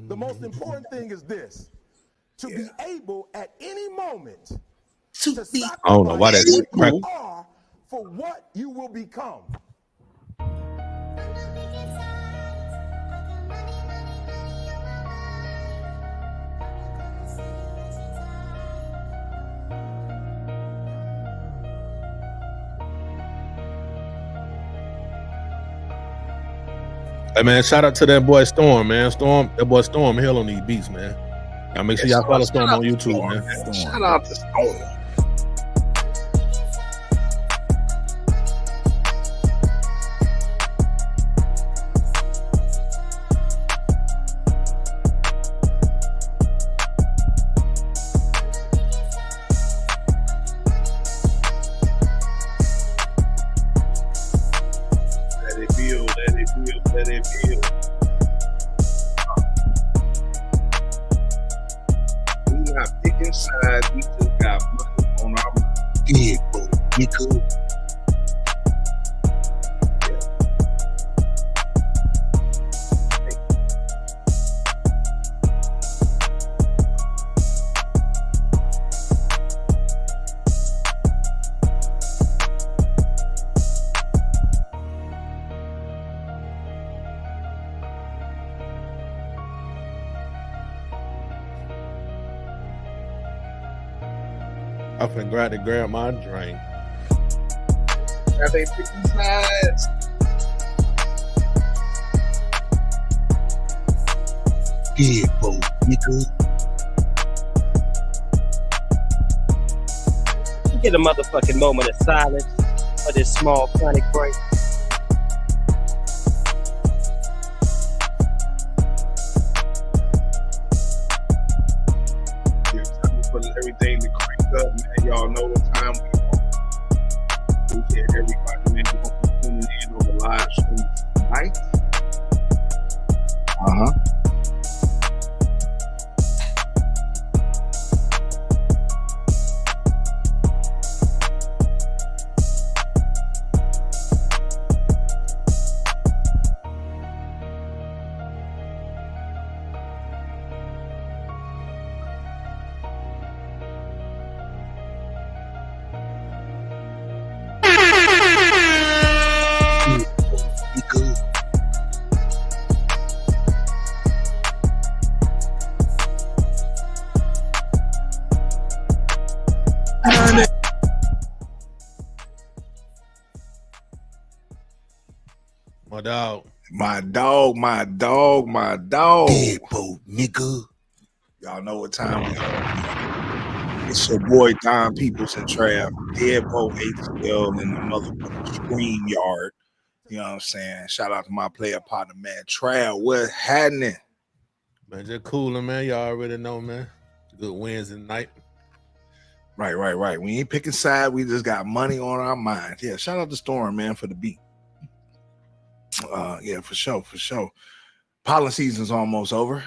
The most important thing is this: to be able at any moment to sacrifice I don't know why that what crack. you are for what you will become. Hey man, shout out to that boy Storm, man. That boy Storm hell on these beats, man. Y'all make sure y'all follow Storm on YouTube, man. Shout out to Storm. Let it build. We not picking sides, we just got money on our mind. Yeah, bro, nigga. I finna grab my drink. Are they picking sides? Yeah, bro, nigga. Get a motherfucking moment of silence for this small chronic break. Everything to crank up, man. Y'all know what time we on. Appreciate everybody, man, who gonna be tuning in on the live stream tonight. My dog. DeadBolt, nigga. Y'all know what time we are. It's your boy Don Peoplez and Trav. DeadBolt, ATL, in the motherfucking stream yard. You know what I'm saying? Shout out to my player partner, man. Trav, what's happening? Man, just cooling, man. Y'all already know, man. Good Wednesday night. Right. We ain't picking side. We just got money on our minds. Yeah, shout out to Storm, man, for the beat. Yeah, for sure. Pollen season's almost over.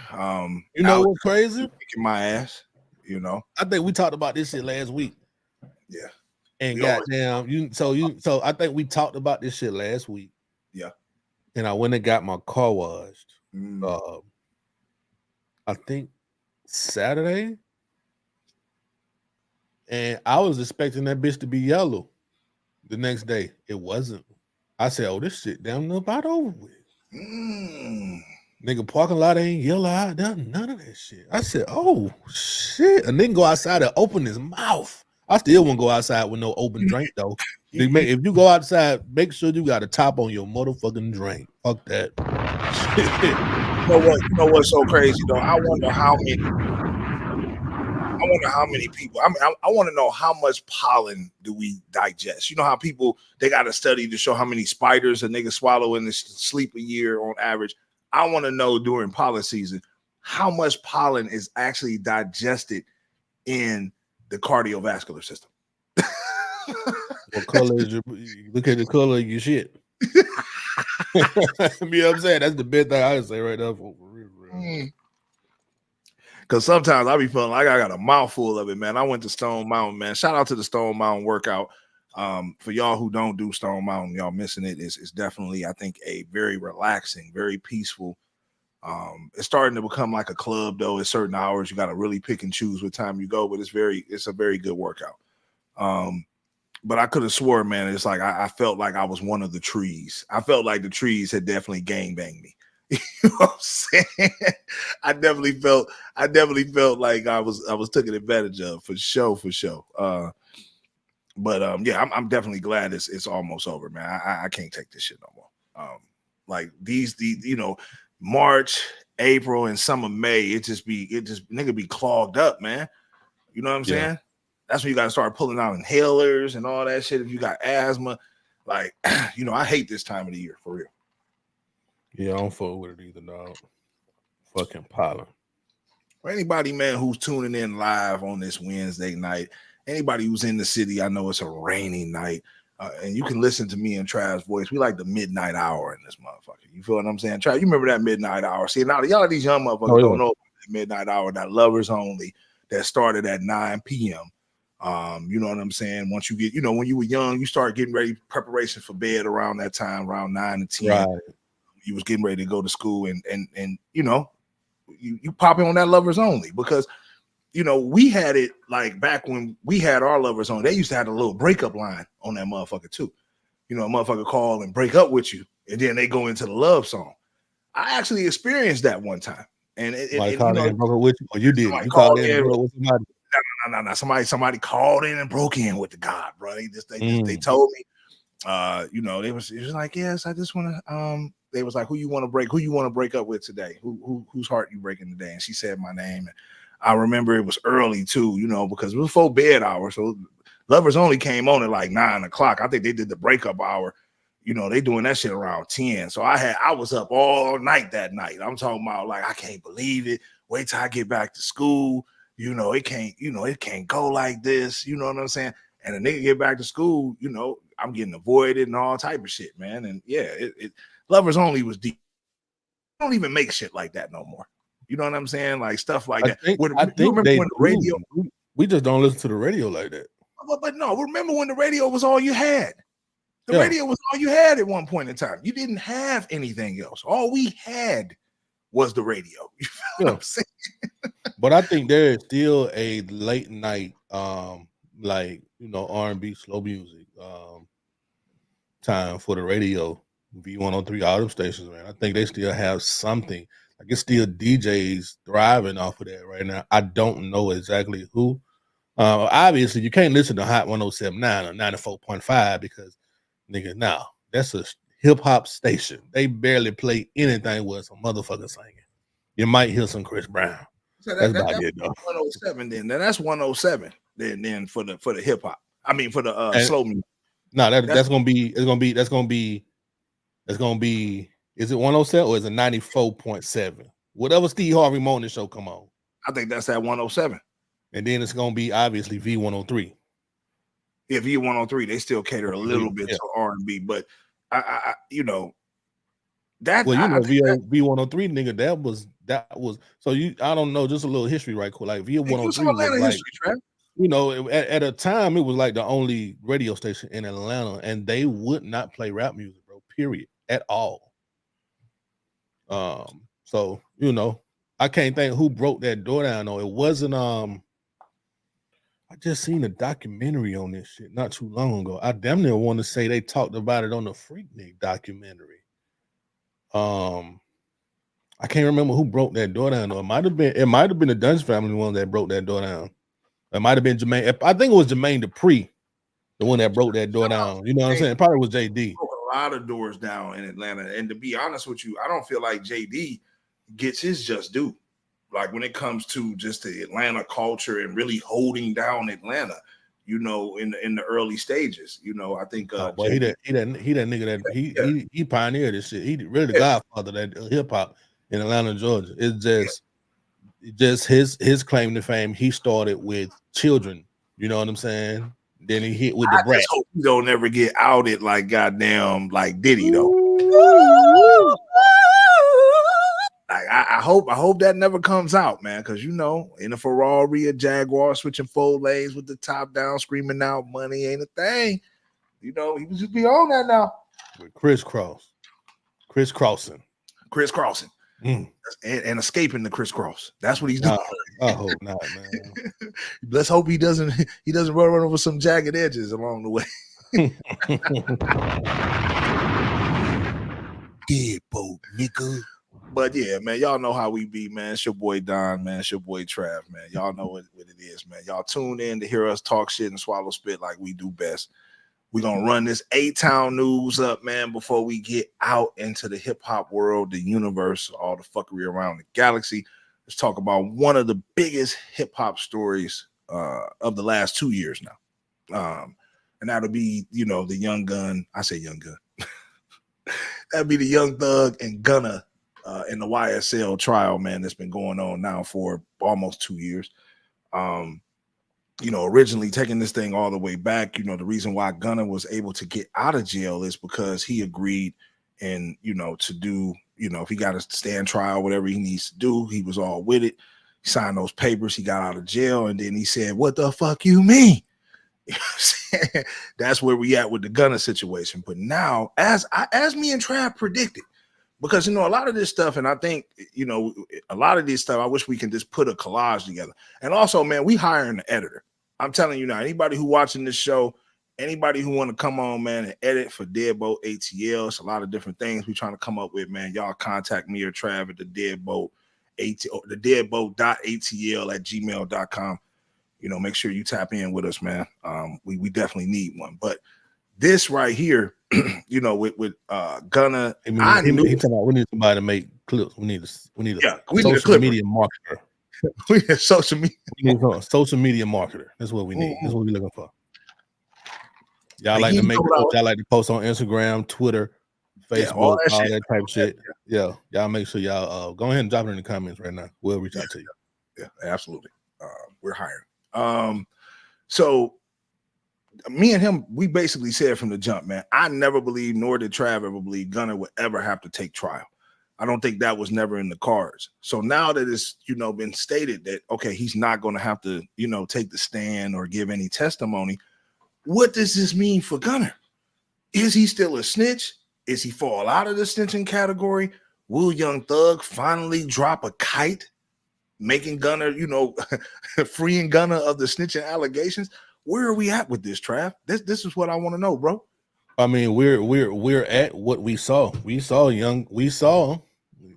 You know what's crazy? Kicking my ass, you know. I think we talked about this shit last week. Yeah. And goddamn, so I think we talked about this shit last week. Yeah. And I went and got my car washed. I think Saturday. And I was expecting that bitch to be yellow the next day. It wasn't. I said, oh, this shit damn near about over with. Nigga, parking lot ain't yellow out. None of that shit. I said, oh, shit. A nigga go outside and open his mouth. I still won't go outside with no open drink, though. If you go outside, make sure you got a top on your motherfucking drink. Fuck that. You know what's so crazy, though? I wonder how many people. I want to know how much pollen do we digest. You know how people, they got a study to show how many spiders a nigga swallow in this sleep a year on average. I want to know during pollen season how much pollen is actually digested in the cardiovascular system. What color is your? Look at the color of your shit. You know what I'm saying? That's the best thing I can say right now. For real. Because sometimes I be feeling like I got a mouthful of it, man. I went to Stone Mountain, man. Shout out to the Stone Mountain workout. For y'all who don't do Stone Mountain, y'all missing it. It's definitely, I think, a very relaxing, very peaceful. It's starting to become like a club though. At certain hours, you got to really pick and choose what time you go, but it's a very good workout. But I could have swore, man, it's like I felt like I was one of the trees. I felt like the trees had definitely gangbanged me. You know what I'm saying? I definitely felt like I was taken advantage of for sure. But yeah, I'm definitely glad it's almost over, man. I can't take this shit no more. Like these you know, March, April, and some of May, it just nigga be clogged up, man. You know what I'm saying? That's when you gotta start pulling out inhalers and all that shit. If you got asthma, like you know, I hate this time of the year for real. Yeah, I don't fuck with it either, dog. Fucking pollen. For anybody, man, who's tuning in live on this Wednesday night, anybody who's in the city, I know it's a rainy night, and you can listen to me and Trav's voice. We like the midnight hour in this motherfucker. You feel what I'm saying? Trav, you remember that midnight hour? See, now y'all these young motherfuckers don't know about that midnight hour, that lovers only, that started at 9 p.m. You know what I'm saying? Once you get, you know, when you were young, you start getting ready, preparation for bed around that time, around 9 and 10. Right. You was getting ready to go to school, and you know, you pop in on that lovers only because you know we had it like back when we had our lovers on. They used to have a little breakup line on that motherfucker too. You know, a motherfucker call and break up with you, and then they go into the love song. I actually experienced that one time, and you know, and broke up with you, or you did? You called in and broke with somebody? No. Somebody called in and broke in with the God, bro. They told me, you know, it was like, yes, I just want to. They was like, who you want to break up with today? Whose heart you breaking today? And she said my name. And I remember it was early too, you know, because it was before bed hour. So lovers only came on at like 9 o'clock. I think they did the breakup hour. You know, they doing that shit around 10. So I was up all night that night. I'm talking about like, I can't believe it. Wait till I get back to school. You know, it can't go like this. You know what I'm saying? And the nigga get back to school, you know, I'm getting avoided and all type of shit, man. And yeah, lovers only was deep. I don't even make shit like that no more. You know what I'm saying? Like stuff like that. I think remember when the radio. We just don't listen to the radio like that. But no, remember when the radio was all you had? The radio was all you had at one point in time. You didn't have anything else. All we had was the radio. You feel what I'm saying? But I think there is still a late night, like you know, R&B slow music time for the radio. V103, all them stations, man. I think they still have something. Like it's still DJs thriving off of that right now. I don't know exactly who. Obviously, you can't listen to Hot 107.9 or 94.5 because, nigga, no, that's a hip hop station. They barely play anything with some motherfucker singing. You might hear some Chris Brown. So that's about it, though. 107 then. Now that's 107 then for the hip hop. I mean for the slow music. No, that's gonna be is it 107 or is it 94.7? Whatever Steve Harvey Morning Show come on. I think that's at 107. And then it's gonna be obviously V103. Yeah, V103, they still cater a little bit to R&B, but I you know that V103 nigga, that was so I don't know, just a little history right quick. Like V103 was like, history, Trav. You know, at a time it was like the only radio station in Atlanta, and they would not play rap music, bro. Period, at all. So you know, I can't think who broke that door down. Though it wasn't. I just seen a documentary on this shit not too long ago. I damn near want to say they talked about it on the Freaknik documentary. I can't remember who broke that door down. Though it might have been the Dunge family one that broke that door down. It might have been Jermaine. I think it was Jermaine Dupri, the one that broke that door down. You know what I'm saying? It probably was JD. Broke a lot of doors down in Atlanta. And to be honest with you, I don't feel like JD gets his just due. Like when it comes to just the Atlanta culture and really holding down Atlanta, you know, in the early stages. You know, I think he that nigga that he pioneered this shit. He really the godfather of that hip hop in Atlanta, Georgia. It's just his claim to fame. He started with children, you know what I'm saying? Then he hit with the brat. Hope he don't ever get outed like goddamn like Diddy though. Like I hope that never comes out, man, because you know, in a Ferrari, a Jaguar, switching 4 lanes with the top down, screaming out money ain't a thing. You know, he was just be on that now. With crisscrossing. And escaping the crisscross. That's what he's doing. I hope not, man. Let's hope he doesn't run over some jagged edges along the way. DeadBolt, nigga. But yeah, man, y'all know how we be, man. It's your boy Don, man. It's your boy Trav, man. Y'all know what it is, man. Y'all tune in to hear us talk shit and swallow spit like we do best. We're going to run this A-Town news up, man, before we get out into the hip-hop world, the universe, all the fuckery around the galaxy. Let's talk about one of the biggest hip-hop stories of the last 2 years now. And that'll be, you know, the Young Gun. I say Young Gun. That'd be the Young Thug and Gunna in the YSL trial, man, that's been going on now for almost 2 years. You know, originally taking this thing all the way back, you know, the reason why Gunna was able to get out of jail is because he agreed and, you know, to do, you know, if he got to stand trial, whatever he needs to do, he was all with it. He signed those papers, he got out of jail, and then he said, "What the fuck you mean?" You know what I'm saying? That's where we at with the Gunna situation. But now, as me and Trav predicted, because, you know, a lot of this stuff, and I think, you know, a lot of this stuff, I wish we can just put a collage together. And also, man, we hiring an editor. I'm telling you now, anybody who watching this show, anybody who want to come on, man, and edit for DeadBolt ATL, it's a lot of different things we're trying to come up with, man. Y'all contact me or Trav at the DeadBolt ATL, the DeadBolt.atl@gmail.com. You know, make sure you tap in with us, man. We definitely need one. But this right here, you know, with Gunna, He talking about we need somebody to make clips. We need a social media marketer. We need a social media. We need a social media marketer. That's what we need. That's what we're looking for. Y'all like to make clips. Y'all like to post on Instagram, Twitter, Facebook, all that type of shit. Yeah. Y'all make sure y'all go ahead and drop it in the comments right now. We'll reach out to you. Yeah, absolutely. We're hiring. So me and him, we basically said from the jump, man, I never believed, nor did Trav ever believe Gunna would ever have to take trial. I don't think that was never in the cards. So now that it's, you know, been stated that, okay, he's not going to have to, you know, take the stand or give any testimony. What does this mean for Gunna? Is he still a snitch? Is he fall out of the snitching category? Will Young Thug finally drop a kite, making Gunna, you know, freeing Gunna of the snitching allegations? Where are we at with this, Trav? This is what I want to know, bro. I mean, we're at what we saw. We saw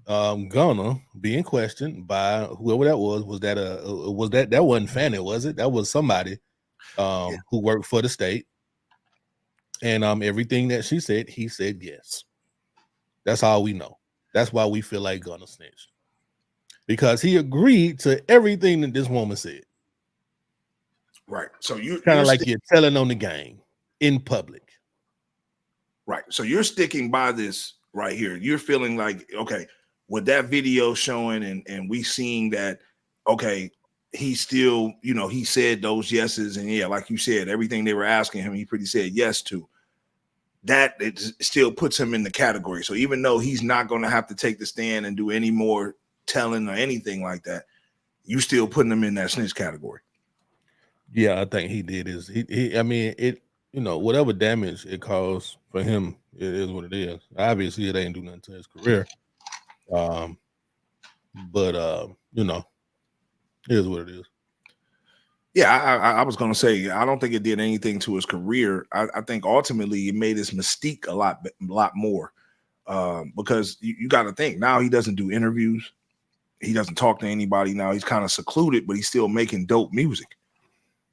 Gunna being questioned by whoever that was. Was that wasn't Fanny, was it? That was somebody who worked for the state. And everything that she said, he said yes. That's all we know. That's why we feel like Gunna snitched. Because he agreed to everything that this woman said. Right. So you're kind of like you're telling on the game in public. Right. So you're sticking by this right here. You're feeling like, okay, with that video showing and we seeing that, okay, he still, you know, he said those yeses, and yeah, like you said, everything they were asking him, he pretty said yes to. That it still puts him in the category. So even though he's not going to have to take the stand and do any more telling or anything like that, you still putting him in that snitch category. Yeah, I think he did. I mean, it, you know, whatever damage it caused for him, it is what it is. Obviously, it ain't do nothing to his career. But you know, it is what it is. Yeah, I was gonna say I don't think it did anything to his career. I think ultimately it made his mystique a lot more. Because you got to think now he doesn't do interviews, he doesn't talk to anybody now. He's kind of secluded, but he's still making dope music.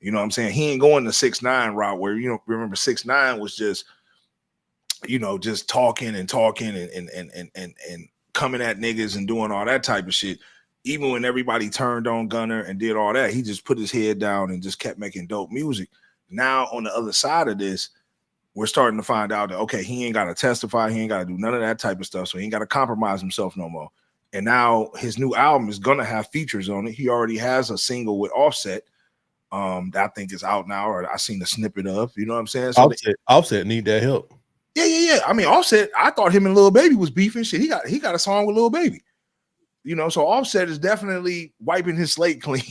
You know what I'm saying? He ain't going the 6ix9ine route where, you know, remember 6ix9ine was just, you know, just talking and coming at niggas and doing all that type of shit. Even when everybody turned on Gunna and did all that, he just put his head down and just kept making dope music. Now on the other side of this, we're starting to find out that, okay, he ain't got to testify. He ain't got to do none of that type of stuff. So he ain't got to compromise himself no more. And now his new album is going to have features on it. He already has a single with Offset. That I think is out now, or I seen a snippet of, you know what I'm saying? So Offset need that help. Yeah. I mean, Offset, I thought him and Lil Baby was beefing shit. He got a song with Lil Baby. You know, so Offset is definitely wiping his slate clean.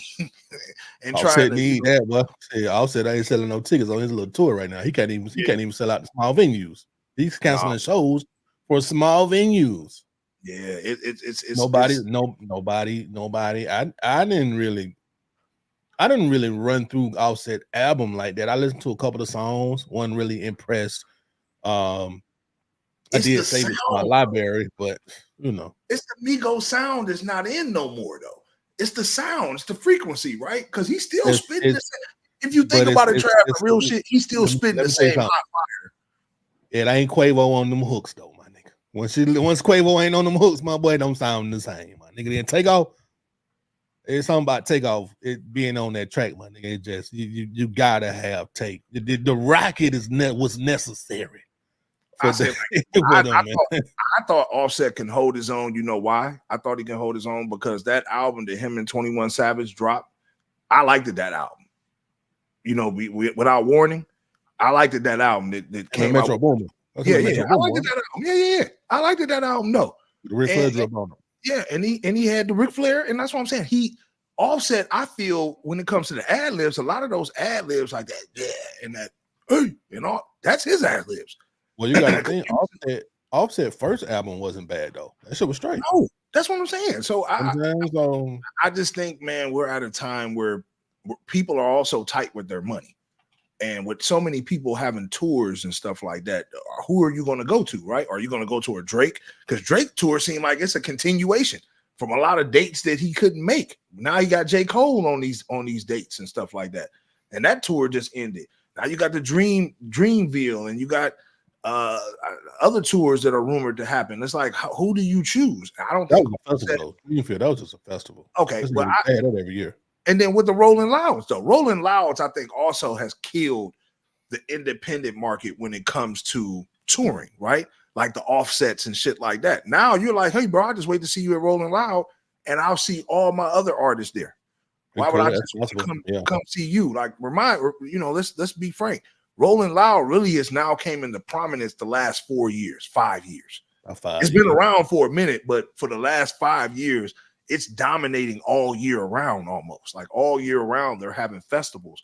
and trying Offset to, need that, boy. See, Offset ain't selling no tickets on his little tour right now. He can't even sell out the small venues. He's canceling shows for small venues. Yeah, it's Nobody. I didn't really run through Offset album like that. I listened to a couple of songs. Wasn't really impressed. I did save it to my library, but you know, it's the Migos sound that's not in no more though. It's the sound, it's the frequency, right? Because he's still spitting the same. If you think about it, Trav, the real shit, he's still spitting the same hot fire. It ain't Quavo on them hooks though, my nigga. Once Quavo ain't on them hooks, my boy don't sound the same, my nigga. Then Takeoff, it's something about Takeoff, it being on that track, my nigga. It just you gotta have Take. The rocket was necessary. I thought Offset can hold his own. You know why? I thought he can hold his own because that album that him and 21 Savage dropped, I liked that album. You know, without warning, I liked that album that came out. Yeah, I liked that album. Yeah. I liked that album. No, Ric Flair drop on him. Yeah, and he had the Ric Flair, and that's what I'm saying. Offset, I feel when it comes to the ad libs, a lot of those ad libs like that, yeah, and that, hey, and all that's his ad libs. Well, you got to think Offset first album wasn't bad though. That shit was straight. No, that's what I'm saying. So I just think, man, we're at a time where people are also tight with their money, and with so many people having tours and stuff like that, who are you going to go to? Right? Are you going to go to a Drake? Because Drake tour seemed like it's a continuation from a lot of dates that he couldn't make. Now he got J.Cole on these dates and stuff like that, and that tour just ended. Now you got the Dreamville, and you got other tours that are rumored to happen. It's like, who do you choose? I don't think that was a festival. You feel that was just a festival. Okay, but I had that every year. And then with the Rolling Louds, though, Rolling Louds, I think also has killed the independent market when it comes to touring, right? Like the Offsets and shit like that. Now you're like, hey, bro, I just wait to see you at Rolling Loud, and I'll see all my other artists there. Why would I just come see you? Like, let's be frank. Rolling Loud really has now came into prominence the last 4 years, 5 years. It's been around for a minute, but for the last 5 years, it's dominating all year round almost. Like all year round, they're having festivals.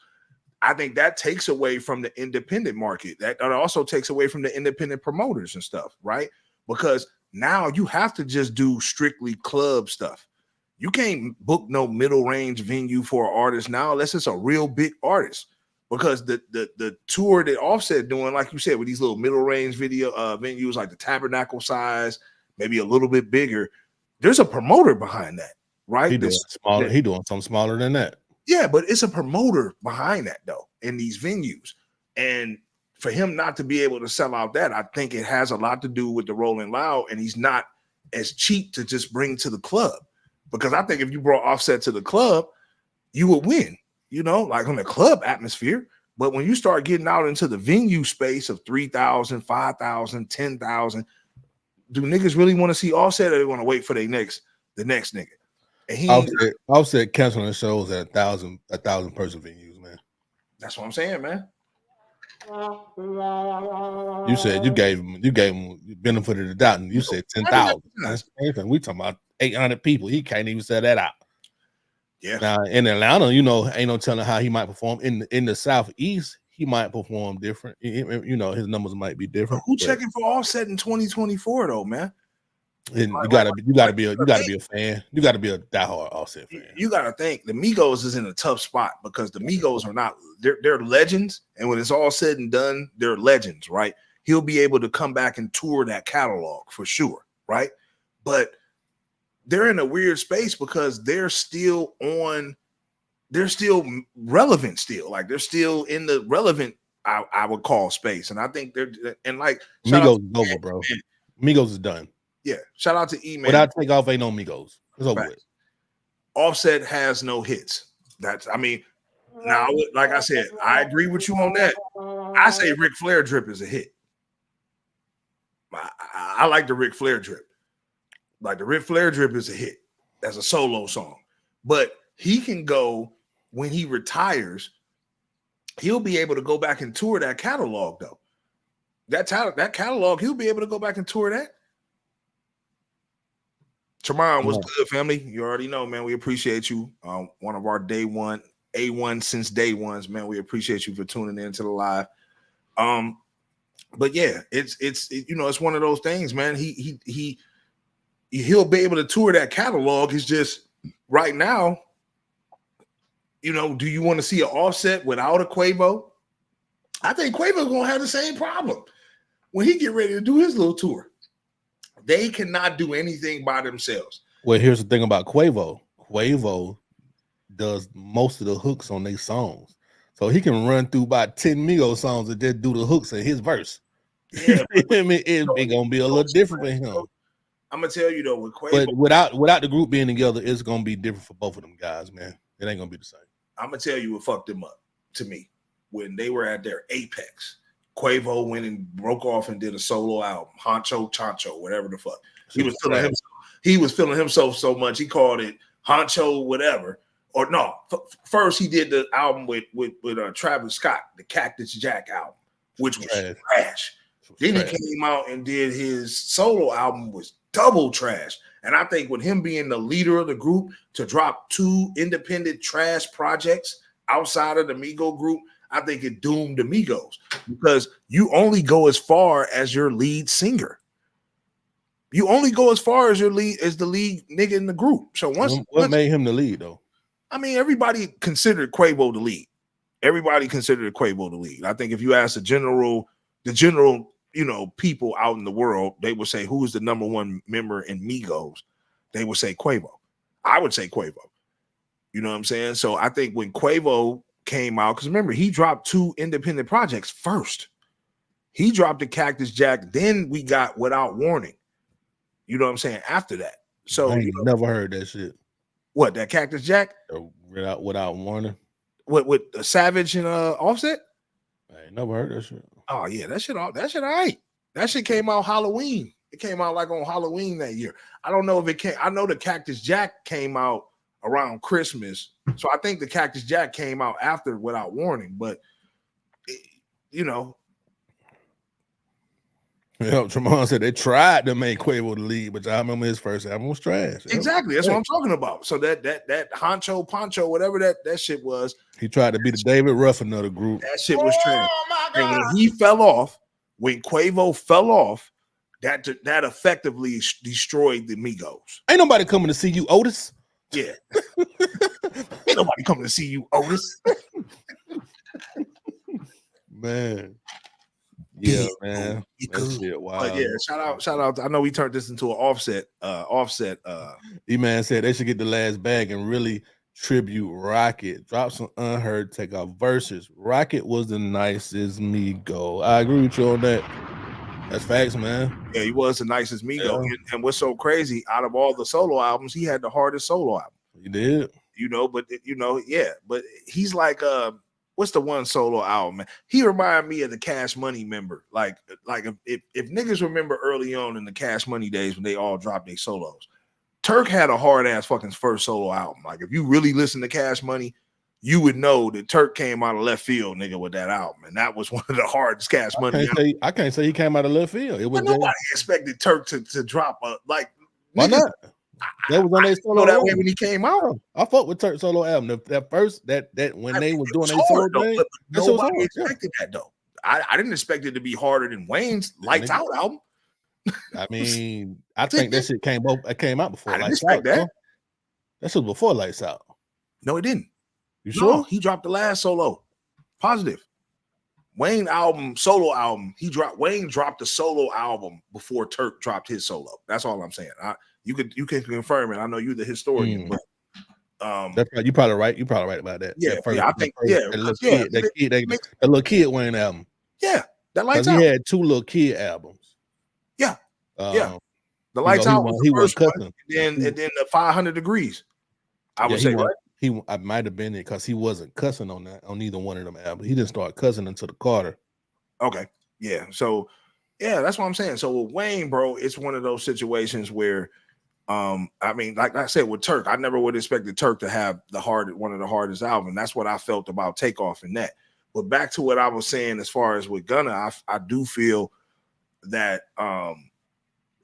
I think that takes away from the independent market. That also takes away from the independent promoters and stuff, right? Because now you have to just do strictly club stuff. You can't book no middle range venue for an artist now unless it's a real big artist. Because the tour that Offset doing, like you said, with these little middle range venues like the Tabernacle size, maybe a little bit bigger, there's a promoter behind that, right? He doing something smaller than that. Yeah, but it's a promoter behind that though in these venues, and for him not to be able to sell out that, I think it has a lot to do with the Rolling Loud, and he's not as cheap to just bring to the club. Because I think if you brought Offset to the club, you would win. Like on the club atmosphere. But when you start getting out into the venue space of 3,000, 5,000, 10,000, do niggas really want to see Offset, or they want to wait for the next nigga? And Offset canceling shows at 1,000 person venues, man. That's what I'm saying, man. You said you gave him the benefit of the doubt, and you said 10,000. We talking about 800 people. He can't even sell that out. Yeah. Now in Atlanta, ain't no telling how he might perform. In the Southeast, he might perform different. His numbers might be different. Who checking for Offset in 2024 though, man? And you gotta be a fan. You gotta be a diehard Offset fan. You gotta think the Migos is in a tough spot because the Migos are not. They're legends, and when it's all said and done, they're legends, right? He'll be able to come back and tour that catalog for sure, right? But they're in a weird space because they're still relevant still. Like they're still in the relevant, I would call space. And I think like Migos is over, bro. Migos is done. Yeah. Shout out to E-Man. Without Takeoff, ain't no Migos. It's over with. Offset has no hits. Now, like I said, I agree with you on that. I say Ric Flair drip is a hit. I like the Ric Flair drip. Like the Ric Flair drip is a hit. That's a solo song. But he can go when he retires, he'll be able to go back and tour that catalog though. That catalog, he'll be able to go back and tour that. Tremont, what's good, family? You already know, man. We appreciate you. One of our day one A1 since day ones, man. We appreciate you for tuning in to the live. But yeah, it's one of those things, man. He'll be able to tour that catalog. It's just right now, do you want to see an Offset without a Quavo? I think Quavo's gonna have the same problem when he get ready to do his little tour. They cannot do anything by themselves. Well, here's the thing about Quavo. Quavo does most of the hooks on their songs, so he can run through about 10 Migos songs and just do the hooks in his verse. Yeah, I mean, it's gonna be a little different for him. I'm gonna tell you though, with Quavo, but without the group being together, it's gonna be different for both of them guys, man. It ain't gonna be the same. I'm gonna tell you what fucked them up to me when they were at their apex. Quavo went and broke off and did a solo album, Honcho Chancho, whatever the fuck. He was feeling himself so much he called it Honcho whatever. Or no, first he did the album with Travis Scott, the Cactus Jack album, which was trash. Then he came out and did his solo album, was double trash. And I think with him being the leader of the group to drop 2 independent trash projects outside of the Migo group, I think it doomed the Migos because you only go as far as your lead singer. You only go as far as the lead nigga in the group. So what made him the lead though? I mean, everybody considered Quavo the lead. Everybody considered Quavo the lead. I think if you ask the general, people out in the world, they would say, who is the number one member in Migos? They would say Quavo. I would say Quavo. You know what I'm saying? So I think when Quavo came out, because remember, he dropped 2 independent projects first. He dropped the Cactus Jack, then we got Without Warning. You know what I'm saying? After that. So I ain't never heard that shit. What, that Cactus Jack? Without Warning. What with Savage and Offset? I ain't never heard that shit. Oh yeah, that shit all right. That shit came out Halloween. It came out like on Halloween that year. I don't know if it came. I know the Cactus Jack came out around Christmas, so I think the Cactus Jack came out after Without Warning. But Tremont said they tried to make Quavo the lead, but I remember his first album was trash. Exactly, that's what I'm talking about. So that Honcho Poncho, whatever that shit was, he tried to be the David Ruffin of the group. That shit was trash. And when he fell off, when Quavo fell off, that effectively destroyed the Migos. Ain't nobody coming to see you, Otis. Yeah. Ain't nobody coming to see you, Otis. Man. Yeah, man. That shit, wow. But yeah, shout out. I know we turned this into an offset. E-Man said they should get the last bag and really tribute Rocket. Drop some Unheard, take out verses. Rocket was the nicest Migo. I agree with you on that. That's facts, man. Yeah, he was the nicest Migo. Yeah. And what's so crazy, out of all the solo albums, he had the hardest solo album. He did. But he's like what's the one solo album, man? He reminded me of the Cash Money member. Like if niggas remember early on in the Cash Money days when they all dropped their solos, Turk had a hard ass fucking first solo album. Like if you really listen to Cash Money, you would know that Turk came out of left field, nigga, with that album, and that was one of the hardest Cash Money. I can't say he came out of left field. It was nobody expected Turk to drop a like. Why not? That was on their solo that way when he came out. I fucked with Turk solo album. That first that when they was doing their solo thing, nobody expected that though. I didn't expect it to be harder than Wayne's Lights Out album. I mean, I think that shit came out before. I didn't expect that. That was before Lights Out. No, it didn't. You sure? No, he dropped the last solo. Positive. Wayne solo album. Wayne dropped the solo album before Turk dropped his solo. That's all I'm saying. You can confirm it. I know you're the historian, but that's right. You're probably right. You're probably right about that. Yeah, I think that little kid Wayne album. Yeah, that Lights Out. He had 2 little kid albums. Yeah, The Lights Out was the first one, and then the 500 Degrees. I would say, right? I might have been it because he wasn't cussing on either one of them albums. He didn't start cussing until the Carter. Okay, yeah. So, yeah, that's what I'm saying. So with Wayne, bro, it's one of those situations where, I mean, like I said with Turk, I never would have expected Turk to have one of the hardest albums. That's what I felt about Takeoff in that. But back to what I was saying as far as with Gunna, I do feel that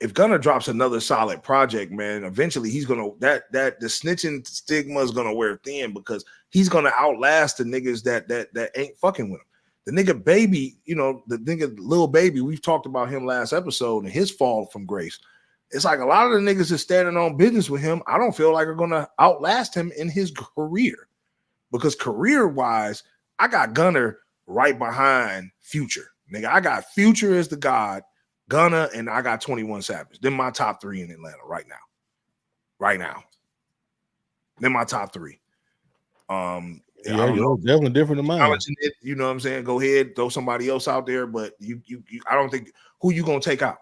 if Gunna drops another solid project, man, eventually he's gonna that the snitching stigma is gonna wear thin because he's gonna outlast the niggas that ain't fucking with him. The nigga Baby, you know, the nigga Lil Baby, we've talked about him last episode and his fall from grace. It's like a lot of the niggas that's standing on business with him, I don't feel like are gonna outlast him in his career. Because career-wise, I got Gunna right behind Future. Nigga, I got Future as the god, Gunna, and I got 21 Savage. They're my top three in Atlanta right now. Right now. They're my top three. Yeah, you're definitely different than mine. You know what I'm saying? Go ahead, throw somebody else out there, but you I don't think who you gonna take out.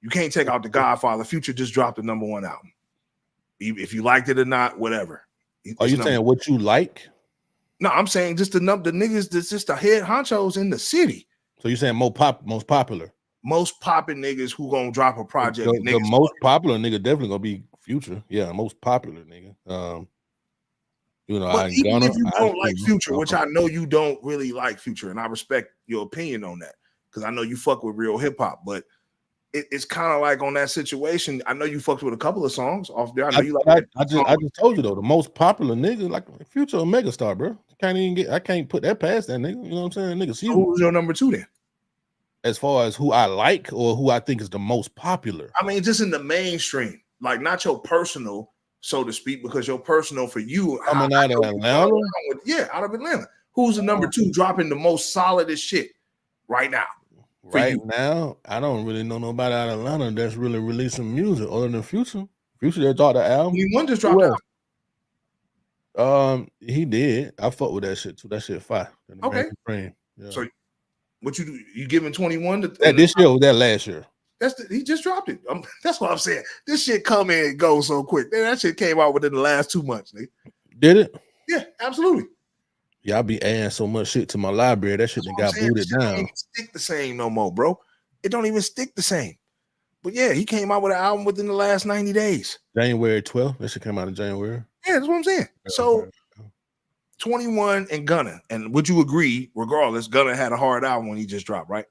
You can't take out the Godfather. Future just dropped the #1 album. If you liked it or not, whatever. Are you saying what you like? No, I'm saying just the niggas that's just the head honchos in the city. So you're saying most popular? Most popping niggas who gonna drop a project. The most popular nigga definitely gonna be Future. Yeah, most popular nigga. You know, but even if you don't like Future, which I know you don't really like Future, and I respect your opinion on that because I know you fuck with real hip hop, but it's kind of like on that situation. I know you fucked with a couple of songs off there. I know you like. I just told you though, the most popular nigga like Future, a megastar, bro. I can't put that past that nigga. You know what I'm saying, nigga? So who's your #2 then? As far as who I like or who I think is the most popular. I mean, just in the mainstream, like not your personal, so to speak, because your personal for you coming out of Atlanta. Out of Atlanta. Who's the #2 dropping the most solidest shit right now? Right now, I don't really know nobody out of Atlanta that's really releasing music other than Future. Future that dropped the album. He just dropped the album. He did. I fuck with that shit too. That shit fire. Okay. Yeah. So what you do? You giving 21 to this year or that last year? He just dropped it. That's what I'm saying. This shit come in and go so quick. That shit came out within the last 2 months, nigga. Did it? Yeah, absolutely. Yeah, I be adding so much shit to my library. That shit got booted down. It don't even stick the same no more, bro. It don't even stick the same. But yeah, he came out with an album within the last 90 days. January 12th. That shit came out in January. Yeah, that's what I'm saying. So 21 and Gunna. And would you agree, regardless, Gunna had a hard album when he just dropped, right?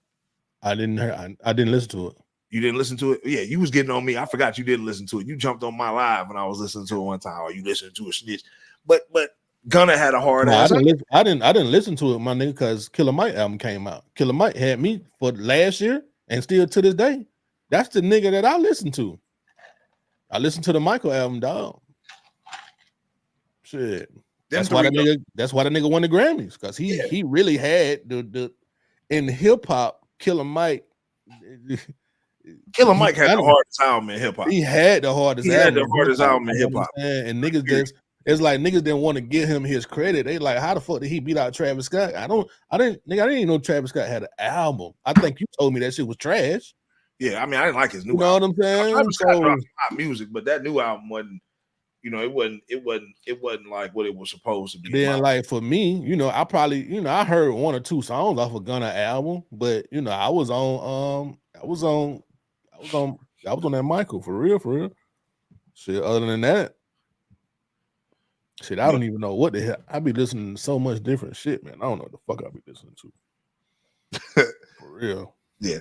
I didn't listen to it. You didn't listen to it? Yeah, you was getting on me. I forgot you didn't listen to it. You jumped on my live when I was listening to it one time. Or you listened to a snitch. But Gunna had a hard ass. I didn't listen to it, my nigga, because Killer Mike album came out. Killer Mike had me for last year and still to this day. That's the nigga that I listen to. I listened to the Michael album, dog. Shit. That's why the nigga won the Grammys, because he really had the in hip hop. Killer Mike had the hardest album in hip hop. He had the hardest album. Had the hardest album in hip hop. And niggas it's like niggas didn't want to give him his credit. They like, how the fuck did he beat out Travis Scott? I didn't even know Travis Scott had an album. I think you told me that shit was trash. Yeah, I mean, I didn't like his new album. You know what I'm saying? Travis Scott dropped hot music, but that new album wasn't, you know, it wasn't like what it was supposed to be. Then like for me, you know, I probably, you know, I heard 1 or 2 songs off of Gunna album, but you know, I was on that Michael for real. Shit, other than that, shit, I don't even know what the hell. I be listening to so much different shit, man. I don't know what the fuck I be listening to. For real. Yeah.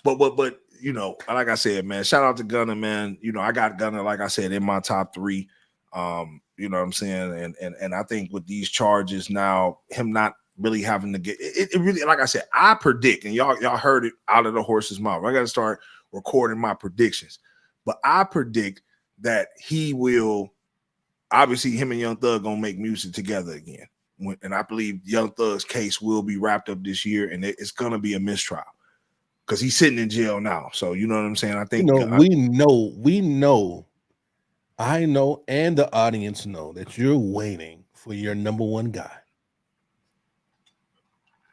But you know, like I said, man, shout out to Gunna, man. You know, I got Gunna, like I said, in my top 3. You know what I'm saying? And I think with these charges now, him not really having to get it really, like I said, I predict, and y'all heard it out of the horse's mouth. I gotta start recording my predictions. But I predict that he will, obviously, him and Young Thug gonna make music together again. And I believe Young Thug's case will be wrapped up this year, and it's gonna be a mistrial because he's sitting in jail now. So you know what I'm saying? I think we know. I know, and the audience know that you're waiting for your #1 guy.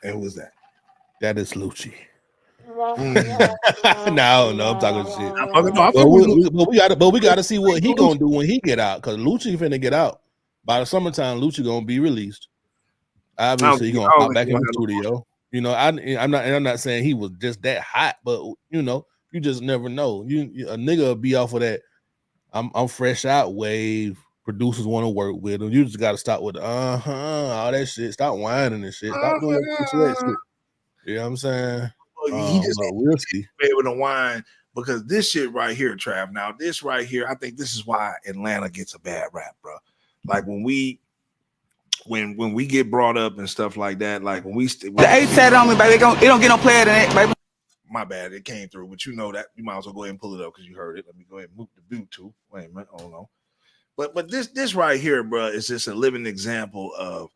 And who was that? That is Lucci. No, I'm talking shit. But we gotta see what he gonna do when he get out, because Lucci finna get out. By the summertime, Lucci gonna be released. Obviously, he gonna pop back in the studio. You know, I'm not saying he was just that hot, but you know, you just never know. A nigga will be off of that. I'm fresh out wave. Producers want to work with him. You just got to stop with all that shit. Stop whining and shit. Stop doing that shit. You know what I'm saying? He just be able to whine because this shit right here, Trav. Now, this right here, I think this is why Atlanta gets a bad rap, bro. Like when we get brought up and stuff like that, like when we the ATL on me, baby. It don't get no player than that, baby. My bad, it came through, but you know that you might as well go ahead and pull it up because you heard it. Let me go ahead and move the Bluetooth. Wait a minute, hold on. But this right here, bro, is just a living example of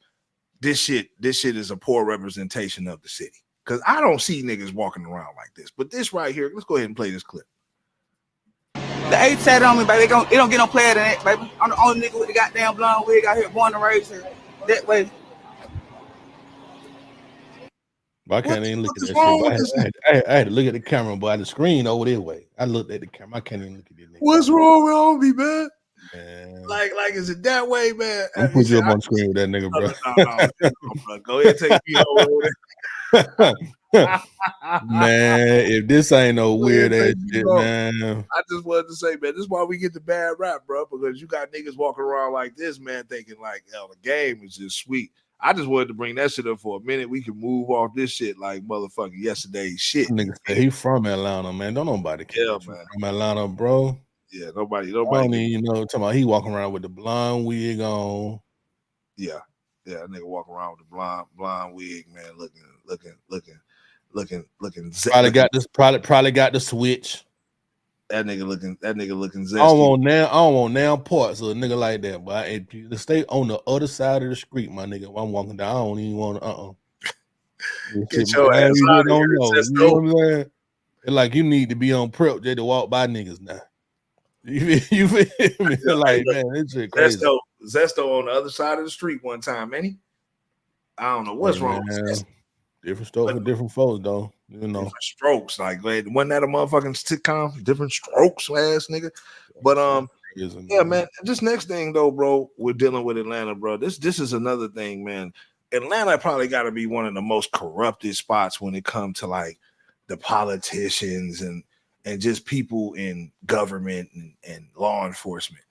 this shit. This shit is a poor representation of the city. Because I don't see niggas walking around like this. But this right here, let's go ahead and play this clip. The ATL on me, baby. It don't get no player than that, baby. I'm the only nigga with the goddamn blonde wig out here, born and raised here. That way. I can't even look at that shit. I had to look at the camera, but the screen over there way. I looked at the camera. I can't even look at this nigga. What's wrong with me, man? Like, is it that way, man? I'm put you up on screen with that nigga, bro. No, bro. Go ahead and take me over. Man, if this ain't no weird ass shit, man. I just wanted to say, man, this is why we get the bad rap, bro. Because you got niggas walking around like this, man, thinking like, hell, the game is just sweet. I just wanted to bring that shit up for a minute. We can move off this shit like motherfucking yesterday's shit. Nigga say he from Atlanta, man. Don't nobody care. Yeah, man. From Atlanta, bro. Yeah, nobody. I don't even talking about he walking around with the blonde wig on. Yeah, nigga walking around with the blonde wig, man, looking. Probably got the switch. That nigga looking zesty. I don't want now parts of a nigga like that, but to stay on the other side of the street, my nigga. When I'm walking down, I don't even want to. Get your ass out of here. You know what I'm saying? It's like you need to be on prep just to walk by niggas now. You feel me? Like, man, this shit crazy. Zesto on the other side of the street one time, man. I don't know what's wrong with Zesto. Different stuff for different folks, though. You know, different strokes. Like, wasn't that a motherfucking sitcom? Different strokes, ass nigga. But yeah, man. This next thing though, bro, we're dealing with Atlanta, bro. This is another thing, man. Atlanta probably got to be one of the most corrupted spots when it comes to like the politicians and just people in government and law enforcement.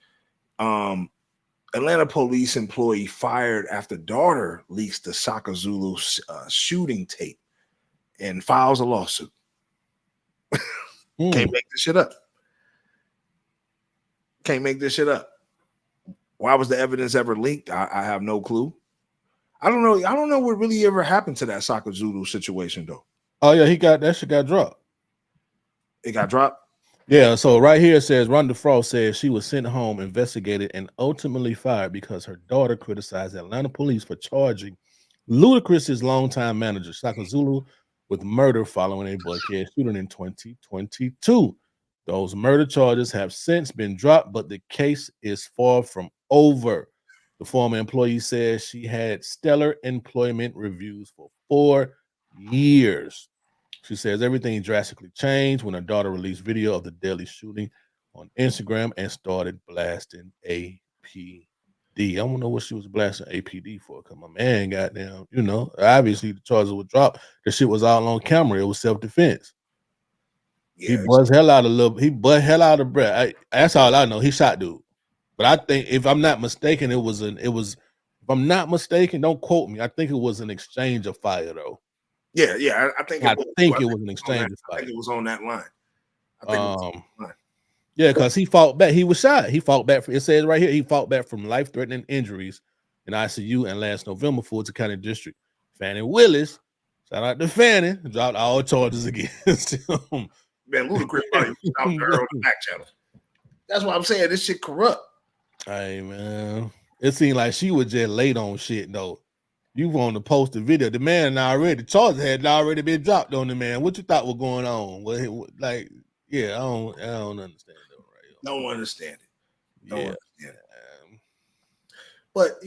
Atlanta police employee fired after daughter leaks the Shaka Zulu shooting tape and files a lawsuit. Can't make this shit up. Can't make this shit up. Why was the evidence ever leaked? I have no clue. I don't know what really ever happened to that Shaka Zulu situation though. Oh yeah, that shit got dropped. It got dropped? Yeah, so right here it says Rhonda Frost says she was sent home, investigated, and ultimately fired because her daughter criticized Atlanta police for charging Ludacris's longtime manager, Shaka Zulu, with murder following a bloodhead shooting in 2022. Those murder charges have since been dropped, but the case is far from over. The former employee says she had stellar employment reviews for 4 years. She says everything drastically changed when her daughter released video of the deadly shooting on Instagram and started blasting APD. I don't know what she was blasting APD for, because my man goddamn, obviously the charges were dropped. The shit was all on camera. It was self-defense. Yeah, he buzzed hell out of breath. That's all I know. He shot dude. But I think, if I'm not mistaken, if I'm not mistaken, don't quote me. I think it was an exchange of fire though. Yeah. I think it was an exchange of fire. I think it was on that line. I think it was on that line. Yeah, because he fought back. He was shot. He fought back. It says right here, he fought back from life-threatening injuries in ICU and last November, Fulton County District. Fannie Willis, shout out to Fannie, dropped all charges against him. Man, Ludacris probably was out there on the back channel. That's why I'm saying this shit corrupt. Hey, man. It seemed like she was just late on shit, though. You want to post the video. The man the charges had already been dropped on the man. What you thought was going on? I don't understand. Don't understand it. Don't understand it. But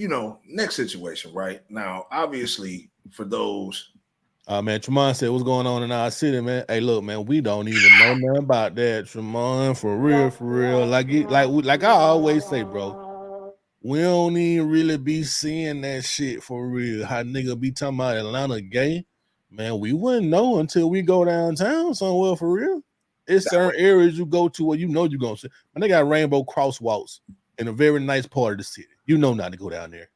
next situation, right? Now, obviously, for those man, Tremont said, what's going on in our city, man? Hey, look, man, we don't even know nothing about that, Tremont, for real. Like I always say, bro, we don't even really be seeing that shit for real. How nigga be talking about Atlanta gay, man, we wouldn't know until we go downtown somewhere for real. It's certain areas you go to where you're going to see. And they got rainbow crosswalks in a very nice part of the city. You know not to go down there.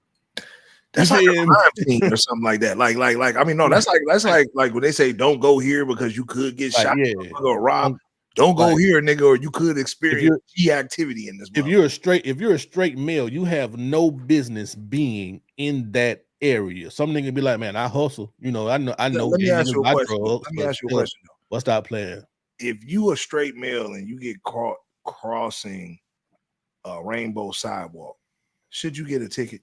That's like a crime scene or something like that. Like I mean, no, that's like when they say don't go here because you could get shot or robbed. Don't go Like, here, nigga, or you could experience key activity in this. If you're a straight male, you have no business being in that area. Some nigga be like, man, I hustle. You know, I know. Let me ask you a question. Drugs, Let me ask you a question though. What's that playing? If you a straight male and you get caught crossing a rainbow sidewalk, should you get a ticket?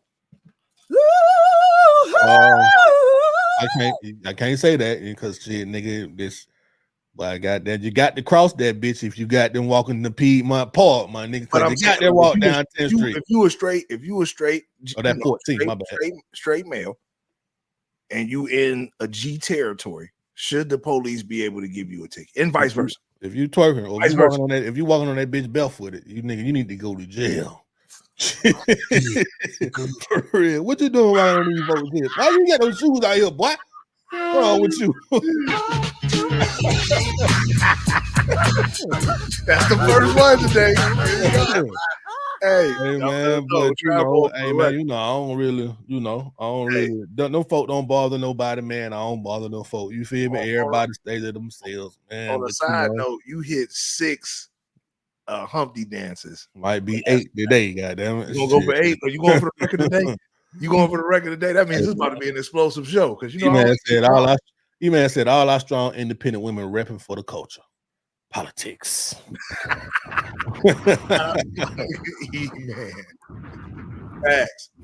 I can't say that because shit, nigga, this. But I got that. You got to cross that bitch if you got them walking the Piedmont Park, my nigga. But you got that walk down 10th Street. If you were straight, oh, that 14, my bad. Straight male, and you in a G territory, should the police be able to give you a ticket? And vice versa. If you twerking or if you walking on that bitch barefooted, you need to go to jail. For real. What you doing right on these folks here? Why you got those shoes out here, boy? What's wrong with you? That's the first one today. Hey man, but man, I don't really, no folk don't bother nobody, man. I don't bother no folk. You feel me? Everybody stay to themselves, man. On a side note, you hit 6 Humpty dances. Might be 8 today, goddamn it. You gonna go for 8 or you going for the record today? You going for the record today? That means it's about to be an explosive show. Because man said all our strong independent women repping for the culture. Politics.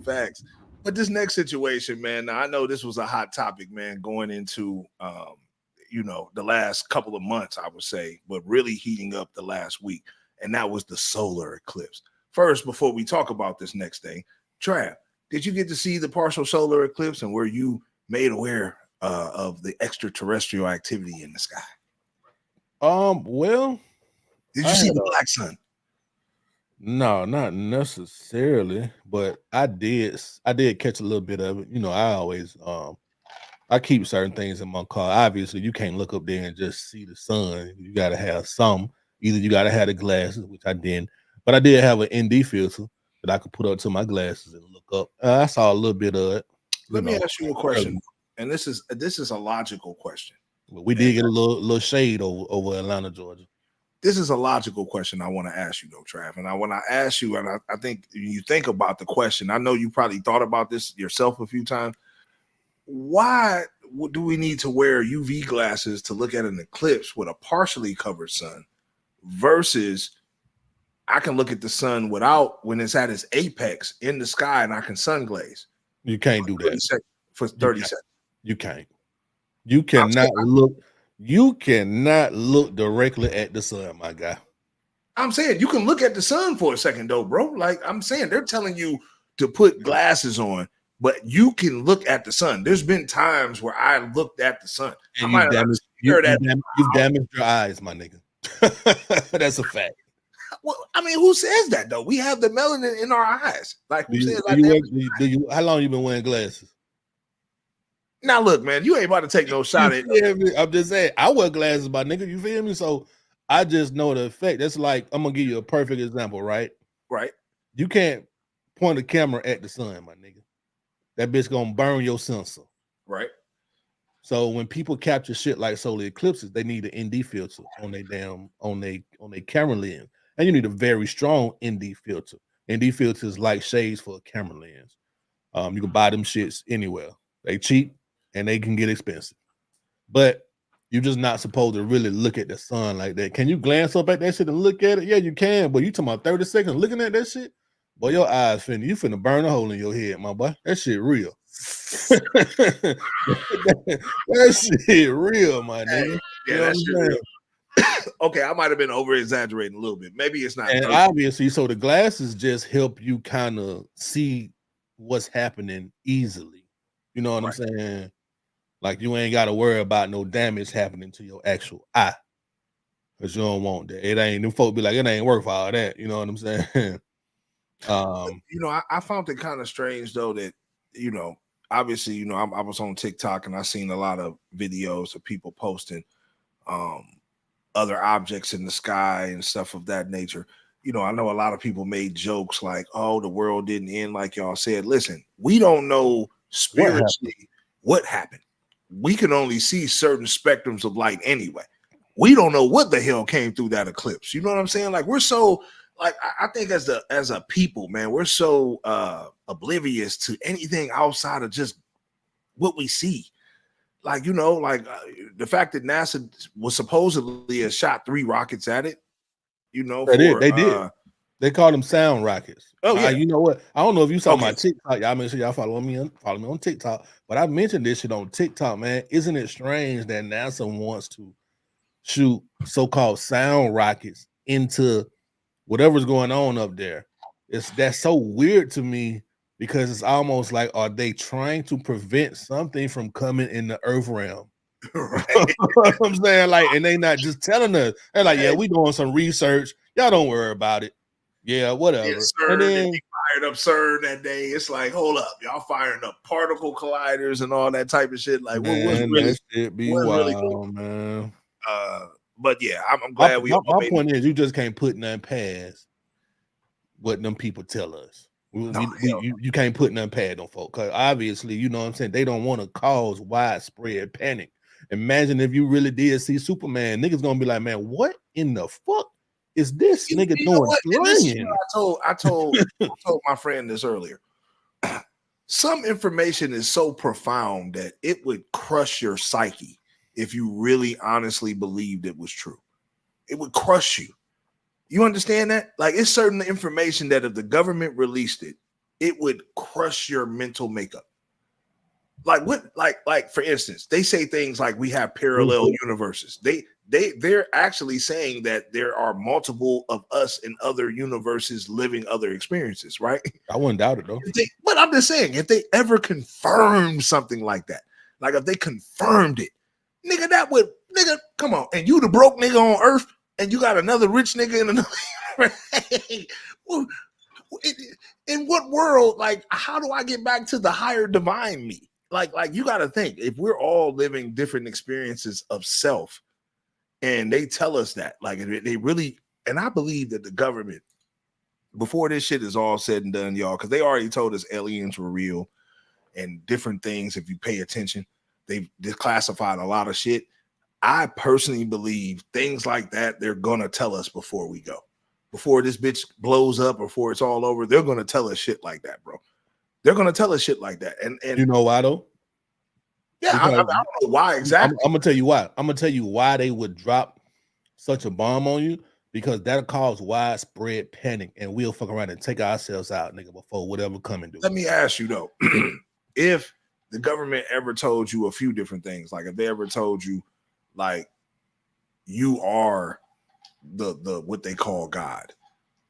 Facts. But this next situation, man, now I know this was a hot topic, man, going into the last couple of months, I would say, but really heating up the last week, and that was the solar eclipse. First, before we talk about this next thing, Trav, did you get to see the partial solar eclipse, and were you made aware of the extraterrestrial activity in the sky? Well, did you see the black sun? No, not necessarily, but I did catch a little bit of it. I always I keep certain things in my car. Obviously, you can't look up there and just see the sun. You gotta have some. Either you gotta have the glasses, which I didn't, but I did have an ND filter that I could put up to my glasses and look up. I saw a little bit of it. Let me ask you a question, and this is a logical question. We did get a little shade over Atlanta, Georgia. This is a logical question I want to ask you, though, Trav. And when I ask you, and I think you think about the question, I know you probably thought about this yourself a few times. Why do we need to wear UV glasses to look at an eclipse with a partially covered sun versus I can look at the sun without when it's at its apex in the sky and I can sun glaze? You can't do that for 30 seconds. You can't. You cannot look. You cannot look directly at the sun, my guy. I'm saying you can look at the sun for a second, though, bro. Like I'm saying, they're telling you to put glasses on, but you can look at the sun. There's been times where I looked at the sun. And you've damaged your eyes, my nigga. That's a fact. Well, I mean, who says that though? We have the melanin in our eyes. Like, how long you been wearing glasses? Now look, man, you ain't about to take no shot at me. I'm just saying, I wear glasses, my nigga. You feel me? So I just know the effect. That's like, I'm gonna give you a perfect example, right? Right. You can't point a camera at the sun, my nigga. That bitch gonna burn your sensor. Right. So when people capture shit like solar eclipses, they need an ND filter on their camera lens, and you need a very strong ND filter. ND filters like shades for a camera lens. You can buy them shits anywhere. They cheap. And they can get expensive, but you're just not supposed to really look at the sun like that. Can you glance up at that shit and look at it? Yeah, you can, but you talking about 30 seconds looking at that shit? Boy, your eyes finna burn a hole in your head, my boy. That shit real. that shit real, my nigga. Yeah, that shit real. Okay, I might have been over exaggerating a little bit. Maybe it's not. And obviously, so the glasses just help you kind of see what's happening easily. You know what I'm saying? Like you ain't got to worry about no damage happening to your actual eye, because you don't want that. It ain't. Them folk be like, it ain't worth all that. You know what I'm saying? I found it kind of strange though that obviously I was on TikTok and I seen a lot of videos of people posting other objects in the sky and stuff of that nature. I know a lot of people made jokes like, "Oh, the world didn't end," like y'all said. Listen, we don't know spiritually what happened. We can only see certain spectrums of light anyway. we don't know what the hell came through that eclipse. You know what I'm saying? Like we're so like I think as a people, man, we're so oblivious to anything outside of just what we see. Like, you know, like the fact that NASA was supposedly has shot 3 rockets at it, you know, they did. They called them sound rockets. Oh yeah. You know what? I don't know if you saw my TikTok. Y'all make sure y'all follow me on TikTok. But I mentioned this shit on TikTok, man. Isn't it strange that NASA wants to shoot so-called sound rockets into whatever's going on up there? That's so weird to me because it's almost like, are they trying to prevent something from coming in the earth realm? Right. I'm saying, like, and they not just telling us. They're like, yeah, we doing some research. Y'all don't worry about it. Yeah, whatever. Yeah, CERN, and then they fired up CERN that day. It's like, hold up, y'all firing up particle colliders and all that type of shit. Like, man, what's really, that shit be wild, man. But yeah, I'm glad my point is, you just can't put nothing past what them people tell us. You can't put nothing past them folk, because obviously, you know what I'm saying, they don't want to cause widespread panic. Imagine if you really did see Superman, niggas gonna be like, man, what in the fuck is this nigga doing? I told my friend this earlier. Some information is so profound that it would crush your psyche if you really honestly believed it was true. It would crush you. You understand that? Like, it's certain information that if the government released it, it would crush your mental makeup. Like what? Like for instance, they say things like we have parallel universes. They're actually saying that there are multiple of us in other universes living other experiences, right? I wouldn't doubt it though. But I'm just saying, if they ever confirmed something like that, like if they confirmed it, nigga, come on. And you the broke nigga on earth, and you got another rich nigga in another. In what world? Like, how do I get back to the higher divine me? Like you got to think, if we're all living different experiences of self, and they tell us that, like, they really, and I believe that the government, before this shit is all said and done, y'all, because they already told us aliens were real and different things. If you pay attention, they've declassified a lot of shit. I personally believe things like that, they're gonna tell us before we go, before this bitch blows up, before it's all over. They're gonna tell us shit like that, bro. They're gonna tell us shit like that, and you know why though? Yeah, I don't know why exactly. I'm gonna tell you why. I'm gonna tell you why they would drop such a bomb on you, because that'll cause widespread panic, and we'll fuck around and take ourselves out, nigga, before whatever come and do. Let me ask you though, if the government ever told you a few different things, like if they ever told you, like, you are the what they call God,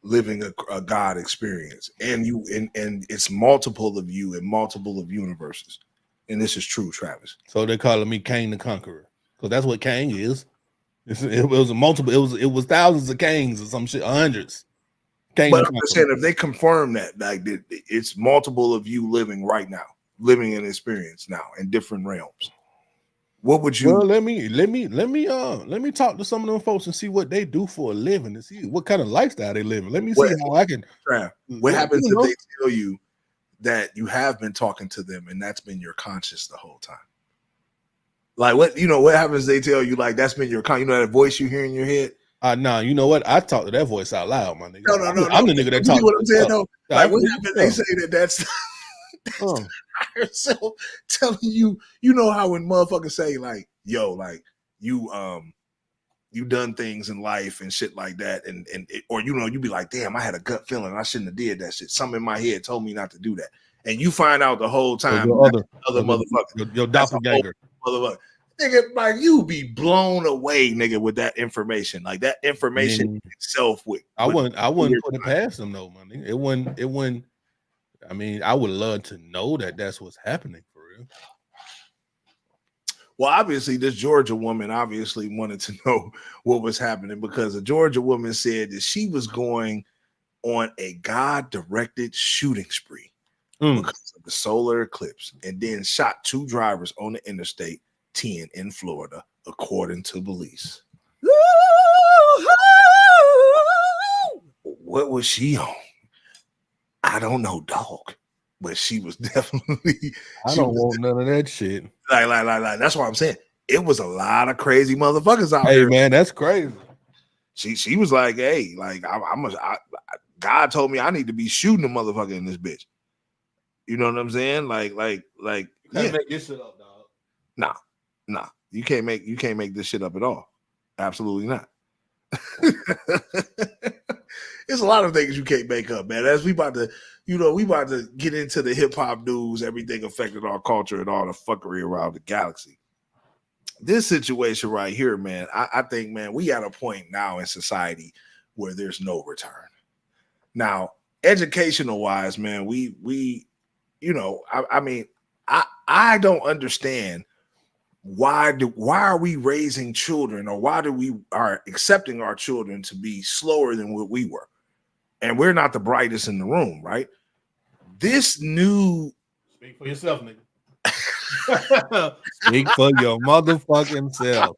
living a God experience, and it's multiple of you in multiple of universes, and this is true, Travis. So they're calling me Cain the Conqueror, because that's what Cain is. It was a multiple. It was thousands of Cains or some shit, hundreds. Cain, but I'm just saying, if they confirm that, like, it's multiple of you living right now, living an experience now in different realms. What would you? Well, let me talk to some of them folks and see what they do for a living, and see what kind of lifestyle they live. Let me see how I can. What happens if they tell you that you have been talking to them and that's been your conscious the whole time? Like, what happens? They tell you, like, that's been your that voice you hear in your head. Nah, you know what? I talk to that voice out loud, my nigga. No. I'm the nigga that talks. What I'm saying, though. Like, what happens? They say that's herself telling you. You know how when motherfuckers say, like, yo, like, you done things in life and shit like that, or you be like, damn, I had a gut feeling I shouldn't have did that shit. Something in my head told me not to do that, and you find out the whole time your other motherfucker, your doppelganger, motherfucker. Nigga, like, you be blown away, nigga, with that information. Like, that information itself I wouldn't put it past them though, my nigga. It wouldn't. I mean, I would love to know that that's what's happening for real. Well, obviously, this Georgia woman obviously wanted to know what was happening, because a Georgia woman said that she was going on a God-directed shooting spree because of the solar eclipse, and then shot 2 drivers on the interstate 10 in Florida, according to police. What was she on? I don't know, dog. But she was definitely. I don't want none of that shit. Like. That's what I'm saying. it was a lot of crazy motherfuckers out Hey here. man, that's crazy. She was like, hey, like God told me I need to be shooting a motherfucker in this bitch. You know what I'm saying? Like, Can't make this shit up, dog. Nah. You can't make this shit up at all. Absolutely not. There's a lot of things you can't make up, man. As we about to get into the hip hop news, everything affected our culture and all the fuckery around the galaxy. This situation right here, man, I think, man, we at a point now in society where there's no return. Now, educational wise, man, we I mean, I don't understand why are we raising children, or why do we are accepting our children to be slower than what we were, and we're not the brightest in the room, right? This new Speak for yourself, nigga. Speak for your motherfucking self.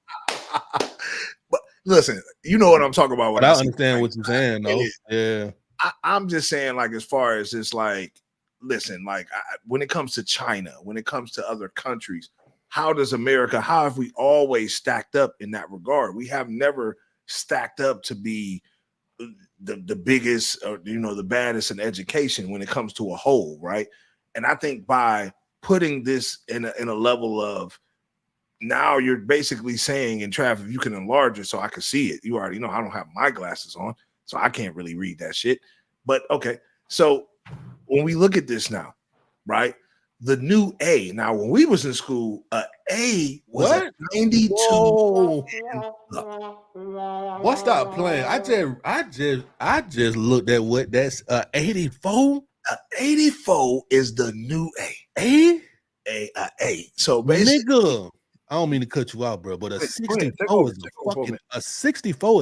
But listen, you know what I'm talking about. But I understand what you're saying, though. Yeah. I'm just saying, like, as far as it's like, listen, like, when it comes to China, when it comes to other countries, how have we always stacked up in that regard? We have never stacked up to be the biggest, or, the baddest in education when it comes to a whole, right? And I think by putting this in a level of, now you're basically saying, and Trav, if you can enlarge it so I can see it, you already know I don't have my glasses on, so I can't really read that shit. But okay, so when we look at this now, right? The new A. Now, when we was in school, A was a 92. Whoa. What? Stop playing. I just looked at what that's 84. 84 is the new A. A. So basically, nigga, I don't mean to cut you out, bro, but a 64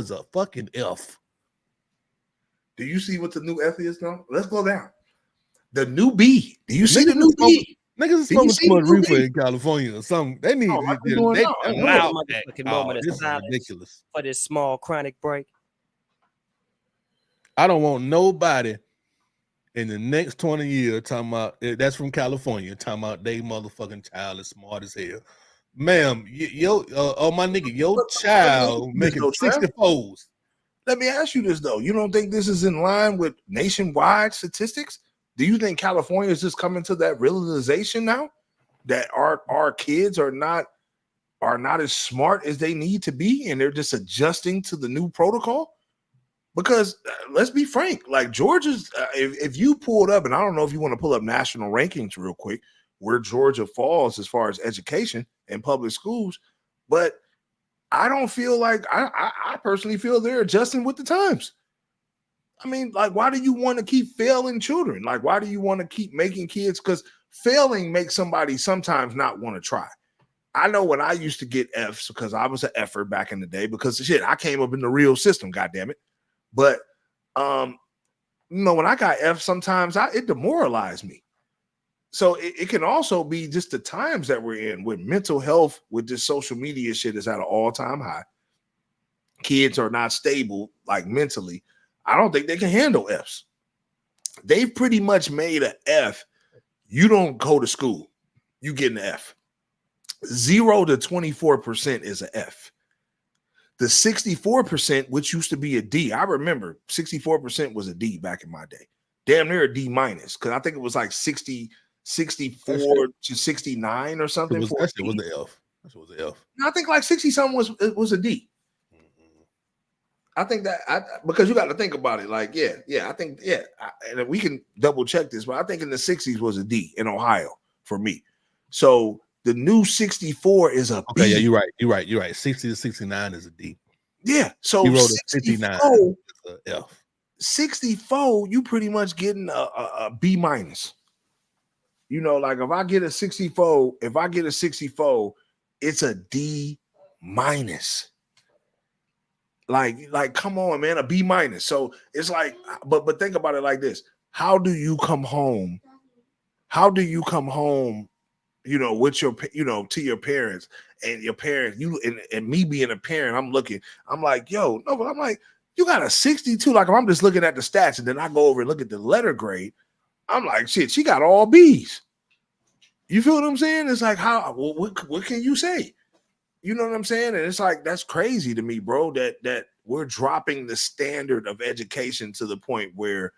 is a fucking F. Do you see what the new F is now? Let's go down. The new B. Do you see the new B? Niggas is smoking too much reefer in California or something. They need They allow that. Moment This of is silence ridiculous. for this small chronic break. I don't want nobody in the next 20 years talking about that's from California, talking about they motherfucking child is smart as hell. Ma'am, my nigga, your child making 64s. Let me ask you this though. You don't think this is in line with nationwide statistics? Do you think California is just coming to that realization now that our kids are not as smart as they need to be, and they're just adjusting to the new protocol? Because let's be frank, like Georgia's, if you pulled up, and I don't know if you want to pull up national rankings real quick, where Georgia falls as far as education and public schools, but I don't feel like I personally feel they're adjusting with the times. I mean, like, why do you want to keep failing children? Like, why do you want to keep making kids? Because failing makes somebody sometimes not want to try. I know when I used to get Fs, because I was an F'er back in the day, because shit, I came up in the real system, goddamn it. But when I got Fs, sometimes it demoralized me. So it can also be just the times that we're in with mental health, with this social media shit is at an all-time high. Kids are not stable, like, mentally. I don't think they can handle Fs. They've pretty much made an F. You don't go to school, you get an F. 0 to 24% is an F. The 64%, which used to be a D, I remember 64% was a D back in my day. Damn near a D minus, because I think it was like 64 to 69 or something. That shit was the F. That shit was the F. I think like 60 something was a D. I think that because you got to think about it. Like, I think, and we can double check this, but I think in the 60s was a D in Ohio for me. So the new 64 is a B. Okay, yeah, you're right. 60 to 69 is a D. Yeah, so he wrote 59 is a F. 64, you pretty much getting a B minus. Like if I get a 64, it's a D minus. Like, come on, man, a B minus. So it's like, but think about it like this: how do you come home? With your, to your parents, and your parents, and me being a parent, I'm like, yo, no, but I'm like, you got a 62. Like, if I'm just looking at the stats, and then I go over and look at the letter grade, I'm like, shit, she got all B's. You feel what I'm saying? It's like, what can you say? You know what I'm saying? And it's like, that's crazy to me, bro, that we're dropping the standard of education to the point where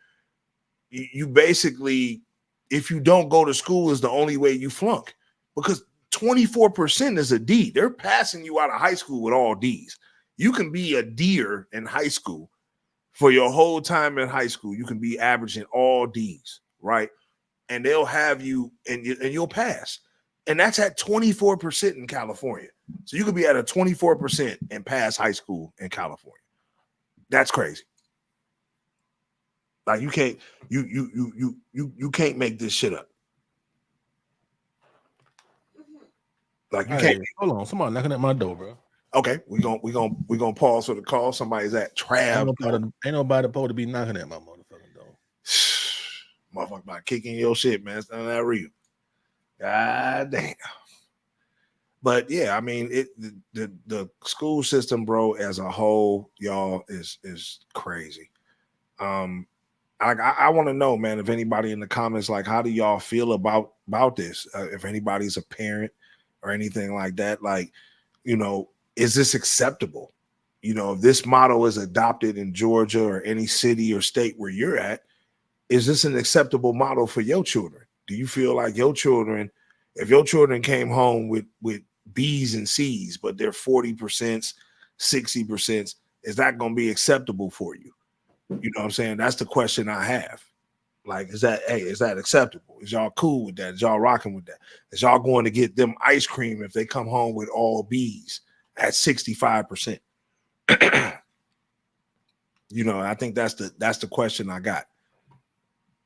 you basically, if you don't go to school, is the only way you flunk, because 24% is a D. They're passing you out of high school with all D's. You can be a D'er in high school for your whole time in high school. You can be averaging all D's, right? And they'll have you, and you'll pass. And that's at 24% in California. So you could be at a 24% and pass high school in California. That's crazy. Like, you can't can't make this shit up. Like, you can't. Hold on, somebody knocking at my door, bro. Okay, we're gonna pause for the call. Somebody's at Trav. Ain't nobody supposed to be knocking at my motherfucking door. Motherfucker about kicking your shit, man. It's not that real. God damn. But yeah, I mean, the school system, bro, as a whole, y'all, is crazy. I want to know, man, if anybody in the comments, like, how do y'all feel about this? If anybody's a parent or anything like that, like, you know, is this acceptable? You know, if this model is adopted in Georgia or any city or state where you're at, is this an acceptable model for your children? Do you feel like your children, if your children came home with B's and C's, but they're 40%, 60%, is that going to be acceptable for you? You know what I'm saying? That's the question I have. Like, is that acceptable? Is y'all cool with that? Is y'all rocking with that? Is y'all going to get them ice cream if they come home with all B's at 65%? You know, I think that's the question I got.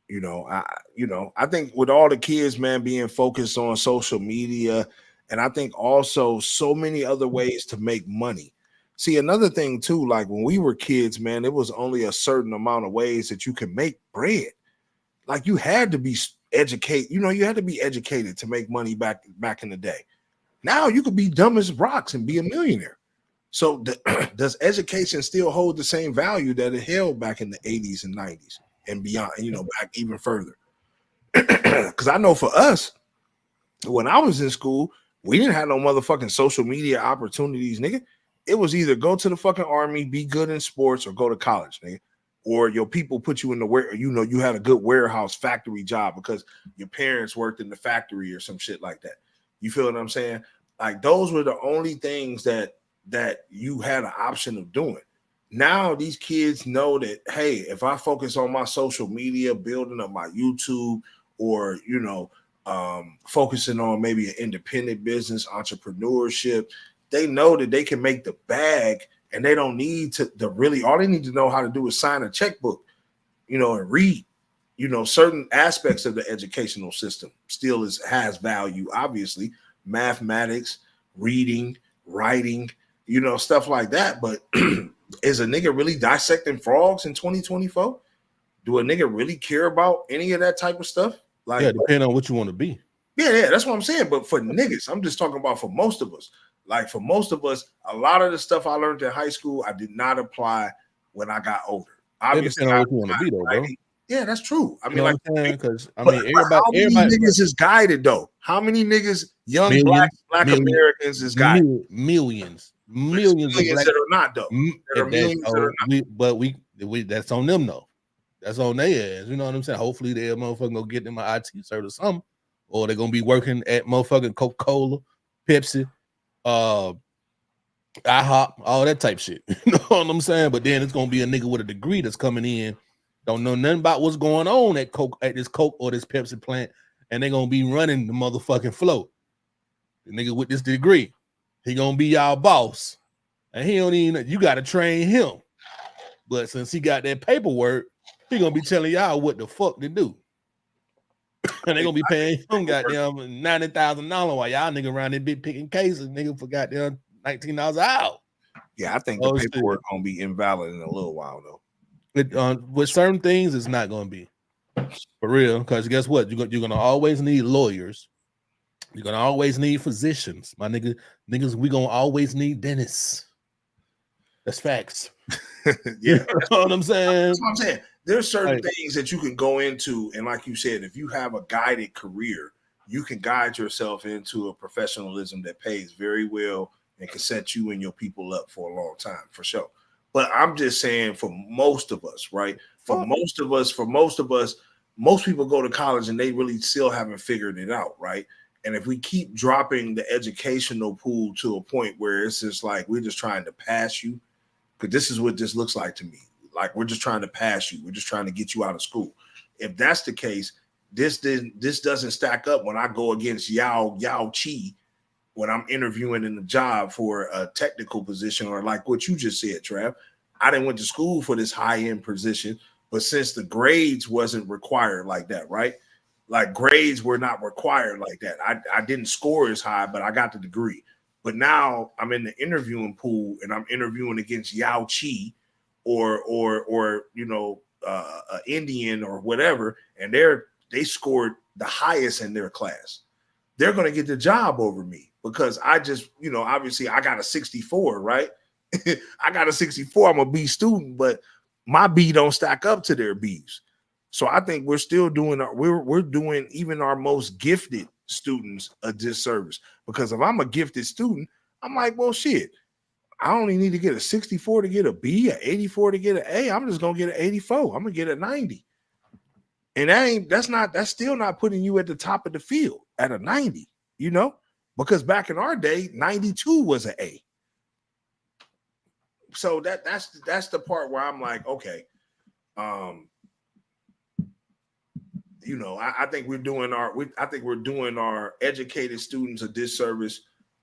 I think with all the kids, man, being focused on social media, and I think also so many other ways to make money. See, another thing too, like when we were kids, man, there was only a certain amount of ways that you can make bread. Like, you had to be educated. You know, you had to be educated to make money back in the day. Now you could be dumb as rocks and be a millionaire. So does education still hold the same value that it held back in the 80s and 90s and beyond, you know, back even further? Because I know for us, when I was in school, we didn't have no motherfucking social media opportunities, nigga. It was either go to the fucking army, be good in sports, or go to college, nigga. Or your people put you in you had a good warehouse factory job because your parents worked in the factory or some shit like that. You feel what I'm saying? Like, those were the only things that you had an option of doing. Now these kids know that, hey, if I focus on my social media, building up my YouTube, or, you know, focusing on maybe an independent business, entrepreneurship, they know that they can make the bag, and they don't need to all they need to know how to do is sign a checkbook, you know, and read. You know, certain aspects of the educational system still has value, obviously, mathematics, reading, writing, you know, stuff like that. But is a nigga really dissecting frogs in 2024? Do a nigga really care about any of that type of stuff? Like, yeah, depending on what you want to be. Yeah, that's what I'm saying. But for niggas, I'm just talking about for most of us. Like, for most of us, a lot of the stuff I learned in high school, I did not apply when I got older. Obviously, what you want to be, though, bro. Yeah, that's true. I mean, you know, like, because I mean, everybody, how many niggas is guided though? How many niggas, young black Americans, is guided? Millions of that are not though. There are millions that are not. We that's on them though. That's on their ass. You know what I'm saying? Hopefully, they're motherfucking gonna get them an IT cert or something, or they're gonna be working at motherfucking Coca-Cola, Pepsi, IHOP, all that type shit. You know what I'm saying? But then it's gonna be a nigga with a degree that's coming in, don't know nothing about what's going on at this Coke or this Pepsi plant, and they're gonna be running the motherfucking float. The nigga with this degree, he gonna be y'all boss, and he don't even. You gotta train him. But since he got that paperwork, he gonna be telling y'all what the fuck to do. And they gonna be paying him goddamn $90,000 while y'all nigga around there big picking cases, nigga, for goddamn $19 an hour. Yeah, I think the paperwork gonna be invalid in a little while though. With certain things, it's not gonna be for real. Because guess what? You're gonna always need lawyers. You're gonna always need physicians, my niggas. We gonna always need dentists. That's facts. Yeah, you know what I'm saying. That's what I'm saying. There's certain things that you can go into, and like you said, if you have a guided career, you can guide yourself into a professionalism that pays very well and can set you and your people up for a long time, for sure. But I'm just saying, for most of us, right? Most people go to college and they really still haven't figured it out, right? And if we keep dropping the educational pool to a point where it's just like we're just trying to pass you, because this is what this looks like to me. Like we're just trying to pass you. We're just trying to get you out of school. If that's the case, this doesn't stack up when I go against Yao Chi when I'm interviewing in the job for a technical position, or like what you just said, Trav. I didn't went to school for this high-end position, but since the grades wasn't required like that, right? Like grades were not required like that. I didn't score as high, but I got the degree. But now I'm in the interviewing pool and I'm interviewing against Yao Chi or you know, Indian or whatever, and they scored the highest in their class. They're going to get the job over me because I just, you know, obviously I got a 64, right? I got a 64. I'm a B student, but my B don't stack up to their B's. So I think we're still doing we're doing even our most gifted students a disservice, because if I'm a gifted student, I'm like, well, shit, I only need to get a 64 to get a B, a 84 to get an A. I'm just gonna get an 84. I'm gonna get a 90. And that's still not putting you at the top of the field at a 90, you know, because back in our day, 92 was an A. So that's the part where I'm like, okay, you know, I think we're doing our educated students a disservice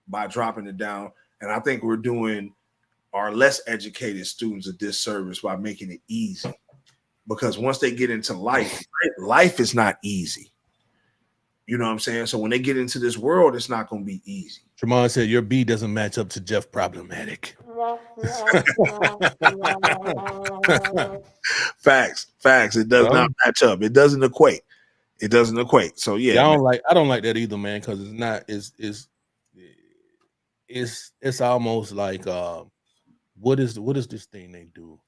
by dropping it down, and I think we're doing our less educated students a disservice by making it easy. Because once they get into life is not easy. You know what I'm saying? So when they get into this world, it's not going to be easy. Tremont said your B doesn't match up to Jeff Problematic. Facts. It does not match up. It doesn't equate. So yeah, I don't like that either, man, because it's almost like what is this thing they do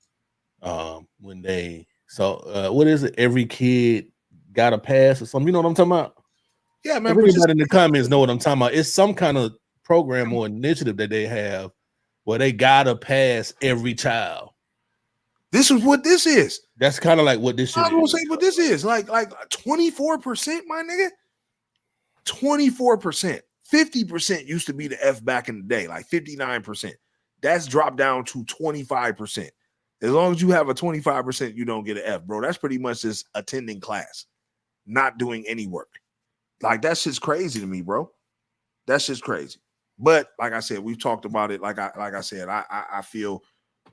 when they what is it? Every kid got a pass or something. You know what I'm talking about? Yeah, man. Everybody in the comments know what I'm talking about. It's some kind of program or initiative that they have where they gotta pass every child. This is what this is. That's kind of like what this shit is. I was gonna say what this is. Like 24%, my nigga. 24%. 50% used to be the F back in the day, like 59%. That's dropped down to 25%. As long as you have a 25%, you don't get an F, bro. That's pretty much just attending class, not doing any work. Like, that's just crazy to me, bro. That's just crazy. But like I said, we've talked about it. Like I said, I feel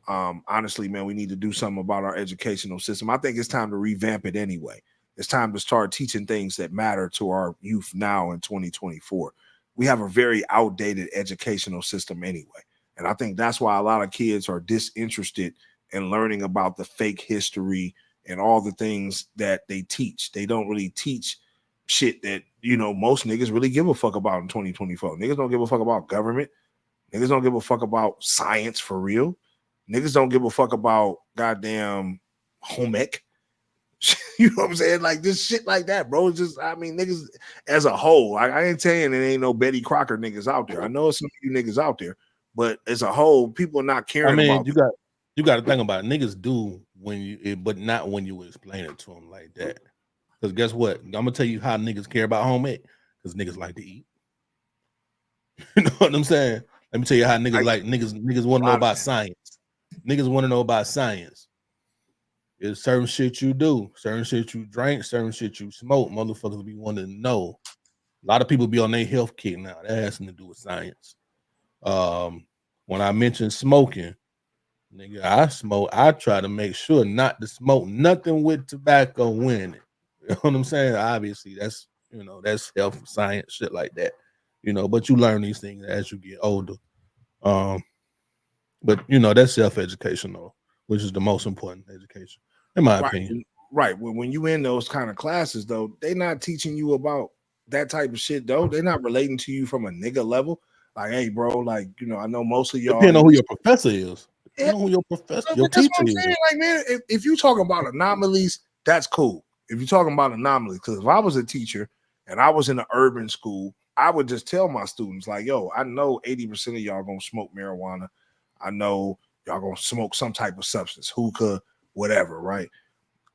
honestly, man, we need to do something about our educational system. I think it's time to revamp it anyway. It's time to start teaching things that matter to our youth now in 2024. We have a very outdated educational system anyway. And I think that's why a lot of kids are disinterested in learning about the fake history and all the things that they teach. They don't really teach shit that, you know, most niggas really give a fuck about in 2024. Niggas don't give a fuck about government. Niggas don't give a fuck about science for real. Niggas don't give a fuck about goddamn home ec. You know what I'm saying? Like this shit like that, bro. It's just, I mean, niggas as a whole, I ain't saying there ain't no Betty Crocker niggas out there. I know some of you niggas out there, but as a whole, people are not caring about you got to think about it. Niggas do but not when you explain it to them like that. Because guess what? I'm gonna tell you how niggas care about home ec. Because niggas like to eat. You know what I'm saying? Let me tell you how niggas want to know about science. Niggas want to know about science. It's certain shit you do, certain shit you drink, certain shit you smoke. Motherfuckers be wanting to know. A lot of people be on their health kick now. That has something to do with science. When I mentioned smoking, nigga, I smoke. I try to make sure not to smoke nothing with tobacco in it. You know what I'm saying? Obviously, that's, you know, that's health science shit like that. You know, but you learn these things as you get older. But you know, that's self-educational, which is the most important education, in my opinion. Right. When you in those kind of classes, though, they not teaching you about that type of shit, though. They're not relating to you from a nigga level. Like, hey, bro, like, you know, I know most of y'all depending on who your professor is. Depending on who your professor, your teacher is. Like, man, if you talking about anomalies, that's cool. If you're talking about anomalies, because if I was a teacher and I was in an urban school, I would just tell my students, like, yo, I know 80% of y'all gonna smoke marijuana. I know y'all gonna smoke some type of substance, hookah, whatever, right?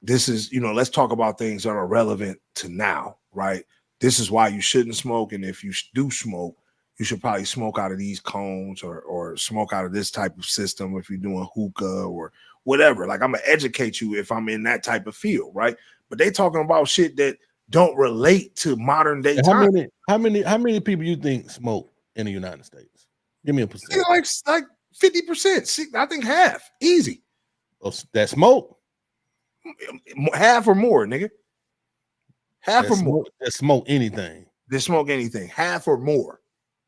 This is, let's talk about things that are relevant to now, right? This is why you shouldn't smoke. And if you do smoke, you should probably smoke out of these cones or smoke out of this type of system if you're doing hookah or whatever. Like, I'm gonna educate you if I'm in that type of field, right? But they talking about shit that don't relate to modern day time. How many people you think smoke in the United States? Give me a percent. Like 50%. I think half. Easy. Oh, that smoke? Half or more, nigga. Half or more. That smoke anything. They smoke anything. Half or more.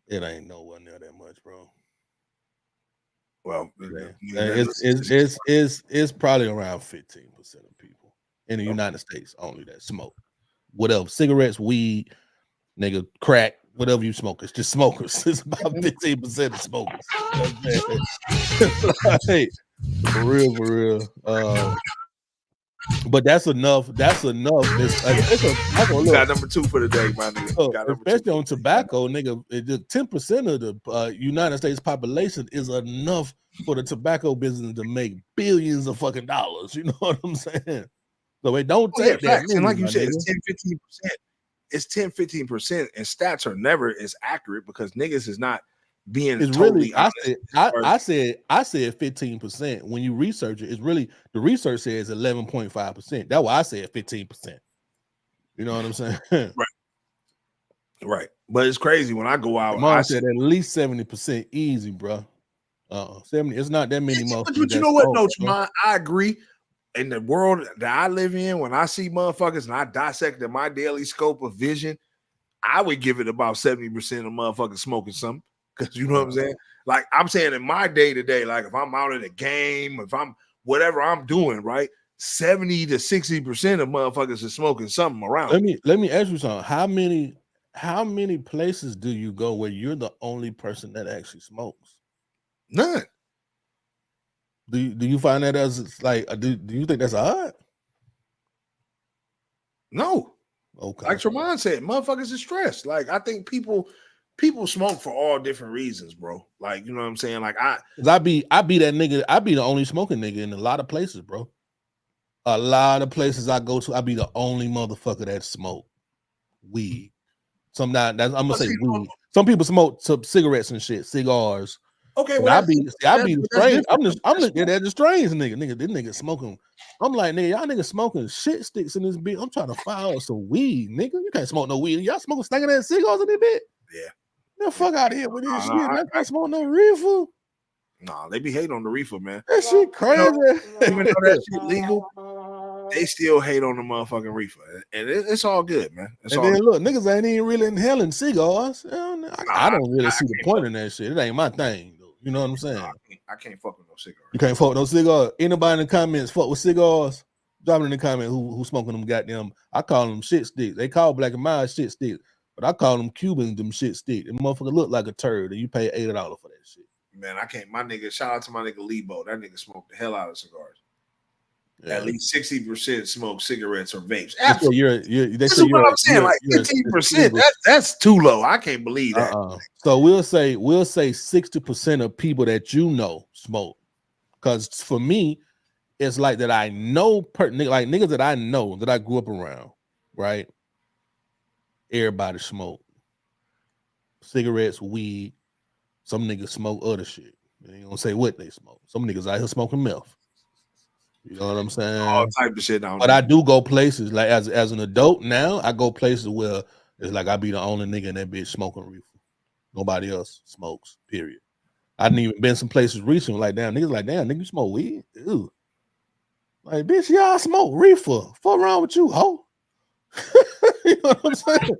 It ain't nowhere near that much, bro. Well, it's probably around 15% of people in the United States only that smoke. Whatever, cigarettes, weed, nigga, crack, whatever you smoke, it's just smokers. It's about 15% of smokers. Like, for real. But that's enough. That's enough. Got number 2 for the day, my nigga. Especially on tobacco, nigga. 10% of the United States population is enough for the tobacco business to make billions of fucking dollars. You know what I'm saying? So it don't take that. And like you said, it's 10-15%. It's 10-15%, and stats are never as accurate because niggas is not being it's totally really, I said 15%. When you research it, it's really, the research says 11.5%. That's why I said 15%. You know what I'm saying? Right. But it's crazy when I go out. Mom said at least 70% easy, bro. 70. It's not that many motherfuckers. But you know what? No, Jamon, I agree. In the world that I live in, when I see motherfuckers and I dissect in my daily scope of vision, I would give it about 70% of motherfuckers smoking something. Because you know what I'm saying? Like, I'm saying in my day-to-day, like if I'm out in a game, if I'm whatever I'm doing, right? 70 to 60% of motherfuckers are smoking something around. Let me ask you something. How many places do you go where you're the only person that actually smokes? None. Do you find that as like do you think that's odd? No. Okay. Like Tremont said, motherfuckers is stressed. Like, I think people smoke for all different reasons, bro. Like, you know what I'm saying? Like, I be that nigga. I be the only smoking nigga in a lot of places, bro. A lot of places I go to, I be the only motherfucker that smoke weed. I'm gonna say weed. Some people smoke some cigarettes and shit, cigars. Okay, well, I be the strange. I'm looking at the strange nigga. This nigga smoking. I'm like, nigga, y'all niggas smoking shit sticks in this bitch. I'm trying to file some weed, nigga. You can't smoke no weed. Y'all smoking stinking ass cigars in this bitch. Yeah. The fuck out of here with this shit. I can't smoke no reefer. Nah, they be hating on the reefer, man. That shit crazy. Even though that shit legal, they still hate on the motherfucking reefer. And it's all good, man. Look, niggas ain't even really inhaling cigars. I don't really see the point in that shit. It ain't my thing. You know what I'm saying? I can't fuck with no cigar. You can't fuck with no cigar. Anybody in the comments fuck with cigars? Drop it in the comment who smoking them goddamn. I call them shit sticks. They call Black and Mild shit sticks, but I call them Cubans them shit sticks. And motherfucker look like a turd, and you pay $8 for that shit. Man, I can't. My nigga, shout out to my nigga Lebo. That nigga smoked the hell out of cigars. Yeah. At least 60% smoke cigarettes or vapes. Absolutely. This is what I'm saying. Like 15%. That's too low. I can't believe that. So we'll say 60% of people that you know smoke. Because for me, it's like that I know like niggas that I know that I grew up around, right? Everybody smoke cigarettes, weed. Some niggas smoke other shit. They ain't gonna say what they smoke. Some niggas out here smoking meth. You know what I'm saying? All type of shit down there. But I do go places like as an adult now. I go places where it's like I be the only nigga in that bitch smoking reefer. Nobody else smokes. Period. I didn't even been some places recently like damn niggas like damn nigga you smoke weed. Ew. Like bitch y'all smoke reefer. Fuck wrong with you ho? You know what I'm saying?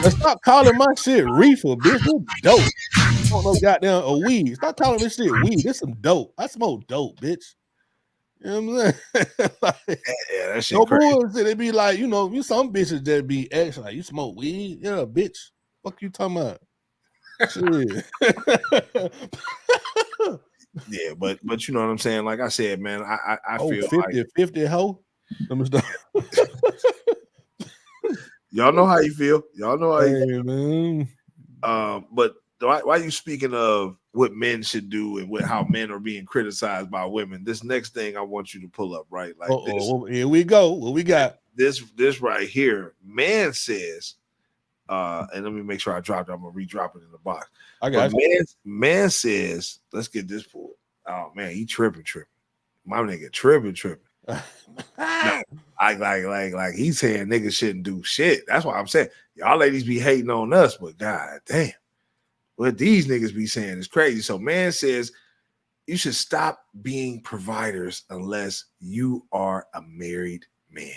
And stop calling my shit reefer, bitch. This dope. I don't know goddamn a weed. Stop calling this shit weed. This some dope. I smoke dope, bitch. You know what I'm saying? Like, yeah, that shit no crazy. bullshit. It be like, you some bitches that be extra like you smoke weed. Yeah, bitch. Fuck you talking about? Shit. Yeah, but you know what I'm saying? Like I said, man, I feel 50 like 50 hoe. Let me stop. Y'all know how you feel. Y'all know how you feel. Man. But why you speaking of what men should do and how men are being criticized by women? This next thing I want you to pull up, right? Like this. Here we go. What we got? This right here. Man says, and let me make sure I dropped it. I'm gonna re-drop it in the box. I got man says, let's get this pulled. Oh man, he tripping. My nigga tripping. No, like he's saying niggas shouldn't do shit. That's why I'm saying y'all ladies be hating on us, but god damn, what these niggas be saying is crazy. So man says you should stop being providers unless you are a married man.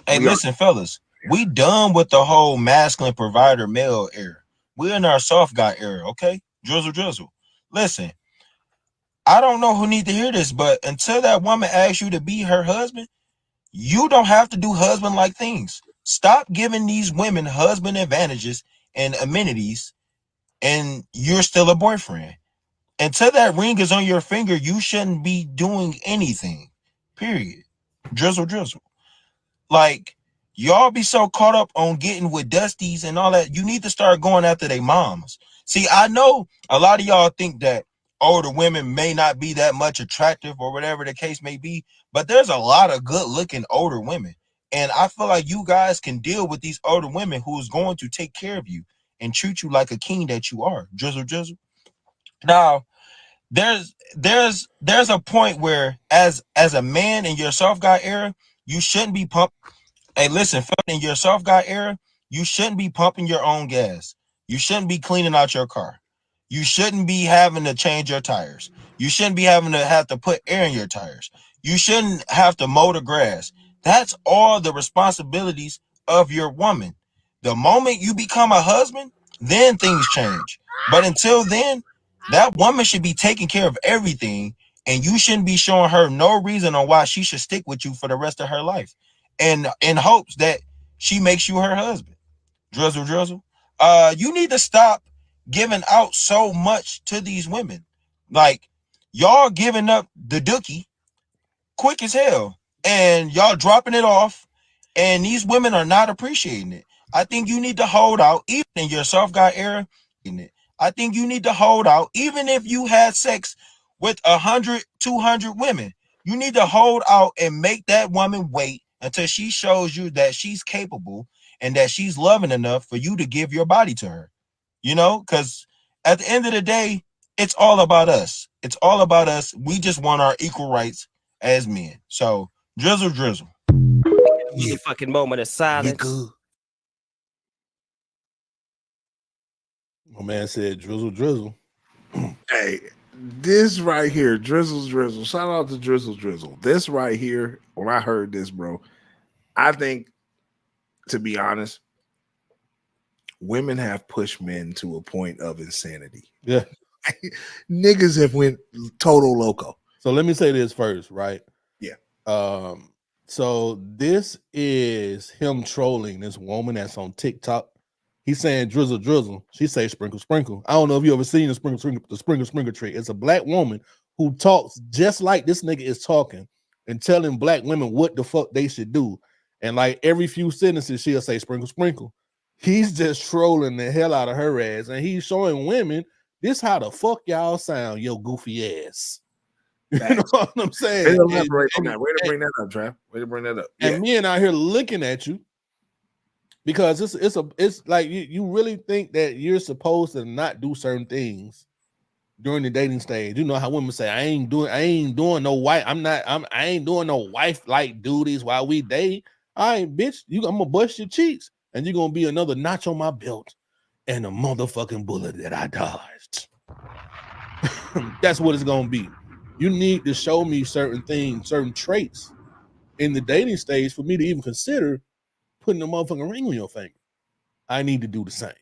Hey, listen, fellas, we done with the whole masculine provider male era. We're in our soft guy era, okay? Drizzle. Listen, I don't know who need to hear this, but until that woman asks you to be her husband, you don't have to do husband-like things. Stop giving these women husband advantages and amenities, and you're still a boyfriend. Until that ring is on your finger, you shouldn't be doing anything. Period. Drizzle. Like, y'all be so caught up on getting with Dusties and all that. You need to start going after their moms. See, I know a lot of y'all think that older women may not be that much attractive or whatever the case may be, but there's a lot of good looking older women. And I feel like you guys can deal with these older women who's going to take care of you and treat you like a king that you are. Drizzle. Now, there's a point where as a man in your soft guy era, you shouldn't be pumping. Hey, listen, in your soft guy era, you shouldn't be pumping your own gas. You shouldn't be cleaning out your car. You shouldn't be having to change your tires. You shouldn't be having to have to put air in your tires. You shouldn't have to mow the grass. That's all the responsibilities of your woman. The moment you become a husband, then things change. But until then, that woman should be taking care of everything, and you shouldn't be showing her no reason on why she should stick with you for the rest of her life. And in hopes that she makes you her husband. Drizzle. You need to stop giving out so much to these women. Like, y'all giving up the dookie quick as hell, and y'all dropping it off, and these women are not appreciating it. I think you need to hold out, even in your soft guy era. I think you need to hold out, even if you had sex with 100, 200 women. You need to hold out and make that woman wait until she shows you that she's capable and that she's loving enough for you to give your body to her. You know, because at the end of the day, it's all about us. It's all about us. We just want our equal rights as men. So drizzle. Yeah. Fucking moment of silence. My man said drizzle. Hey, this right here, drizzle. Shout out to drizzle. This right here, when I heard this, bro, I think, to be honest, women have pushed men to a point of insanity. Yeah. Niggas have went total loco. So let me say this first, right? Yeah. So this is him trolling this woman that's on TikTok. He's saying drizzle. She say sprinkle. I don't know if you ever seen the sprinkle trick. It's a black woman who talks just like this nigga is talking and telling black women what the fuck they should do. And like every few sentences, she'll say sprinkle. He's just trolling the hell out of her ass, and he's showing women this how the fuck y'all sound, yo goofy ass. You know what I'm saying? Way to elaborate on that. Way to bring that up, Trav. Way to bring that up. Yeah. And men out here looking at you because it's like you really think that you're supposed to not do certain things during the dating stage. You know how women say, I ain't doing no wife. I ain't doing no wife like duties while we date. I ain't, bitch. I'm gonna bust your cheeks, and you're gonna be another notch on my belt and a motherfucking bullet that I dodged. That's what it's gonna be. You need to show me certain things, certain traits in the dating stage for me to even consider putting a motherfucking ring on your finger. I need to do the same.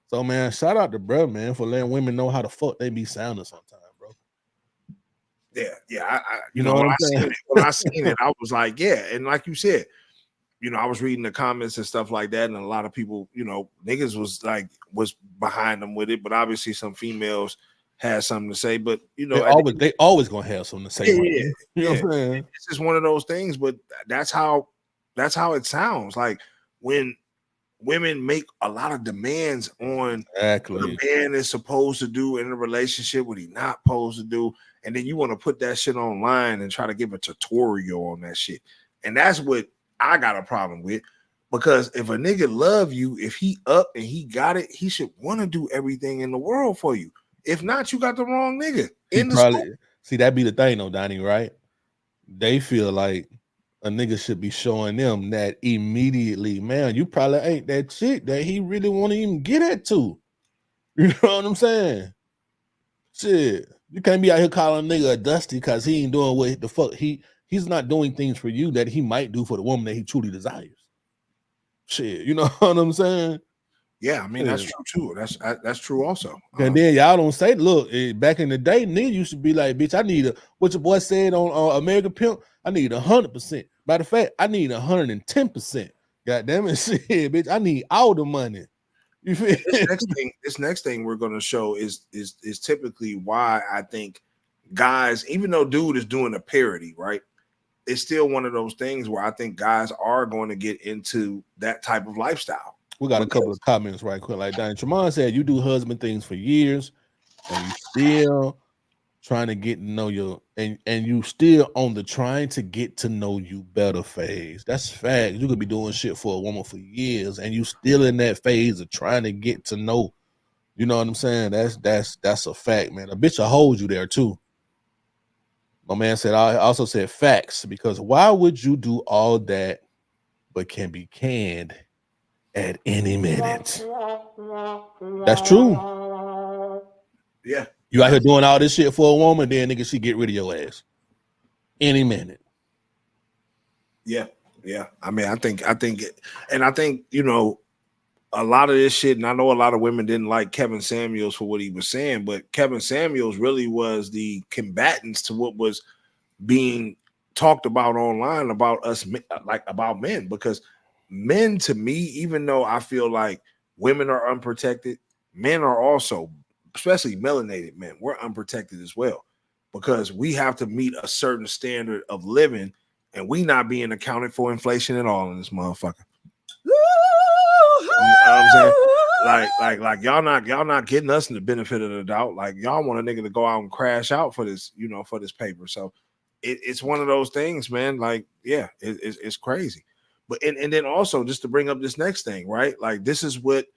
So, man, shout out to bro, man, for letting women know how the fuck they be sounding sometimes, bro. Yeah. I you know, when I seen it, I was like, yeah. And like you said, you know, I was reading the comments and stuff like that, and a lot of people, you know, niggas was behind them with it, but obviously some females had something to say. But you know, they always gonna have something to say. Yeah. You know what I'm saying? It's just one of those things, but that's how it sounds. Like when women make a lot of demands on Exactly. what a man is supposed to do in a relationship, what he not supposed to do, and then you want to put that shit online and try to give a tutorial on that shit. And that's what I got a problem with, because if a nigga love you, if he up and he got it, he should want to do everything in the world for you. If not, you got the wrong nigga. See, that be the thing though, Donnie, right? They feel like a nigga should be showing them that immediately, man, you probably ain't that chick that he really want to even get at to. You know what I'm saying? Shit. You can't be out here calling a nigga a dusty because he ain't doing what the fuck he's not doing things for you that he might do for the woman that he truly desires. Shit, you know what I'm saying? Yeah, I mean, that's true too. That's true also. And then y'all don't say, look, back in the day, nigga used to be like, bitch, I need what your boy said on American Pimp, I need 100%. Matter of fact, I need 110%. God damn it, shit, bitch, I need all the money. You feel this next thing we're gonna show is typically why I think guys, even though dude is doing a parody, right? It's still one of those things where I think guys are going to get into that type of lifestyle. We got a couple of comments right quick. Like Donnie Tremont said, you do husband things for years and you still trying to get to know you, and you still on the trying to get to know you better phase. That's fact. You could be doing shit for a woman for years and you still in that phase of trying to get to know. You know what I'm saying? That's a fact, man. A bitch will hold you there too. My man said, I also said facts, because why would you do all that but can be canned at any minute? That's true. Yeah. You out here doing all this shit for a woman, then nigga, she get rid of your ass any minute. Yeah. I mean, I think, you know, a lot of this shit, and I know a lot of women didn't like Kevin Samuels for what he was saying, but Kevin Samuels really was the combatants to what was being talked about online about us, like about men, because men, to me, even though I feel like women are unprotected, men are also, especially melanated men, we're unprotected as well, because we have to meet a certain standard of living, and we not being accounted for inflation at all in this motherfucker. You know what I'm saying? Like y'all not getting us in the benefit of the doubt. Like y'all want a nigga to go out and crash out for this, you know, for this paper. So it's one of those things, man. Like, yeah, it's crazy. But and then also, just to bring up this next thing, right? Like, this is what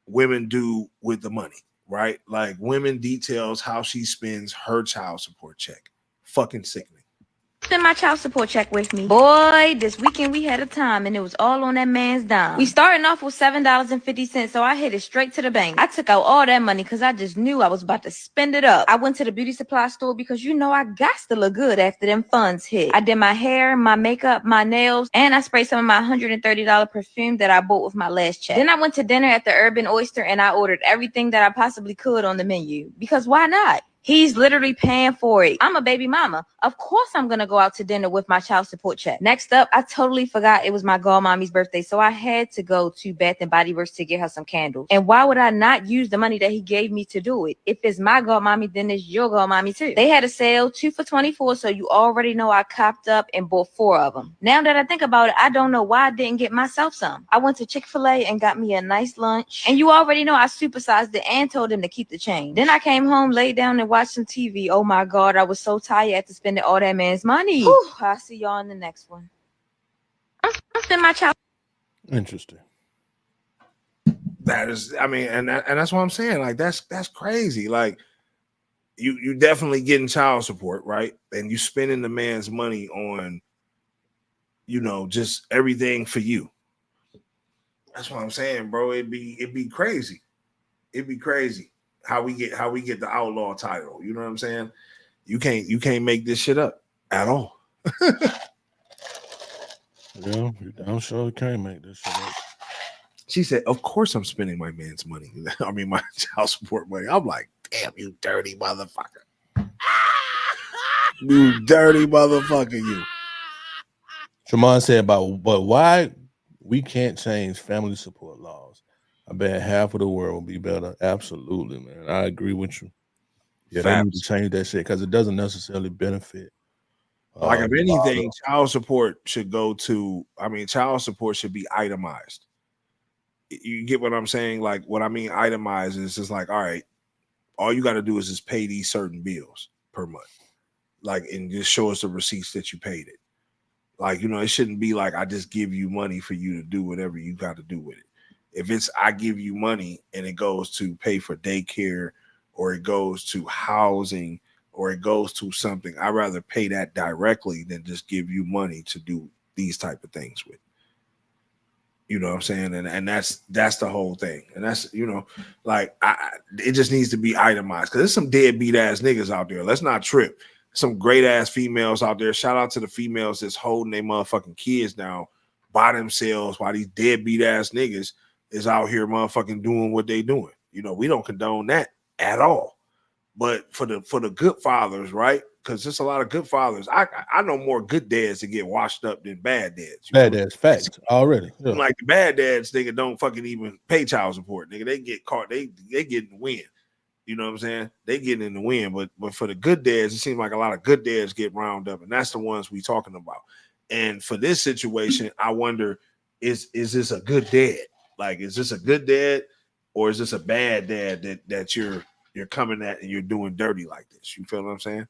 women do with the money, right? Like, women details how she spends her child support check. Fucking sickening. Send my child support check with me. Boy, this weekend we had a time and it was all on that man's dime. We starting off with $7.50, so I hit it straight to the bank. I took out all that money because I just knew I was about to spend it up. I went to the beauty supply store because you know I got to look good after them funds hit. I did my hair, my makeup, my nails, and I sprayed some of my $130 perfume that I bought with my last check. Then I went to dinner at the Urban Oyster and I ordered everything that I possibly could on the menu. Because why not? He's literally paying for it. I'm a baby mama. Of course I'm going to go out to dinner with my child support check. Next up, I totally forgot it was my godmommy's birthday, so I had to go to Bath & Body Works to get her some candles. And why would I not use the money that he gave me to do it? If it's my godmommy, then it's your godmommy too. They had a sale, 2 for $24, so you already know I copped up and bought 4 of them. Now that I think about it, I don't know why I didn't get myself some. I went to Chick-fil-A and got me a nice lunch. And you already know I supersized it and told him to keep the change. Then I came home, laid down, and watch some TV. Oh my God, I was so tired after spending all that man's money. Whew, I'll see y'all in the next one. I'm spending my child. Interesting. That is, I mean, and that's what I'm saying. Like, that's crazy. Like, you definitely getting child support, right? And you spending the man's money on, you know, just everything for you. That's what I'm saying, bro. It'd be crazy. It'd be crazy. How we get the outlaw title. You know what I'm saying? You can't make this shit up at all. Yeah, I'm sure you can't make this shit up. She said, of course I'm spending my man's money. I mean, my child support money. I'm like, damn, you dirty motherfucker. You dirty motherfucker, you. Tremont said but why we can't change family support laws. I bet half of the world will be better. Absolutely, man. I agree with you. Yeah, they need to change that shit because it doesn't necessarily benefit Like if anything, child support should go to. I mean, child support should be itemized. You get what I'm saying? Like what I mean, itemized is just like, all right, all you got to do is just pay these certain bills per month, like, and just show us the receipts that you paid it. Like, you know, it shouldn't be like I just give you money for you to do whatever you got to do with it. If it's I give you money and it goes to pay for daycare or it goes to housing or it goes to something, I'd rather pay that directly than just give you money to do these type of things with. You know what I'm saying? And that's the whole thing. And that's, you know, like it just needs to be itemized because there's some deadbeat ass niggas out there. Let's not trip. Some great ass females out there. Shout out to the females that's holding their motherfucking kids down by themselves while these deadbeat ass niggas is out here motherfucking doing what they doing. You know, we don't condone that at all. But for the good fathers, right? Because there's a lot of good fathers. I know more good dads that get washed up than bad dads. Bad dads, facts already. Yeah. Like the bad dads, nigga, don't fucking even pay child support. Nigga, they get caught. They get in the wind. You know what I'm saying? They get in the wind. But for the good dads, it seems like a lot of good dads get round up, and that's the ones we talking about. And for this situation, I wonder, is this a good dad? Like, is this a good dad, or is this a bad dad that you're coming at and you're doing dirty like this? You feel what I'm saying?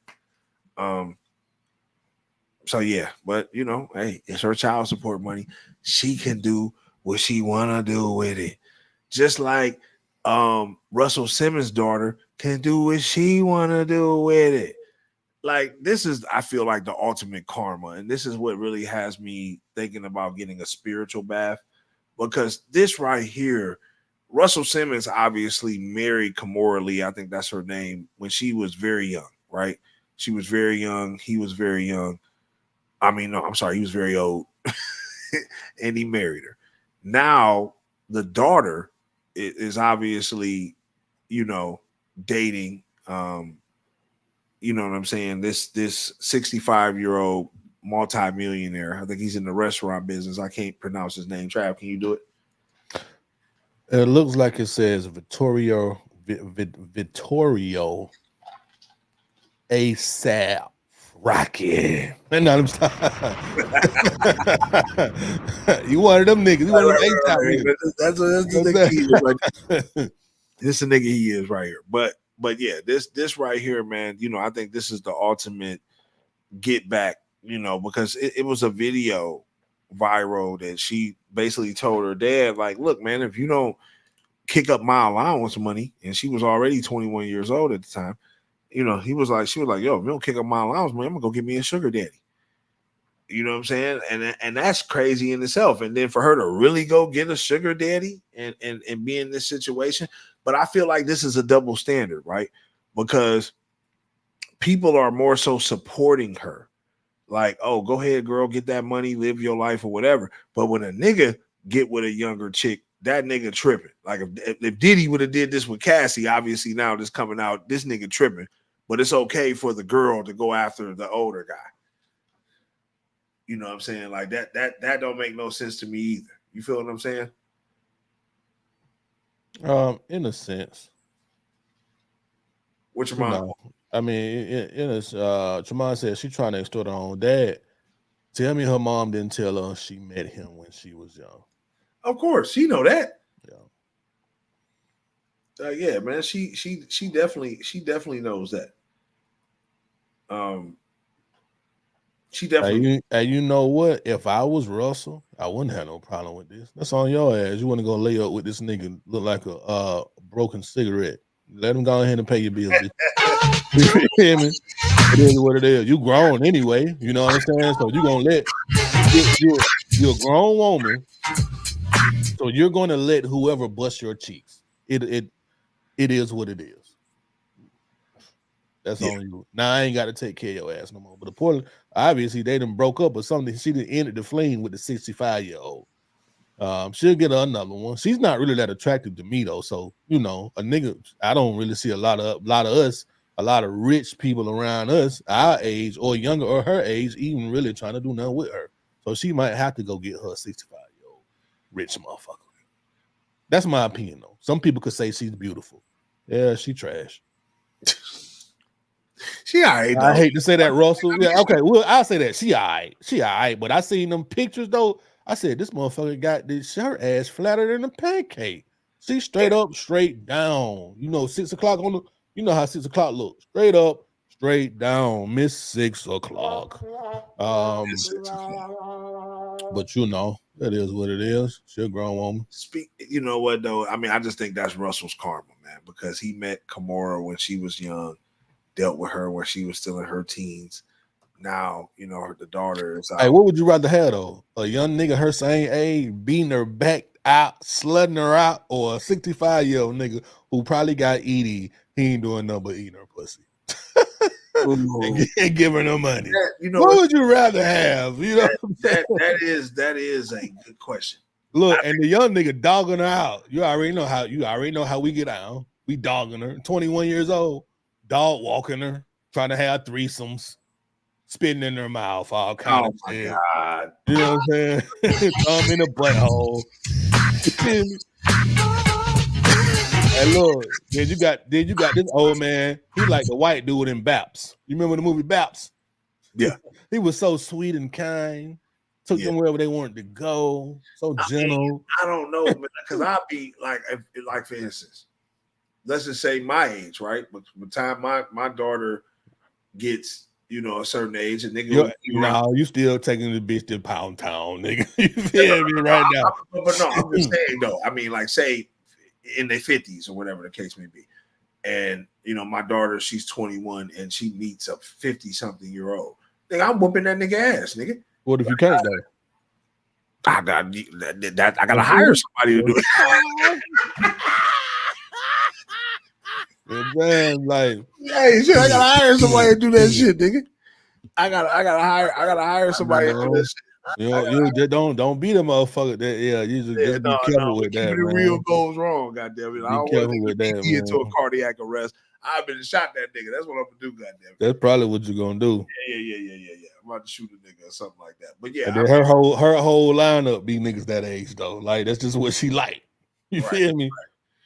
So yeah, but you know, hey, it's her child support money. She can do what she wanna do with it. Just like Russell Simmons' daughter can do what she wanna do with it. Like this is, I feel like the ultimate karma, and this is what really has me thinking about getting a spiritual bath, because this right here, Russell Simmons obviously married Kimora Lee, I think that's her name, when she was very young, right? She was very young. He was very young. I mean, no, I'm sorry, he was very old, and he married her. Now the daughter is obviously, you know, dating. You know what I'm saying? This 65-year-old multimillionaire. I think he's in the restaurant business. I can't pronounce his name. Trav, can you do it? It looks like it says Vittorio ASAP Rocky. And I'm you one of them niggas. You one of them ASAP niggas. That's the nigga he is right. This is the nigga he is right here. But yeah, this right here, man, you know, I think this is the ultimate get back, you know, because it was a video viral that she basically told her dad, like, look, man, if you don't kick up my allowance money, and she was already 21 years old at the time, you know, she was like, yo, if you don't kick up my allowance money, I'm gonna go get me a sugar daddy. You know what I'm saying? And that's crazy in itself. And then for her to really go get a sugar daddy and be in this situation. But I feel like this is a double standard, right? Because people are more so supporting her. Like, oh, go ahead, girl, get that money, live your life or whatever. But when a nigga get with a younger chick, that nigga tripping. Like if Diddy would have did this with Cassie, obviously now this coming out, this nigga tripping. But it's okay for the girl to go after the older guy. You know what I'm saying? Like that don't make no sense to me either. You feel what I'm saying? In a sense. What's your mom? I mean, in a Tremont said she's trying to extort her own dad. Tell me her mom didn't tell her she met him when she was young. Of course, she know that. Yeah. Yeah, man. She definitely knows that. She definitely. You know what? If I was Russell, I wouldn't have no problem with this. That's on your ass. You want to go lay up with this nigga look like a broken cigarette. Let him go ahead and pay your bills. You hear me? It is what it is. You grown anyway. You know what I'm saying? So you're gonna let you're a grown woman. So you're gonna let whoever bust your cheeks. It is what it is. That's on you. Now I ain't got to take care of your ass no more. But the poor, obviously they done broke up or something. She done ended the fling with the 65-year-old. She'll get another one. She's not really that attractive to me though. So you know, a nigga, I don't really see a lot of us, a lot of rich people around us, our age or younger or her age, even really trying to do nothing with her. So she might have to go get her 65-year-old rich motherfucker. That's my opinion though. Some people could say she's beautiful. Yeah, she trash. She all right, though. I hate to say that, Russell. Yeah, okay. Well, I'll say that. She all right. She all right. But I seen them pictures, though. I said, this motherfucker got this her ass flatter than a pancake. She straight up, straight down. You know, 6 o'clock on the, you know how 6 o'clock looks. Straight up, straight down. Miss 6 o'clock. But you know, that is what it is. She a grown woman. You know what, though? I mean, I just think that's Russell's karma, man, because he met Kimora when she was young, dealt with her when she was still in her teens. Now, you know, the daughter is out. Hey, what would you rather have, though? A young nigga her same age beating her back out, slutting her out, or a 65-year-old nigga who probably got ED? He ain't doing nothing but eating her pussy. and giving her money. You know, what would you rather have? You know, that is a good question. Look, and the young nigga dogging her out. You already know how we get down. We dogging her. 21 years old, dog walking her, trying to have threesomes, spitting in her mouth, all kind of shit. God. You know what I'm saying? Thumb in the butthole. And look, then you got this old man. He like the white dude in Baps. You remember the movie Baps? Yeah. He was so sweet and kind. Took them wherever they wanted to go. So gentle. I don't know, because I'll be like for instance, let's just say my age, right? But by the time my daughter gets, you know, a certain age, and nigga, you still taking the bitch to Pound Town, nigga. You feel me right now? But no, I'm just saying though. I mean, like, say in their 50s or whatever the case may be, and you know, my daughter, she's 21, and she meets a 50-something-year-old. Nigga, I'm whooping that nigga ass, nigga. What if you can't though? I gotta hire somebody to do it. Man, like, hey, shit, I gotta hire somebody to do that shit, nigga. I gotta hire somebody to do that shit. You just don't be the motherfucker that you just be careful with that. The real goes wrong, goddamn it. I don't want to get into a cardiac arrest. I've been shot that nigga. That's what I'm gonna do, goddamn it. That's probably what you're gonna do. Yeah. I'm about to shoot a nigga or something like that. But yeah, then her whole lineup be niggas that age though. Like that's just what she like. You feel me? Right.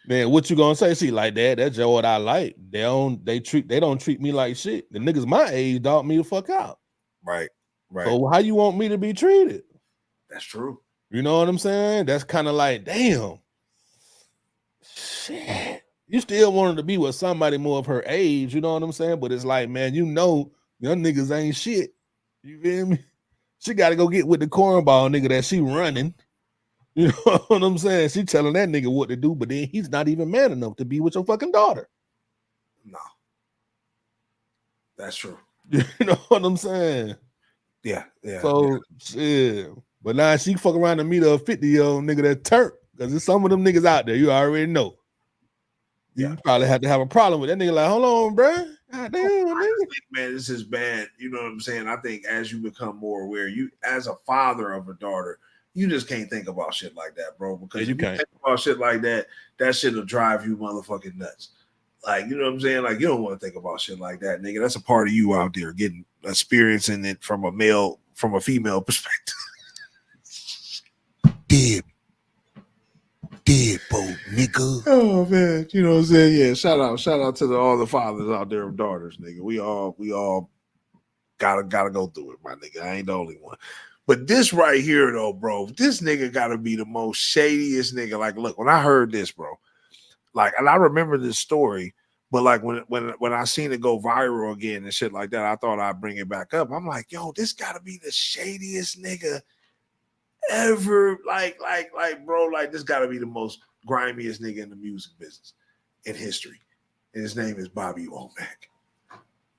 Man, what you gonna say? She like that? That's just what I like. They don't treat me like shit. The niggas my age dog me the fuck out. Right. So how you want me to be treated? That's true. You know what I'm saying? That's kind of like, damn. Shit. You still wanted to be with somebody more of her age, you know what I'm saying? But it's like, man, you know, young niggas ain't shit. You feel me? She got to go get with the cornball nigga that she running. You know what I'm saying? She telling that nigga what to do, but then he's not even man enough to be with your fucking daughter. No. That's true. You know what I'm saying? Yeah. So, shit. But now she fuck around and meet a 50-year-old nigga that turnt. Because there's some of them niggas out there, you already know. You probably have to have a problem with that nigga. Like, hold on, bro. God damn, nigga. Man, this is bad. You know what I'm saying? I think as you become more aware, you as a father of a daughter, you just can't think about shit like that, bro. Because you can't think about shit like that, that shit will drive you motherfucking nuts. Like, you know what I'm saying? Like, you don't want to think about shit like that, nigga. That's a part of you out there getting experiencing it from a female perspective. DeadBolt, nigga. Oh man, you know what I'm saying? Yeah, shout out to all the fathers out there of daughters, nigga. We all gotta go through it, my nigga. I ain't the only one. But this right here, though, bro, this nigga gotta be the most shadiest nigga. Like, look, when I heard this, bro, like, and I remember this story, but like when I seen it go viral again and shit like that, I thought I'd bring it back up. I'm like, yo, this gotta be the shadiest nigga ever. Like, bro, like, this gotta be the most grimiest nigga in the music business in history. And his name is Bobby Womack.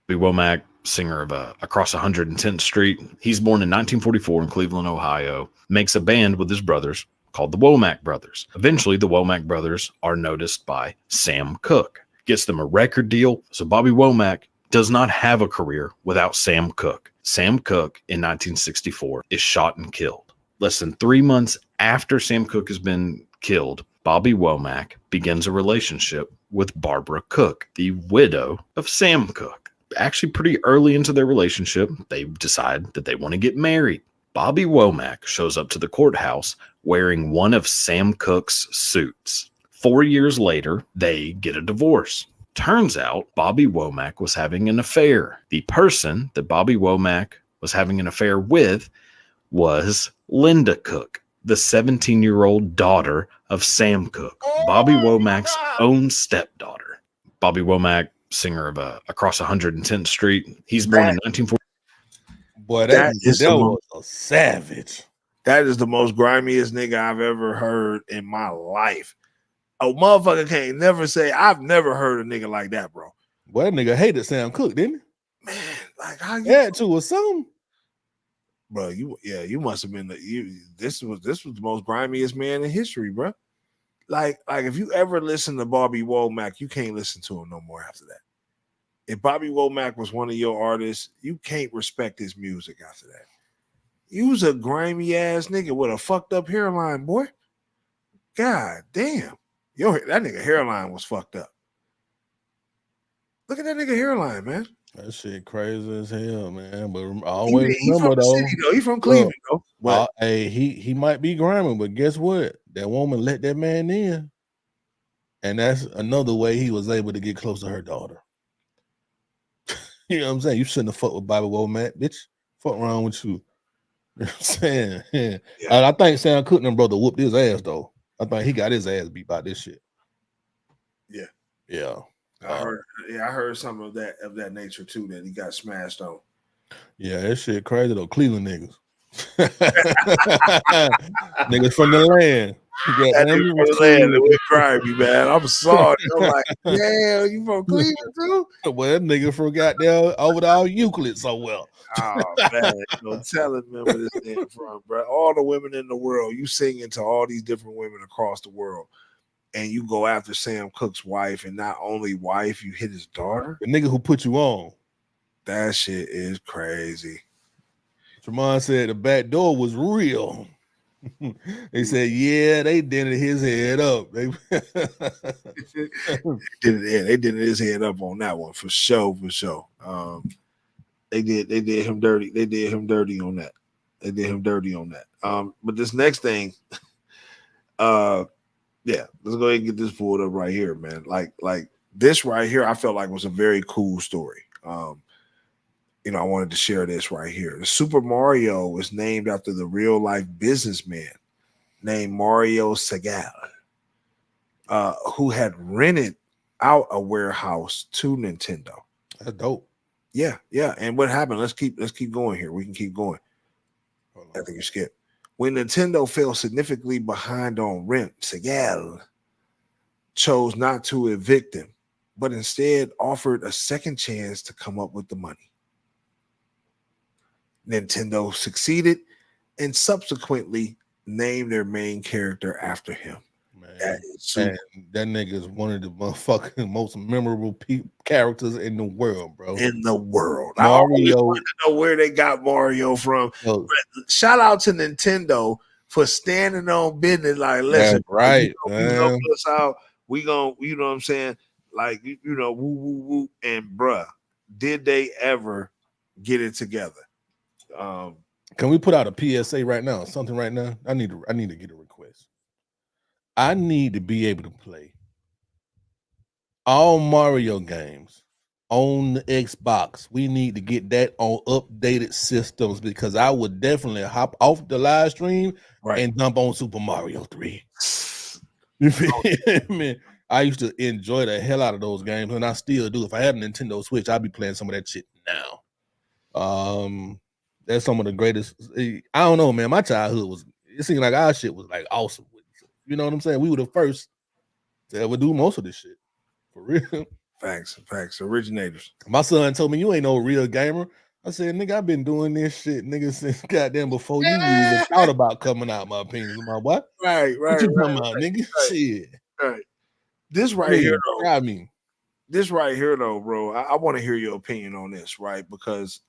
Bobby Womack, singer of Across 110th Street. He's born in 1944 in Cleveland, Ohio. Makes a band with his brothers called the Womack Brothers. Eventually, the Womack Brothers are noticed by Sam Cooke. Gets them a record deal. So Bobby Womack does not have a career without Sam Cooke. Sam Cooke, in 1964, is shot and killed. Less than 3 months after Sam Cooke has been killed, Bobby Womack begins a relationship with Barbara Cooke, the widow of Sam Cooke. Actually, pretty early into their relationship, they decide that they want to get married. Bobby Womack shows up to the courthouse wearing one of Sam Cooke's suits. 4 years later, they get a divorce. Turns out Bobby Womack was having an affair. The person that Bobby Womack was having an affair with was Linda Cook, the 17-year-old daughter of Sam Cooke, Bobby Womack's own stepdaughter. Bobby Womack, singer of Across 110th Street. He's born in 1940. Boy, that was a savage. That is the most grimiest nigga I've ever heard in my life. A motherfucker can't never say, I've never heard a nigga like that, bro. Boy, that nigga hated Sam Cooke, didn't he? Man, like how you had to or something. Bro, you must have been this was the most grimiest man in history, bro. Like if you ever listen to Bobby Womack, you can't listen to him no more after that. If Bobby Womack was one of your artists, you can't respect his music after that. You was a grimy ass nigga with a fucked up hairline, boy. God damn. That nigga hairline was fucked up. Look at that nigga hairline, man. That shit crazy as hell, man. But I always He remember from the city, though. He from Cleveland, though. But hey, he might be grimy, but guess what? That woman let that man in. And that's another way he was able to get close to her daughter. You know what I'm saying? You shouldn't have fucked with Bobby Womack, bitch. Fuck wrong with you. You know what I'm saying? Yeah. I think Sam Cooke and brother whooped his ass, though. I think he got his ass beat by this shit. Yeah. Yeah. I heard some of that nature too, that he got smashed on. Yeah, that shit crazy though. Cleveland niggas. Niggas from the land. That nigga from the land that went grimy, man. I'm sorry. I'm like, yeah, you from Cleveland too? Well, that nigga forgot there over all Euclid so well. Oh man, no telling me where this nigga from, bro. All the women in the world, you singing to all these different women across the world. And you go after Sam Cooke's wife, and not only wife, you hit his daughter. The nigga who put you on. That shit is crazy. Tremont said the back door was real. They said, yeah, they dented his head up. They did his head up on that one for sure. They did him dirty. They did him dirty on that. But this next thing, yeah, let's go ahead and get this pulled up right here, man. Like this right here, I felt like was a very cool story. I wanted to share this right here. The Super Mario was named after the real life businessman named Mario Segal, who had rented out a warehouse to Nintendo. That's dope. Yeah. And what happened? Let's keep going here. We can keep going. I think you skipped. When Nintendo fell significantly behind on rent, Segal chose not to evict him, but instead offered a second chance to come up with the money. Nintendo succeeded and subsequently named their main character after him. Man, that nigga is one of the motherfucking most memorable characters in the world, bro. In the world. Mario. I want to know where they got Mario from. Shout out to Nintendo for standing on business. Like, listen, right? We gonna put us out. We gonna, you know what I'm saying? Like, woo, woo, woo. And bruh, did they ever get it together? Can we put out a PSA right now? Something right now? I need to get a request. I need to be able to play all Mario games on the Xbox. We need to get that on updated systems because I would definitely hop off the live stream and jump on Super Mario 3. You feel me? I used to enjoy the hell out of those games, and I still do. If I had a Nintendo Switch, I'd be playing some of that shit now. That's some of the greatest. I don't know, man. My childhood it seemed like our shit was like awesome. You know what I'm saying? We were the first to ever do most of this shit. For real. Facts. Originators. My son told me, you ain't no real gamer. I said, nigga, I've been doing this shit, nigga, since goddamn before you even thought about coming out, my opinion. My what? Right. What you talking about, nigga? Shit. Right. This right here, though. I mean. This right here, though, bro, I want to hear your opinion on this, right? Because,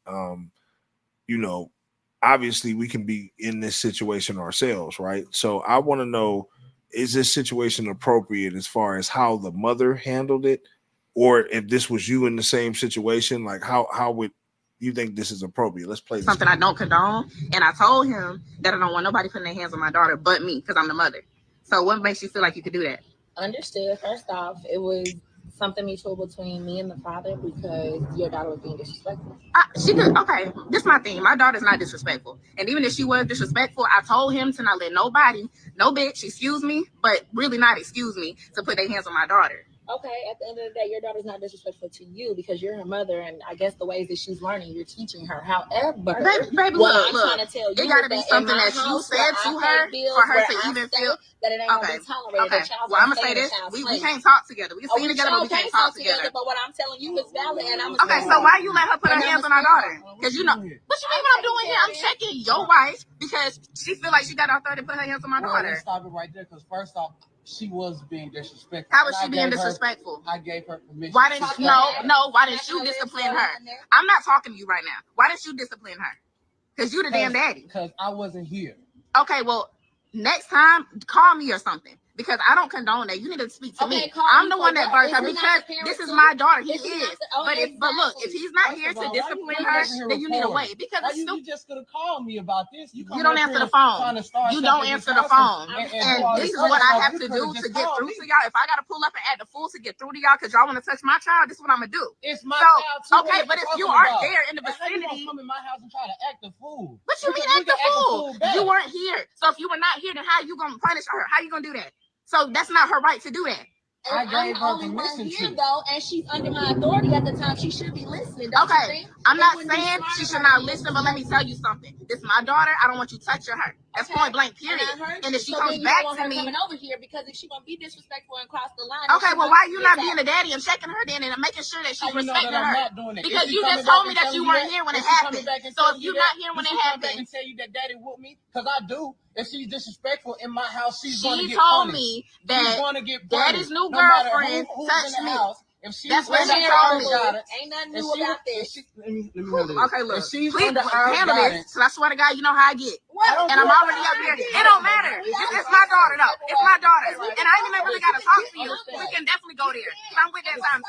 obviously we can be in this situation ourselves, right? So I want to know, is this situation appropriate as far as how the mother handled it? Or if this was you in the same situation, like how would you think this is appropriate? Let's play this. Something I don't condone. And I told him that I don't want nobody putting their hands on my daughter but me because I'm the mother. So what makes you feel like you could do that? Understood. First off, it was something mutual between me and the father because your daughter was being disrespectful? She could. Okay, this is my thing. My daughter's not disrespectful, and even if she was disrespectful, I told him to not let nobody, no bitch, excuse me, but really not excuse me, to put their hands on my daughter. Okay, at the end of the day, your daughter's not disrespectful to you because you're her mother, and I guess the ways that she's learning, you're teaching her. However, baby, what look, I'm trying to tell you, it got to be something that you said to her for her to even feel that it ain't gonna be tolerated. Okay, well, I'm gonna say this: we can't talk together. We can sing together, but we can't talk together. But what I'm telling you is valid, and I'm okay. So why you let her put her hands on our daughter? Because you know what you mean. What I'm doing here? I'm checking your wife because she feel like she got authority to put her hands on my daughter. Let's stop it right there. Because first off, she was being disrespectful. How was she being disrespectful? I gave her permission. Why didn't you? No. Why didn't you discipline her? I'm not talking to you right now. Why didn't you discipline her? Because you the damn daddy. Because I wasn't here. Okay, well, next time call me or something. Because I don't condone that. You need to speak to me. I'm the one that birthed her because this is my daughter. He is. But look, if he's not here to discipline her, then you need to wait. Because you just gonna call me about this. You don't answer the phone. You don't answer the phone. And this is what I have to do to get through to y'all. If I gotta pull up and act the fool to get through to y'all because y'all want to touch my child, this is what I'm gonna do. It's my child too. Okay, but if you aren't there in the vicinity, you come in my house and try to act the fool. What you mean act the fool? You weren't here. So if you were not here, then how you gonna punish her? How you gonna do that? So that's not her right to do that. I gave her permission to. Though, and she's under my authority at the time. She should be listening. Okay, I'm not saying she should not listen, but let me tell you something. This is my daughter. I don't want you touching her. That's point blank, period. And if she comes back to me, coming over here because if she gonna be disrespectful and cross the line. Okay, well, why you not being a daddy and checking her then and making sure that she's respecting her? Because you just told me that you weren't here when it happened. So if you're not here when it happened, and tell you that daddy whooped me, because I do. If she's disrespectful in my house, she's going to get punished. She told me that daddy's new girlfriend touched me. That's what she told me. Ain't nothing new about this. Okay, look. Please handle this. So I swear to God, you know how I get. And I'm already up here. It don't matter. It's my daughter, though. It's my daughter. And I ain't even really got to talk to you. We can definitely go there. I'm with that time.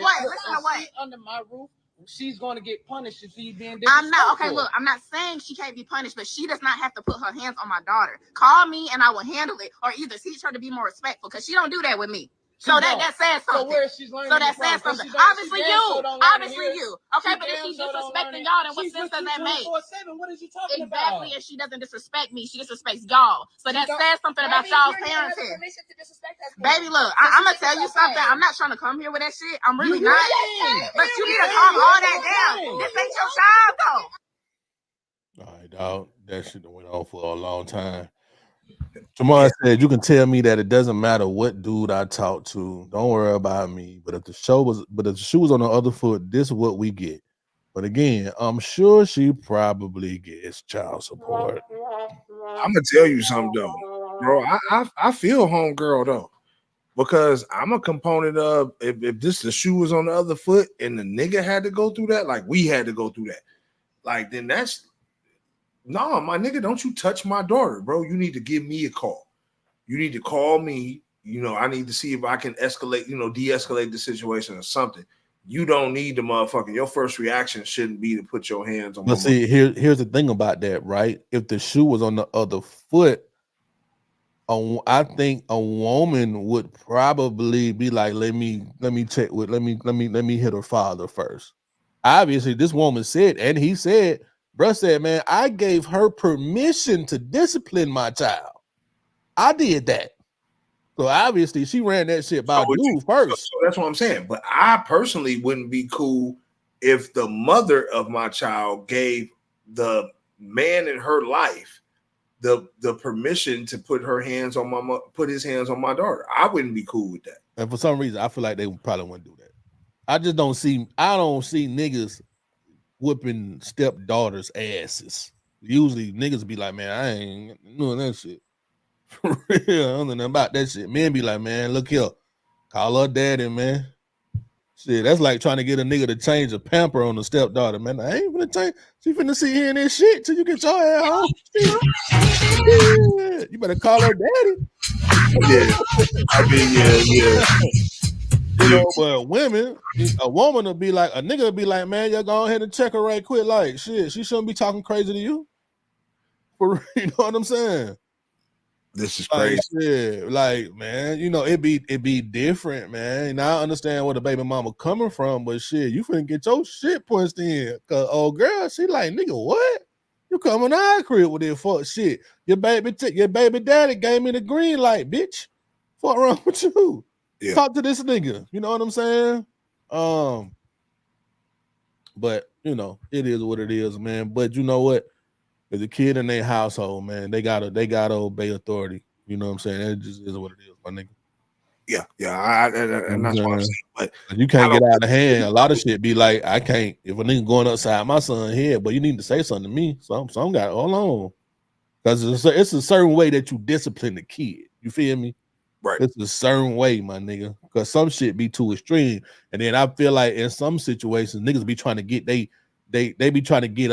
What? Listen to what? Under my roof, she's going to get punished if she's being disrespectful. I'm not. Okay, look. I'm not saying she can't be punished, but she does not have to put her hands on my daughter. Call me and I will handle it, or either teach her to be more respectful, because she don't do that with me. So that says something. So that says something. Obviously you. Okay, but if she's disrespecting y'all, then what sense does that make? What is you talking about? Exactly, and she doesn't disrespect me. She disrespects y'all. So that says something about y'all's parenting. Baby, look, I'm gonna tell you something. I'm not trying to come here with that shit. I'm really not. But you need to calm all that down. This ain't your child, though. All right, dog. That shit went on for a long time. Jamar said, "You can tell me that it doesn't matter what dude I talk to. Don't worry about me. But if the shoe was on the other foot, this is what we get. But again, I'm sure she probably gets child support." I'm gonna tell you something though, bro. I feel homegirl though, because I'm a component of if the shoe was on the other foot and the nigga had to go through that, like we had to go through that, like then that's. No, my nigga, don't you touch my daughter, bro. You need to give me a call. You need to call me. You know, I need to see if I can escalate, de-escalate the situation or something. You don't need the motherfucker. Your first reaction shouldn't be to put your hands on. But see, here's the thing about that, right? If the shoe was on the other foot, I think a woman would probably be like, let me check with, let me hit her father first. Obviously, this woman said, and he said. Bruh said, man, I gave her permission to discipline my child. I did that. So obviously she ran that shit by dude first. So that's what I'm saying. But I personally wouldn't be cool if the mother of my child gave the man in her life the permission to put his hands on my daughter. I wouldn't be cool with that. And for some reason, I feel like they probably wouldn't do that. I don't see niggas whipping stepdaughters' asses. Usually niggas be like, man, I ain't doing that shit. For real, I don't know nothing about that shit. Men be like, man, look here, call her daddy, man. Shit, that's like trying to get a nigga to change a pamper on a stepdaughter, man. I ain't finna change. She finna sit here in this shit till you get your ass home. Yeah. You better call her daddy. Yeah, I mean, yeah. But women, a woman will be like, a nigga will be like, man, y'all go ahead and check her right quick. Like, shit, she shouldn't be talking crazy to you. For real, you know what I'm saying? This is Like, crazy. shit, like, man, you know, it be different, man. And I understand where the baby mama coming from, but shit, you finna get your shit punched in. Cause old girl, she like, nigga, what? You coming to our crib with this fuck shit? Your baby daddy gave me the green light, bitch. Fuck wrong with you? Yeah. Talk to this nigga. You know what I'm saying? But you know, it is what it is, man. But you know what? As a kid in their household, man, they gotta obey authority. You know what I'm saying? It just is what it is, my nigga. Yeah. And that's what I'm saying. But you can't get out of hand. A lot of shit be like, I can't. If a nigga going upside my son head, but you need to say something to me. Some got hold on, because it's a certain way that you discipline the kid. You feel me? Right. It's a certain way, my nigga. Because some shit be too extreme, and then I feel like in some situations, niggas be trying to get they be trying to get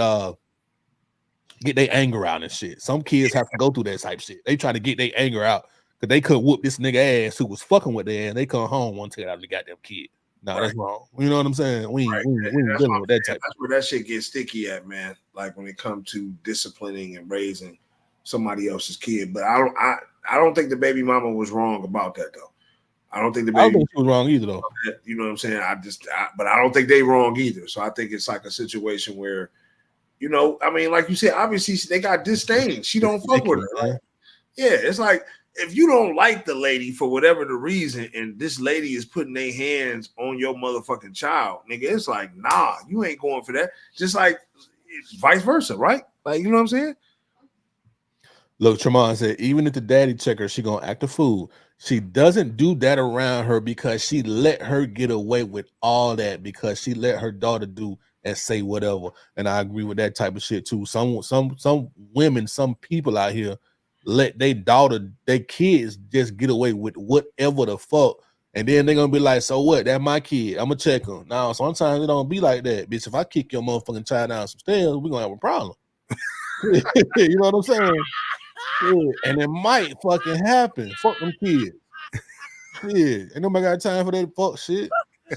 their anger out and shit. Some kids have to go through that type shit. They try to get their anger out because they couldn't whoop this nigga ass who was fucking with their ass. They come home one take out of the goddamn kid. No, that's wrong. You know what I'm saying? We ain't dealing with that type. That's where that shit gets sticky at, man. Like when it comes to disciplining and raising somebody else's kid. But I don't think the baby mama was wrong about that though. I don't think the baby I don't think she was wrong either though. You know what I'm saying? But I don't think they wrong either. So I think it's like a situation where, you know, I mean, like you said, obviously they got disdain. She don't fuck with her. Like, yeah, it's like if you don't like the lady for whatever the reason, and this lady is putting their hands on your motherfucking child, nigga, it's like, nah, you ain't going for that. Just like vice versa, right? Like, you know what I'm saying? Look, Tremont said, even if the daddy check her, she gonna act a fool. She doesn't do that around her because she let her get away with all that because she let her daughter do and say whatever. And I agree with that type of shit too. Some women, some people out here let their kids just get away with whatever the fuck. And then they're gonna be like, so what? That's my kid. I'm gonna check them. Now, sometimes it don't be like that. Bitch, if I kick your motherfucking child down some stairs, we're gonna have a problem. You know what I'm saying? Yeah, and it might fucking happen. Fuck them kids. Yeah, ain't nobody got time for that fuck shit. Hey,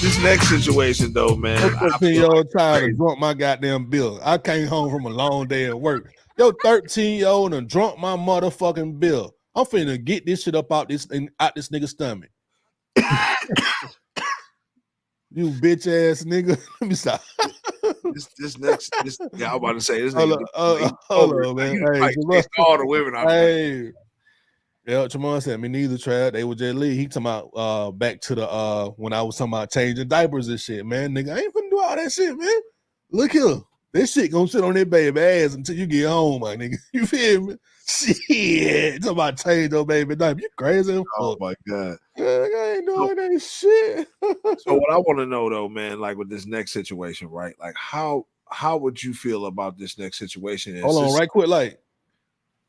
this next situation though, man. Your 13-year-old child done drunk my goddamn bill. I came home from a long day at work. Your 13-year-old done drunk my motherfucking bill. I'm finna get this shit up out this nigga's stomach. You bitch ass nigga. Let me stop. Yeah, I'm about to say this nigga. Hold on, man. Hey, all the women out there. Hey. Yeah, Jamon said, me neither, Trav. They were just leave. He talking about back to the when I was talking about changing diapers and shit, man. Nigga, I ain't finna do all that shit, man. Look here. This shit gonna sit on that baby ass until you get home, my nigga. You feel me? Shit. Talking about change your baby diaper. You crazy? Oh my God. I ain't doing that shit. So what I want to know though, man, like with this next situation, right? Like how would you feel about this next situation? Hold on, right quick, like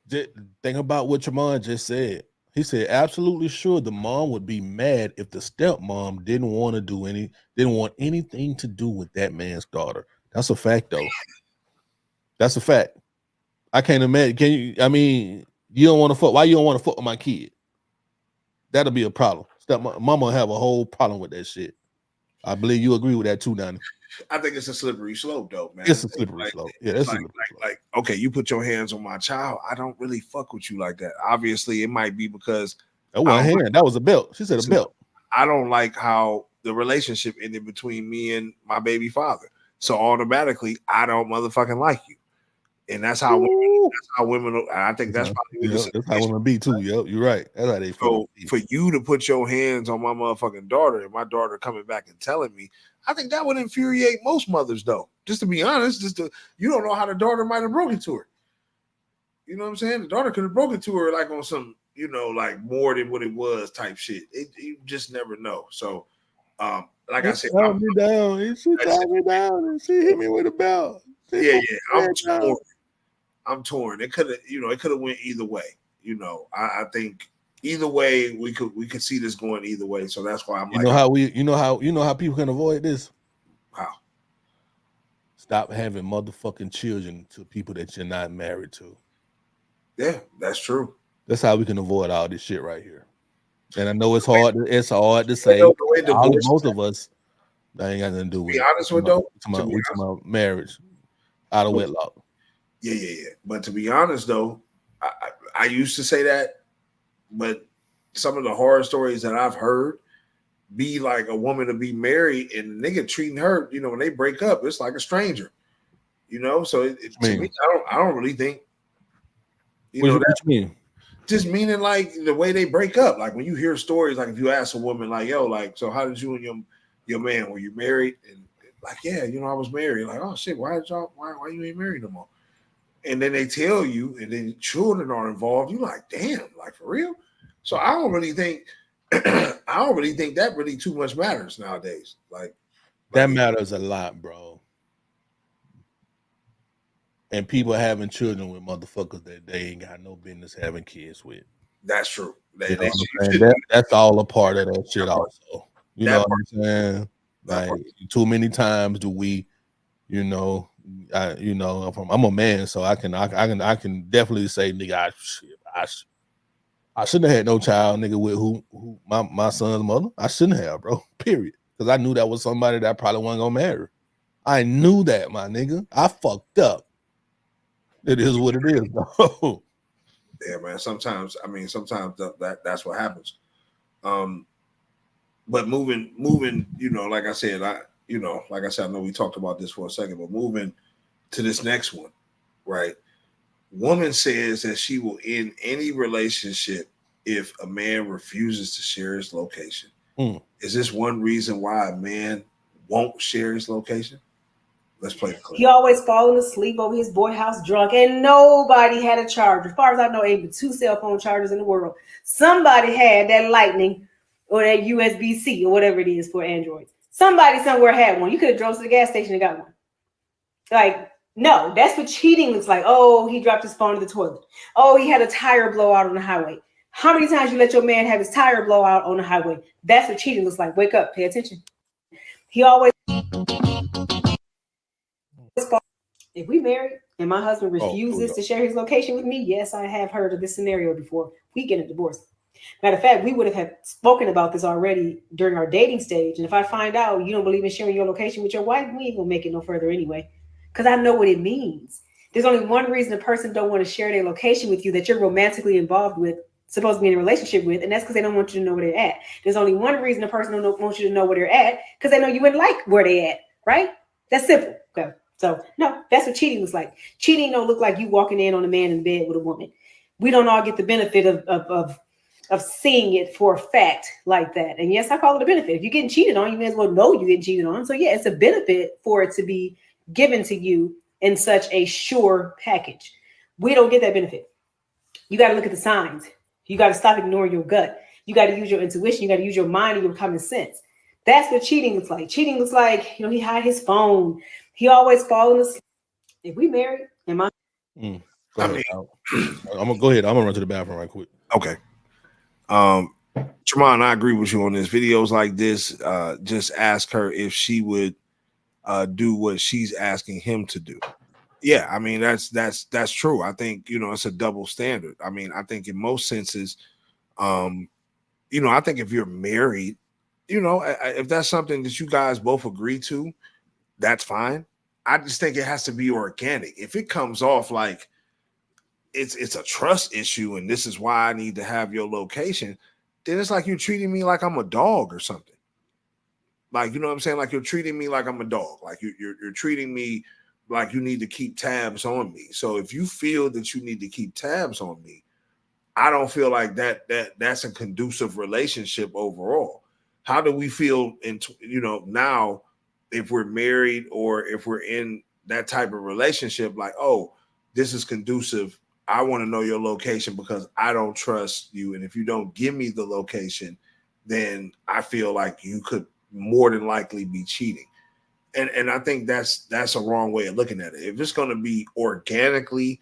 think about what your mom just said. He said, absolutely sure the mom would be mad if the stepmom didn't want anything to do with that man's daughter. That's a fact, though. That's a fact. I can't imagine. You don't want to fuck. Why you don't want to fuck with my kid? That'll be a problem. Mama have a whole problem with that shit. I believe you agree with that too, Donnie. I think it's a slippery slope, though, man. It's a slippery slope. Yeah, it's like, okay, you put your hands on my child. I don't really fuck with you like that. Obviously, it might be because that one hand. That was a belt. She said a belt. I don't like how the relationship ended between me and my baby father. So automatically, I don't motherfucking like you, and that's how women. I think that's probably that's how women be too. Yep, you're right. That's how they feel. So for you to put your hands on my motherfucking daughter, and my daughter coming back and telling me, I think that would infuriate most mothers, though. Just to be honest, you don't know how the daughter might have broken to her. You know what I'm saying? The daughter could have broken to her like on some, like more than what it was type shit. You just never know. So, like I said, she tied me down and she hit me with a belt. Yeah, I'm torn. It could have went either way. I think either way we could see this going either way. So that's why I'm how people can avoid this. How? Stop having motherfucking children to people that you're not married to. Yeah, that's true. That's how we can avoid all this shit right here. And I know it's hard. It's hard to say. Most of us, That ain't got nothing to do with be it. honest with though, We talking about marriage out of wedlock. Yeah. But to be honest though, I used to say that, but some of the horror stories that I've heard be like a woman to be married and the nigga treating her, you know, when they break up, it's like a stranger, you know. So to me, I don't really think, you know, what you mean? Just meaning like the way they break up. Like when you hear stories, like if you ask a woman, like, yo, like, so how did you and your man, were you married? And like, yeah, you know, I was married. Like, oh shit, why you ain't married no more? And then they tell you, and then children are involved. You like, damn, like for real. So I don't really think that really too much matters nowadays. Like that matters a lot, bro. And people having children with motherfuckers that they ain't got no business having kids with. That's true. That's all a part of that shit also. You know what I'm saying? Like too many times do we, you know, I'm a man, so I can definitely say, nigga, I shouldn't have had no child, nigga, with who my son's mother. I shouldn't have, bro. Period. Because I knew that was somebody that I probably wasn't gonna marry. I knew that, my nigga. I fucked up. It is what it is, bro. Yeah, man. Sometimes that's what happens. But moving, you know, like I said, I know we talked about this for a second, but moving to this next one, right? Woman says that she will end any relationship if a man refuses to share his location. Is this one reason why a man won't share his location? Let's play the clip. He always falling asleep over his boy house drunk, and nobody had a charger. As far as I know, ain't but 2 cell phone chargers in the world. Somebody had that Lightning or that USB-C or whatever it is for Androids. Somebody somewhere had one. You could have drove to the gas station and got one. Like, no, that's what cheating looks like. Oh, he dropped his phone in the toilet. Oh, he had a tire blowout on the highway. How many times you let your man have his tire blowout on the highway? That's what cheating looks like. Wake up, pay attention. He always... If we married and my husband refuses to share his location with me, yes, I have heard of this scenario before. We get a divorce. Matter of fact, we would have spoken about this already during our dating stage. And if I find out you don't believe in sharing your location with your wife, we ain't gonna make it no further anyway. Because I know what it means. There's only one reason a person don't want to share their location with you that you're romantically involved with, supposed to be in a relationship with, and that's because they don't want you to know where they're at. There's only one reason a person don't want you to know where they're at, because they know you wouldn't like where they at, right? That's simple. Okay. So no, that's what cheating looks like. Cheating don't look like you walking in on a man in bed with a woman. We don't all get the benefit of seeing it for a fact like that. And yes, I call it a benefit. If you're getting cheated on, you may as well know you're getting cheated on. So yeah, it's a benefit for it to be given to you in such a sure package. We don't get that benefit. You got to look at the signs. You got to stop ignoring your gut. You got to use your intuition. You got to use your mind and your common sense. That's what cheating looks like. Cheating looks like, you know, he hide his phone. He always falling asleep. If we married, am I? I'm gonna go ahead. I'm gonna run to the bathroom right quick. Okay. Tremont, I agree with you on this. Videos like this, just ask her if she would do what she's asking him to do. Yeah, I mean that's true. I think, you know, it's a double standard. I mean, I think in most senses, you know, I think if you're married, you know, if that's something that you guys both agree to, that's fine. I just think it has to be organic. If it comes off like it's a trust issue and this is why I need to have your location, then it's like you're treating me like I'm a dog or something. Like, you know what I'm saying? Like you're treating me like I'm a dog. Like you're treating me like you need to keep tabs on me. So if you feel that you need to keep tabs on me, I don't feel like that's a conducive relationship overall. How do we feel in, you know, now if we're married or if we're in that type of relationship, like, oh, this is conducive. I want to know your location because I don't trust you. And if you don't give me the location, then I feel like you could more than likely be cheating. And I think that's a wrong way of looking at it. If it's going to be organically,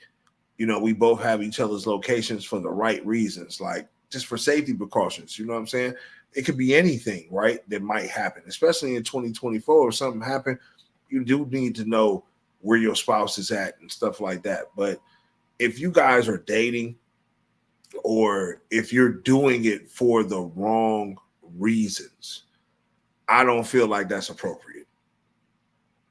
you know, we both have each other's locations for the right reasons, like just for safety precautions, you know what I'm saying? It could be anything, right, that might happen, especially in 2024. If something happened, you do need to know where your spouse is at and stuff like that. But if you guys are dating or if you're doing it for the wrong reasons, I don't feel like that's appropriate.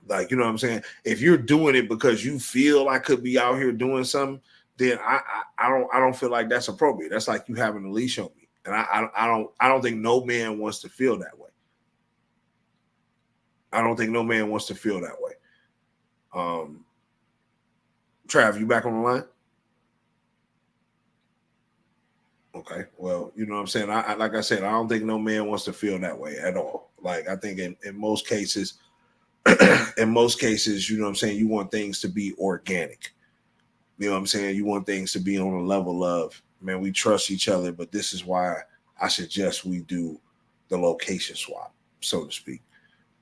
Like, you know what I'm saying? If you're doing it because you feel I could be out here doing something, then I don't feel like that's appropriate. That's like you having a leash on me. And I don't think no man wants to feel that way. I don't think no man wants to feel that way. Trav, you back on the line? Okay, well, you know what I'm saying? Like I said, I don't think no man wants to feel that way at all. Like, I think in most cases, you know what I'm saying, you want things to be organic. You know what I'm saying? You want things to be on a level of, man, we trust each other, but this is why I suggest we do the location swap, so to speak.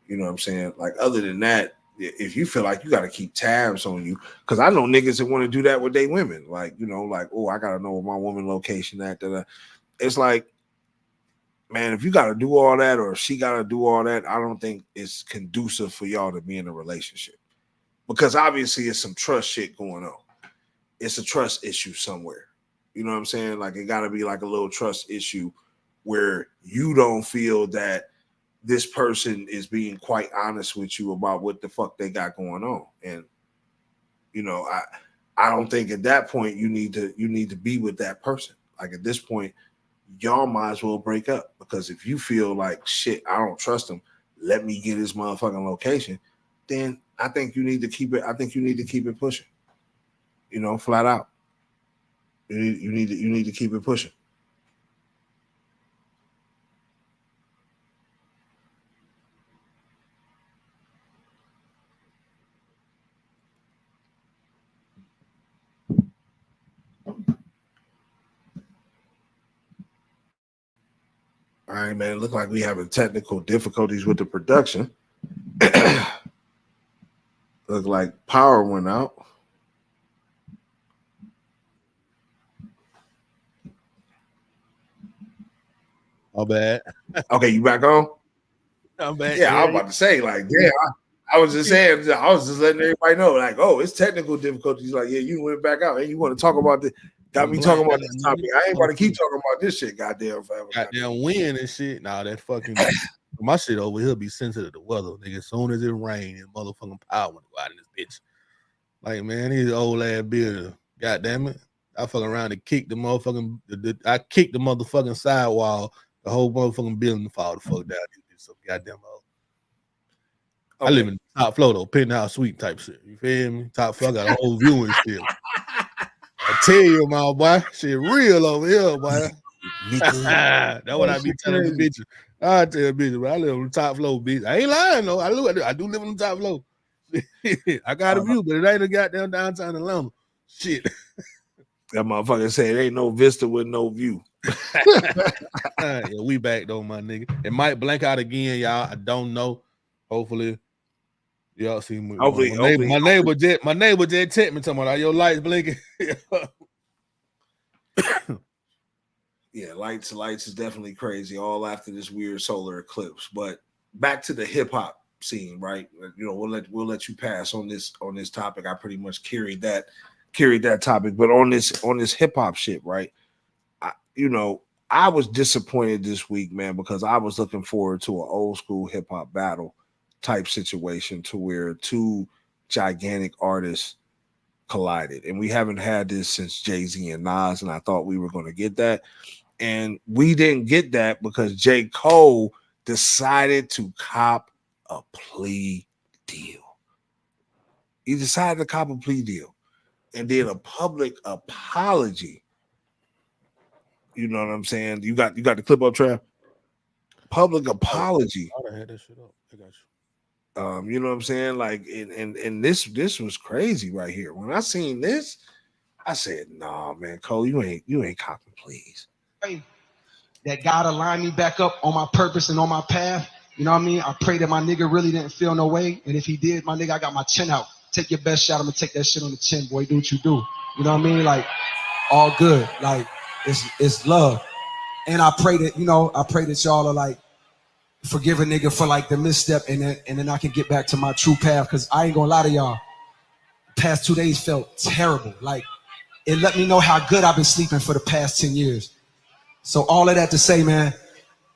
You know what I'm saying? Like, other than that, if you feel like you got to keep tabs on you, because I know niggas that want to do that with their women. Like, you know, like, oh, I got to know where my woman location at. It's like, man, if you got to do all that or if she got to do all that, I don't think it's conducive for y'all to be in a relationship. Because obviously it's some trust shit going on. It's a trust issue somewhere. You know what I'm saying? Like, it got to be like a little trust issue where you don't feel that this person is being quite honest with you about what the fuck they got going on. And, you know, I don't think at that point you need to be with that person. Like, at this point, y'all might as well break up, because if you feel like, shit, I don't trust him, let me get his motherfucking location, then I think you need to keep it. I think you need to keep it pushing. You know, flat out. You need to keep it pushing. All right, man. Look like we having technical difficulties with the production. Look like power went out. My bad. Okay, you back on? I'm back. Yeah, I was about to say, like, damn, I was just saying, I was just letting everybody know, like, oh, it's technical difficulties. Like, yeah, you went back out and you want to talk about this. Got me talking about this topic. I ain't about to keep talking about this shit, goddamn forever. Goddamn wind and shit. Nah, that fucking my shit over here be sensitive to weather. Nigga, as soon as it rain, and motherfucking power went out in this bitch. Like, man, these old ass builder. God damn it. I fucking around and kicked the motherfucking I kicked the motherfucking sidewall. The whole motherfucking building fall the fuck down. So goddamn old. Okay. I live in the top floor though, penthouse suite type shit. You feel me? Top floor, got a whole view and shit. I tell you, my boy, shit real over here, boy. That's what I be telling the bitches. I tell bitches, but I live on the top floor, bitch. I ain't lying though. I do live on the top floor. I got a view, but it ain't a goddamn downtown Atlanta. Shit. That motherfucker said it ain't no vista with no view. Yeah, we back though, my nigga. It might blank out again, y'all. I don't know. Hopefully, y'all see me. My neighbor just text me talking about your lights blinking. Yeah, lights is definitely crazy. All after this weird solar eclipse. But back to the hip hop scene, right? You know, we'll let you pass on this topic. I pretty much carried that topic, but on this hip hop shit, right? I was disappointed this week, man, because I was looking forward to an old school hip hop battle type situation to where two gigantic artists collided, and we haven't had this since Jay-Z and Nas, and I thought we were going to get that, and we didn't get that because J.Cole decided to cop a plea deal. He decided to cop a plea deal and did a public apology. You know what I'm saying? You got the clip up, Trav? Public apology. I had that shit up. I got you. You know what I'm saying? Like, and this was crazy right here. When I seen this, I said, "Nah, man, Cole, you ain't copping, please." That God aligned me back up on my purpose and on my path. You know what I mean? I pray that my nigga really didn't feel no way, and if he did, my nigga, I got my chin out. Take your best shot. I'm gonna take that shit on the chin, boy. Do what you do. You know what I mean? Like, all good. Like, it's love. And I pray that y'all are like, forgive a nigga for like the misstep, and then I can get back to my true path. Cause I ain't gonna lie to y'all. Past 2 days felt terrible. Like, it let me know how good I've been sleeping for the past 10 years. So all of that to say, man,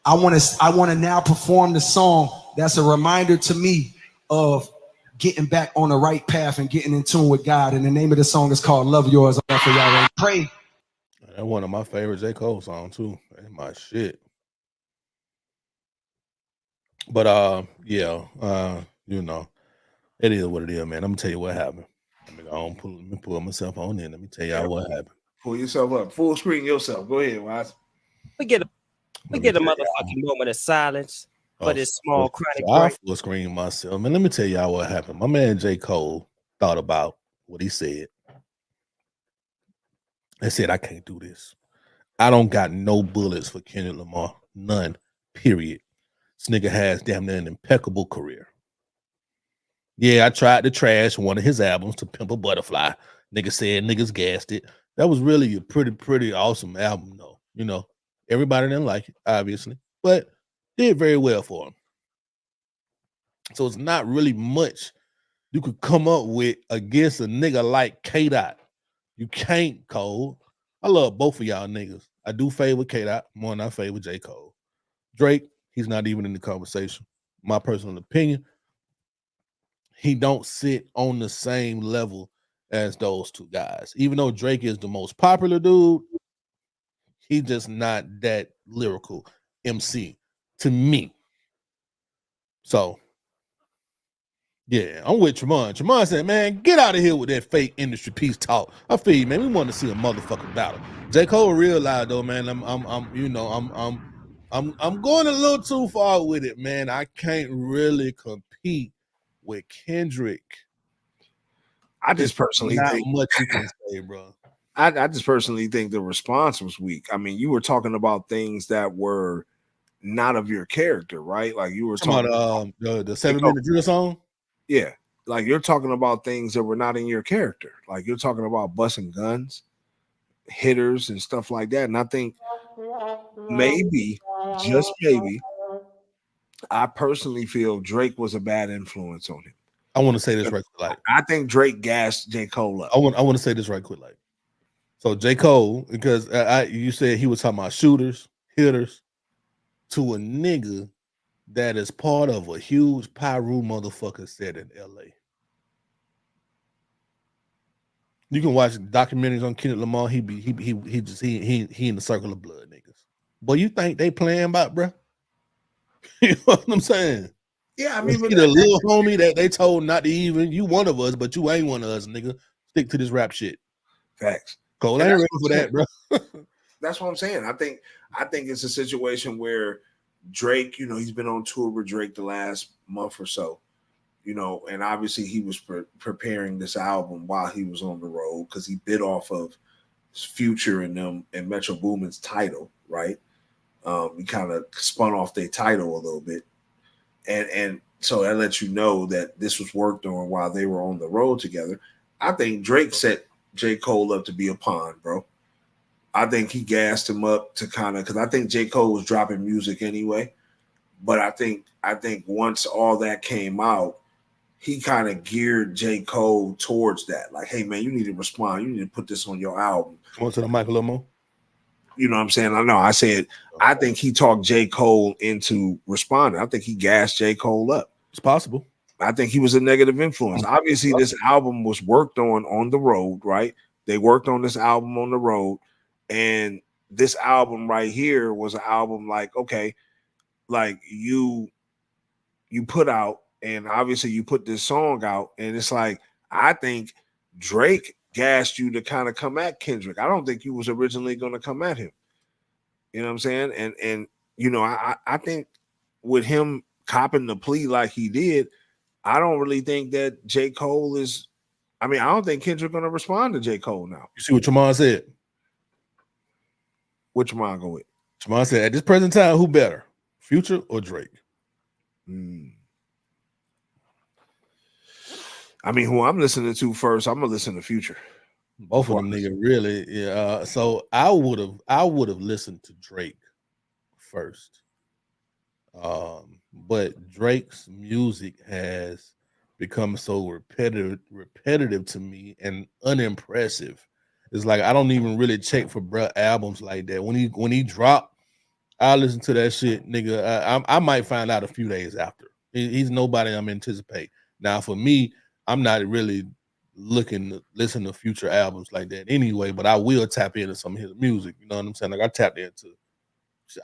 I want to now perform the song that's a reminder to me of getting back on the right path and getting in tune with God. And the name of the song is called Love Yours. For y'all pray. That's one of my favorite J. Cole songs too. That's my shit. But you know, it is what it is, man. I'm gonna tell you what happened. Let me pull myself on in. Let me tell y'all what happened. Pull yourself up. Full screen yourself. Go ahead, Wise. We get a motherfucking moment of silence for this small chronic I break. full screen myself, man. Let me tell y'all what happened. My man J. Cole thought about what he said. He said, I can't do this. I don't got no bullets for Kendrick Lamar. None. Period. This nigga has damn near an impeccable career. Yeah, I tried to trash one of his albums, To Pimp a Butterfly. Nigga said niggas gassed it. That was really a pretty awesome album, though. You know, everybody didn't like it, obviously, but did very well for him. So it's not really much you could come up with against a nigga like K-Dot. You can't, Cole. I love both of y'all niggas. I do favor K-Dot more than I favor J. Cole. Drake, he's not even in the conversation. My personal opinion, he don't sit on the same level as those two guys. Even though Drake is the most popular dude, he's just not that lyrical MC to me. So, yeah, I'm with Tremont. Tremont said, man, get out of here with that fake industry peace talk. I feel you, man. We want to see a motherfucking battle. J. Cole realized though, man, I'm going a little too far with it, man. I can't really compete with Kendrick. I just personally think much you can say, bro. I just personally think the response was weak. I mean, you were talking about things that were not of your character, right? Like you were talking about the 7-minute drill song. Yeah, like you're talking about things that were not in your character. Like you're talking about busting guns, hitters, and stuff like that. And I think maybe, just maybe, I personally feel Drake was a bad influence on him. I want to say this right quick. Like, I think Drake gassed J. Cole up. I want to say this right quick. Like, so J. Cole, because you said he was talking about shooters, hitters, to a nigga that is part of a huge Pyru motherfucker set in LA. You can watch documentaries on Kendrick Lamar. He in the circle of blood niggas. Boy, you think they playing about, bro? You know what I'm saying? Yeah, I mean, but the little homie that they told not to even, you one of us, but you ain't one of us, nigga. Stick to this rap shit. Facts. Cole ain't ready for that, bro. That's what I'm saying. I think it's a situation where Drake, you know, he's been on tour with Drake the last month or so, you know, and obviously he was preparing this album while he was on the road because he bit off of Future and them and Metro Boomin's title, right? He kind of spun off their title a little bit. And so that lets you know that this was worked on while they were on the road together. I think Drake set J. Cole up to be a pawn, bro. I think he gassed him up to kind of, because I think J. Cole was dropping music anyway. But I think once all that came out, he kind of geared J. Cole towards that. Like, hey, man, you need to respond. You need to put this on your album. Come on to the mic a little more. You know what I'm saying? I know. I said, I think he talked J. Cole into responding. I think he gassed J. Cole up. It's possible. I think he was a negative influence. Obviously, this album was worked on the road, right? They worked on this album on the road. And this album right here was an album like, okay, like you put out, and obviously you put this song out, and it's like, I think Drake gassed you to kind of come at Kendrick. I don't think you was originally going to come at him. You know what I'm saying? And you know, I think with him copping the plea like he did, I don't really think that J. Cole is, I mean, I don't think Kendrick going to respond to J. Cole now. You see what Tremont said? Which Tremont go with? Tremont said, at this present time, who better, Future or Drake? I mean, who I'm listening to first, I'm gonna listen to Future. Both of them niggas really, yeah. So I would have listened to Drake first. But Drake's music has become so repetitive to me and unimpressive. It's like I don't even really check for bruh albums like that. When he dropped I listen to that shit, nigga. I might find out a few days after. He's nobody I'm anticipating. Now, for me, I'm not really looking to listen to future albums like that anyway, but I will tap into some of his music. You know what I'm saying? Like I tapped into.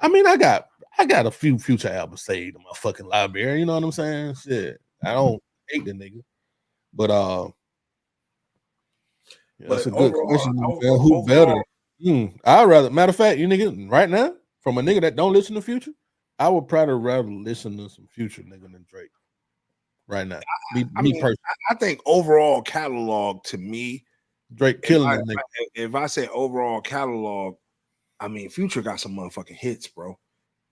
I mean, I got a few future albums saved in my fucking library. You know what I'm saying? Shit, I don't hate the nigga, but yeah, that's a good question. Man. Who better? I'd rather. Matter of fact, you nigga, right now, from a nigga that don't listen to Future, I would probably rather listen to some Future nigga than Drake. Right now, I think overall catalog to me, Drake killing that nigga. If I say overall catalog, I mean Future got some motherfucking hits, bro.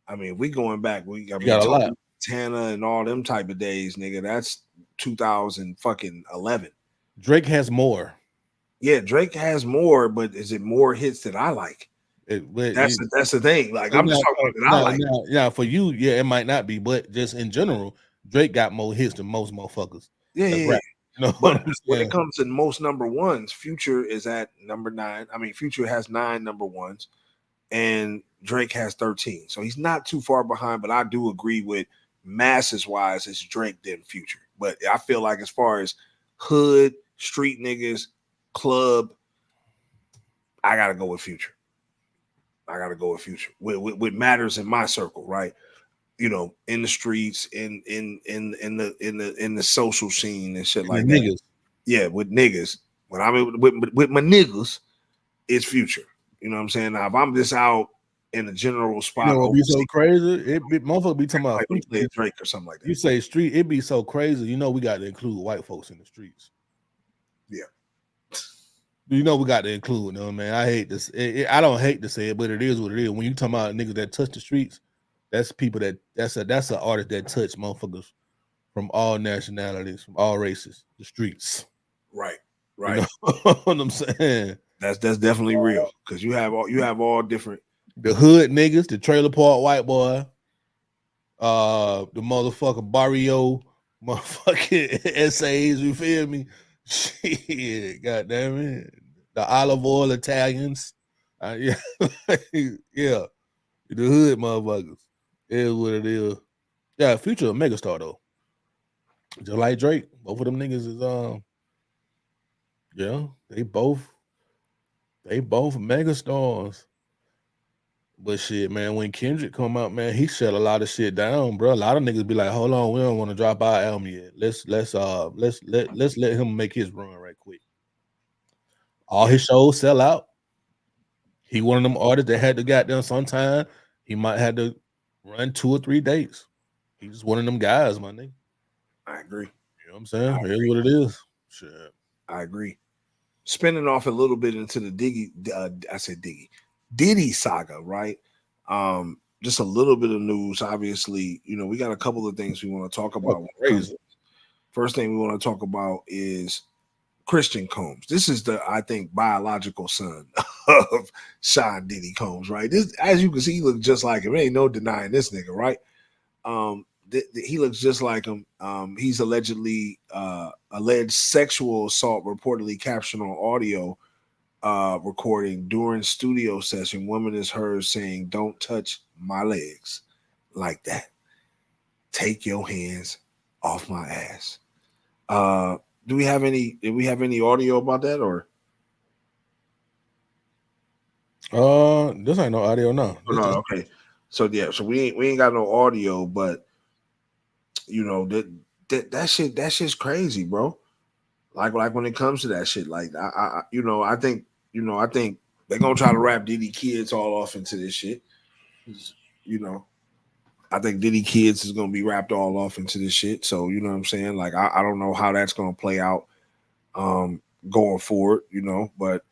I mean, we going back, got a lot. Tana and all them type of days, nigga. That's 2011. Drake has more. Yeah, Drake has more, but is it more hits that I like? That's the thing. Like I'm just talking about that I like. Yeah, for you, yeah, it might not be, but just in general, Drake got more hits than most motherfuckers. Yeah. You know but when it comes to most number ones, Future is at number 9. I mean, Future has 9 number ones, and Drake has 13. So he's not too far behind. But I do agree with masses wise, it's Drake then Future. But I feel like as far as hood, street niggas, club, I gotta go with Future. I gotta go with Future. With matters in my circle, right? You know, in the streets, in the social scene and shit like that. Niggas. Yeah, with niggas. When I'm with my niggas, it's Future. You know what I'm saying? Now, if I'm just out in a general spot, you know, it'd be so crazy. Motherfucker be talking about like Drake or something like that. You say street, it'd be so crazy. You know, we got to include white folks in the streets. Yeah. You know, we got to include them, man. I hate this. I don't hate to say it, but it is what it is. When you talking about niggas that touch the streets, that's people that's an artist that touch motherfuckers from all nationalities, from all races, the streets. Right. You know what I'm saying? That's definitely real because you have all different. The hood niggas, the trailer park white boy, the motherfucker barrio, motherfucking essays. You feel me? Shit, goddamn it. The olive oil Italians, yeah, yeah. The hood motherfuckers. It is what it is. Yeah, Future a megastar though. Just like Drake, both of them niggas is yeah, they both megastars. But shit, man, when Kendrick come out, man, he shut a lot of shit down, bro. A lot of niggas be like, hold on, we don't want to drop our album yet. Let's let him make his run right quick. All his shows sell out. He one of them artists that had to goddamn sometime. He might have to run 2 or 3 dates. He's just one of them guys, my nigga. I agree. You know what I'm saying? It is what it is. Shit. I agree. Spinning off a little bit into the Diddy saga, right? Just a little bit of news. Obviously, you know, we got a couple of things we want to talk about. Crazy. First thing we want to talk about is Christian Combs. This is the, I think, biological son of Sean Diddy Combs, right? This, as you can see, he looks just like him. Ain't no denying this nigga, right? He looks just like him. He's alleged sexual assault reportedly captured on audio recording during studio session. Woman is heard saying, "Don't touch my legs like that. Take your hands off my ass." Did we have any audio about that or? This ain't no audio, no. Oh, no, okay. So yeah, so we ain't got no audio, but you know that shit's crazy, bro. Like when it comes to that shit, like I think they're gonna try to wrap Diddy kids all off into this shit. You know, I think Diddy kids is gonna be wrapped all off into this shit. So you know what I'm saying? Like I don't know how that's gonna play out going forward, you know, but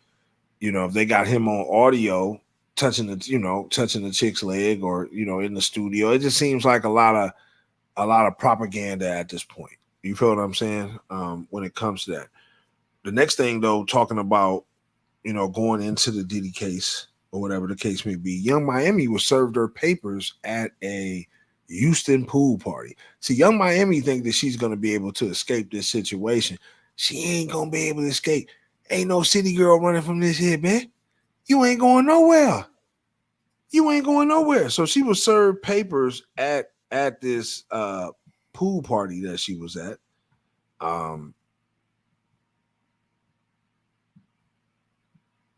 you know, if they got him on audio touching the chick's leg or, you know, in the studio, it just seems like a lot of propaganda at this point. You feel what I'm saying? When it comes to that. The next thing though, talking about, you know, going into the Diddy case or whatever the case may be, Young Miami was served her papers at a Houston pool party. See, Young Miami think that she's going to be able to escape this situation. She ain't going to be able to escape. Ain't no city girl running from this here, man. You ain't going nowhere. You ain't going nowhere. So she was served papers at this pool party that she was at.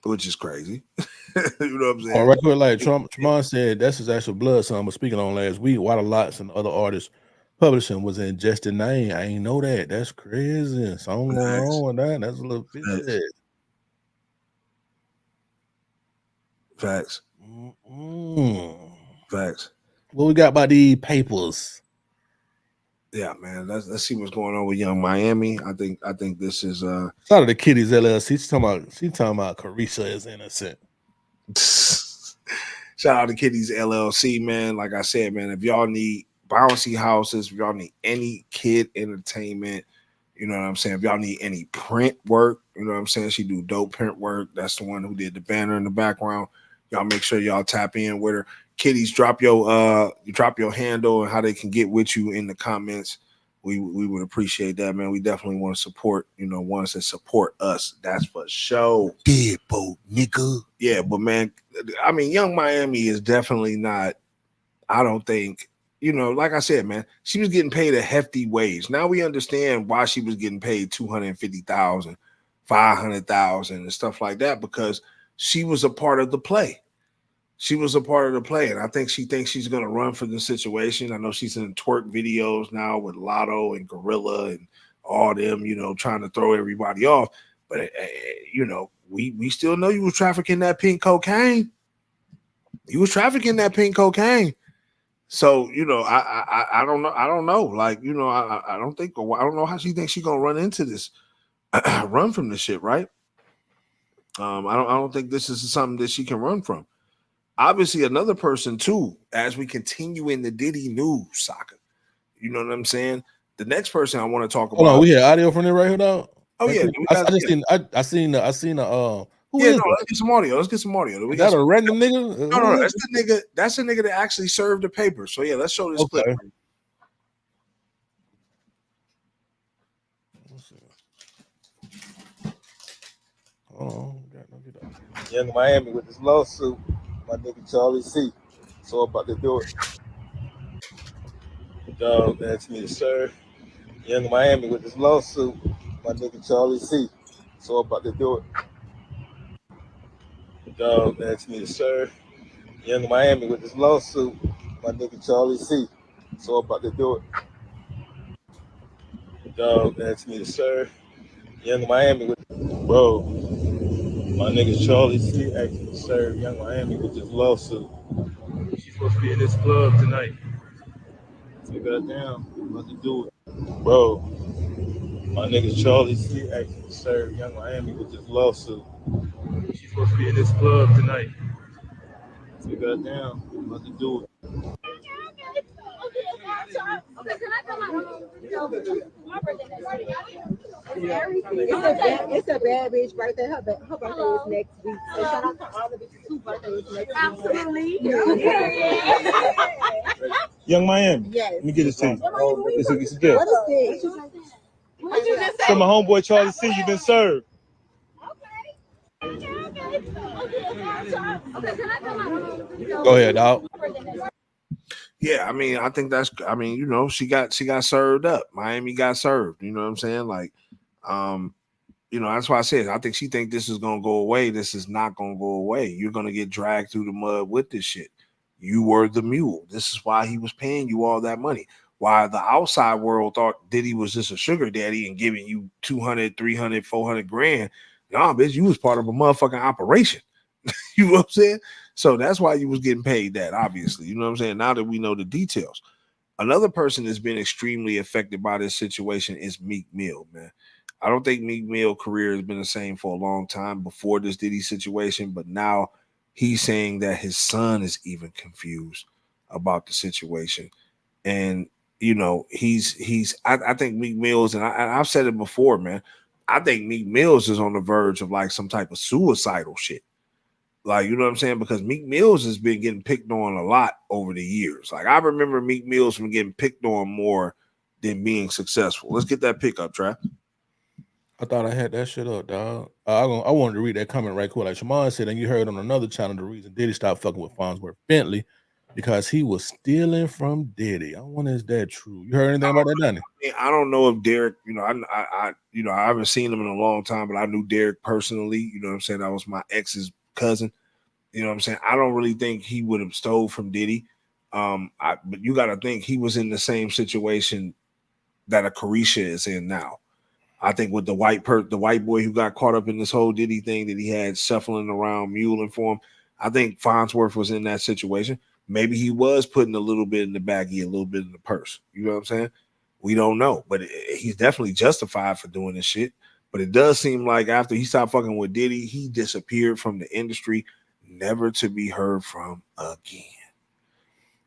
Which is crazy. You know what I'm saying? Oh, right quick, like Tremont said, that's his actual blood son. But speaking on last week, Water Lots and other artists publishing was in just the name. I ain't know that. That's crazy. Something going on with that. That's a little bit. Facts. Facts. What we got about these Peoplez? Yeah, man. Let's see what's going on with Young Miami. I think this is Shout out to the Kitties LLC. She talking about Carisha is innocent. Shout out to Kitties LLC, man. Like I said, man, if y'all need bouncy houses, if y'all need any kid entertainment, you know what I'm saying? If y'all need any print work, you know what I'm saying? She do dope print work. That's the one who did the banner in the background. Y'all make sure y'all tap in with her. Kitties, drop your handle and how they can get with you in the comments. We would appreciate that, man. We definitely want to support, ones that support us. That's for sure. DeadBolt, nigga. Yeah, but man, I mean, Young Miami is definitely not, I don't think, like I said, man, she was getting paid a hefty wage. Now we understand why she was getting paid $250,000, $500,000 and stuff like that, because she was a part of the play. She was a part of the play, and I think she thinks she's going to run for the situation. I know she's in twerk videos now with Lotto and Gorilla and all them, trying to throw everybody off. But, we still know you was trafficking that pink cocaine. You was trafficking that pink cocaine. So, I don't know. I don't know. Like, I don't know how she thinks she's going to run into this, run from this shit, right? I don't think this is something that she can run from. Obviously, another person too, as we continue in the Diddy news saga. You know what I'm saying? The next person I want to talk about. Hold on, we had audio from there right here now. Oh yeah, I seen the who yeah, is no, let's get some audio. Let's get some audio. Is that a random nigga? No, that's the nigga. That's the nigga that actually served the paper. So yeah, let's show this clip. Young Miami with this lawsuit, my nigga Charlie C. So I'm about to do it. Dog asked me to serve Young Miami with this lawsuit, my nigga Charlie C. So I'm about to do it. Dog asked me to serve Young Miami with this lawsuit, my nigga Charlie C. So I'm about to do it. Dog asked me to serve Young Miami with, bro. My nigga Charlie C. asked me to serve Young Miami with this lawsuit. She's supposed to be in this club tonight. So goddamn, I'm about to do it. Bro, my nigga Charlie C. asked me to serve Young Miami with this lawsuit. She's supposed to be in this club tonight. So goddamn, I'm about to do it. Okay, can I come out? My birthday It's a bad bitch birthday. Her birthday is next week. So shout out to all the bitches whose birthday is next week. Absolutely. Young Miami. Yes. Let me get this to you. It's a gift. What is this? What you just say? So my homeboy Charlie C. You've been served. Okay, can I come out? Go ahead, dog. Yeah, I mean, I think that's. I mean, she got served up. Miami got served. You know what I'm saying? Like, that's why I said I think she think this is gonna go away. This is not gonna go away. You're gonna get dragged through the mud with this shit. You were the mule. This is why he was paying you all that money. Why the outside world thought Diddy was just a sugar daddy and giving you 200, 300, 400 grand. Nah, bitch, you was part of a motherfucking operation. You know what I'm saying? So that's why you was getting paid that, obviously. You know what I'm saying? Now that we know the details. Another person that's been extremely affected by this situation is Meek Mill, man. I don't think Meek Mill's career has been the same for a long time before this Diddy situation, but now he's saying that his son is even confused about the situation. And, I think Meek Mill's, and I've said it before, man, I think Meek Mill's is on the verge of like some type of suicidal shit. Like, you know what I'm saying? Because Meek Mills has been getting picked on a lot over the years. Like, I remember Meek Mills from getting picked on more than being successful. Let's get that pick up, Trav. I thought I had that shit up, dog. I wanted to read that comment right quick. Like Shamon said, and you heard on another channel the reason Diddy stopped fucking with Farnsworth Bentley because he was stealing from Diddy. I wonder is that true? You heard anything about that, Danny? I don't know if Derek, I haven't seen him in a long time, but I knew Derek personally. You know what I'm saying? That was my ex's cousin. You know what I'm saying? I don't really think he would have stole from Diddy. But you got to think he was in the same situation that a Carisha is in now. I think with the white boy who got caught up in this whole Diddy thing that he had shuffling around, muling for him. I think Farnsworth was in that situation. Maybe he was putting a little bit in the baggie, a little bit in the purse. You know what I'm saying? We don't know, but he's definitely justified for doing this shit. But it does seem like after he stopped fucking with Diddy, he disappeared from the industry, never to be heard from again.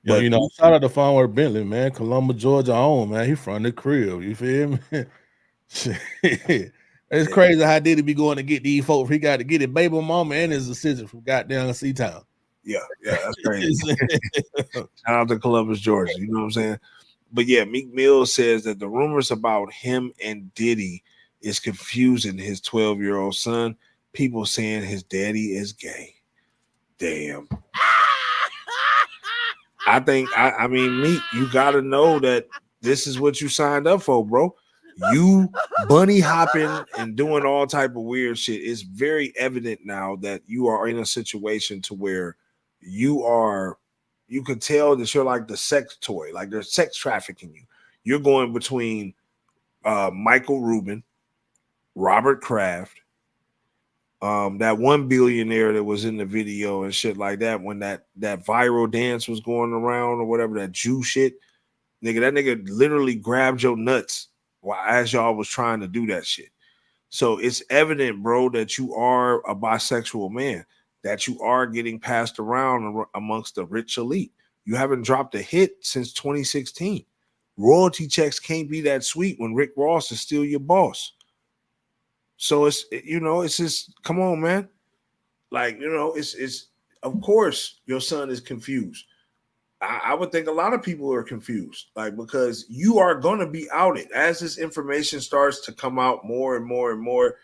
Yeah, but, shout out to Farnsworth Bentley, man. Columbus, Georgia own, man. He from the crib. You feel me? It's crazy how Diddy be going to get these folks. He got to get it, baby mama and his assistant from goddamn C-Town. Yeah, that's crazy. Shout out to Columbus, Georgia. You know what I'm saying? But yeah, Meek Mill says that the rumors about him and Diddy is confusing his 12-year-old son. People saying his daddy is gay. Damn. I mean, Meek, you got to know that this is what you signed up for, bro. You bunny hopping and doing all type of weird shit. It's very evident now that you are in a situation to where you can tell that you're like the sex toy, like they're sex trafficking you. You're going between Michael Rubin, Robert Kraft, that one billionaire that was in the video and shit like that when that viral dance was going around or whatever, that Jew shit. Nigga, that nigga literally grabbed your nuts as y'all was trying to do that shit. So it's evident, bro, that you are a bisexual man, that you are getting passed around amongst the rich elite. You haven't dropped a hit since 2016. Royalty checks can't be that sweet when Rick Ross is still your boss. So it's just, come on, man. Like, it's of course your son is confused. I would think a lot of people are confused, like, because you are going to be outed as this information starts to come out more and more and more.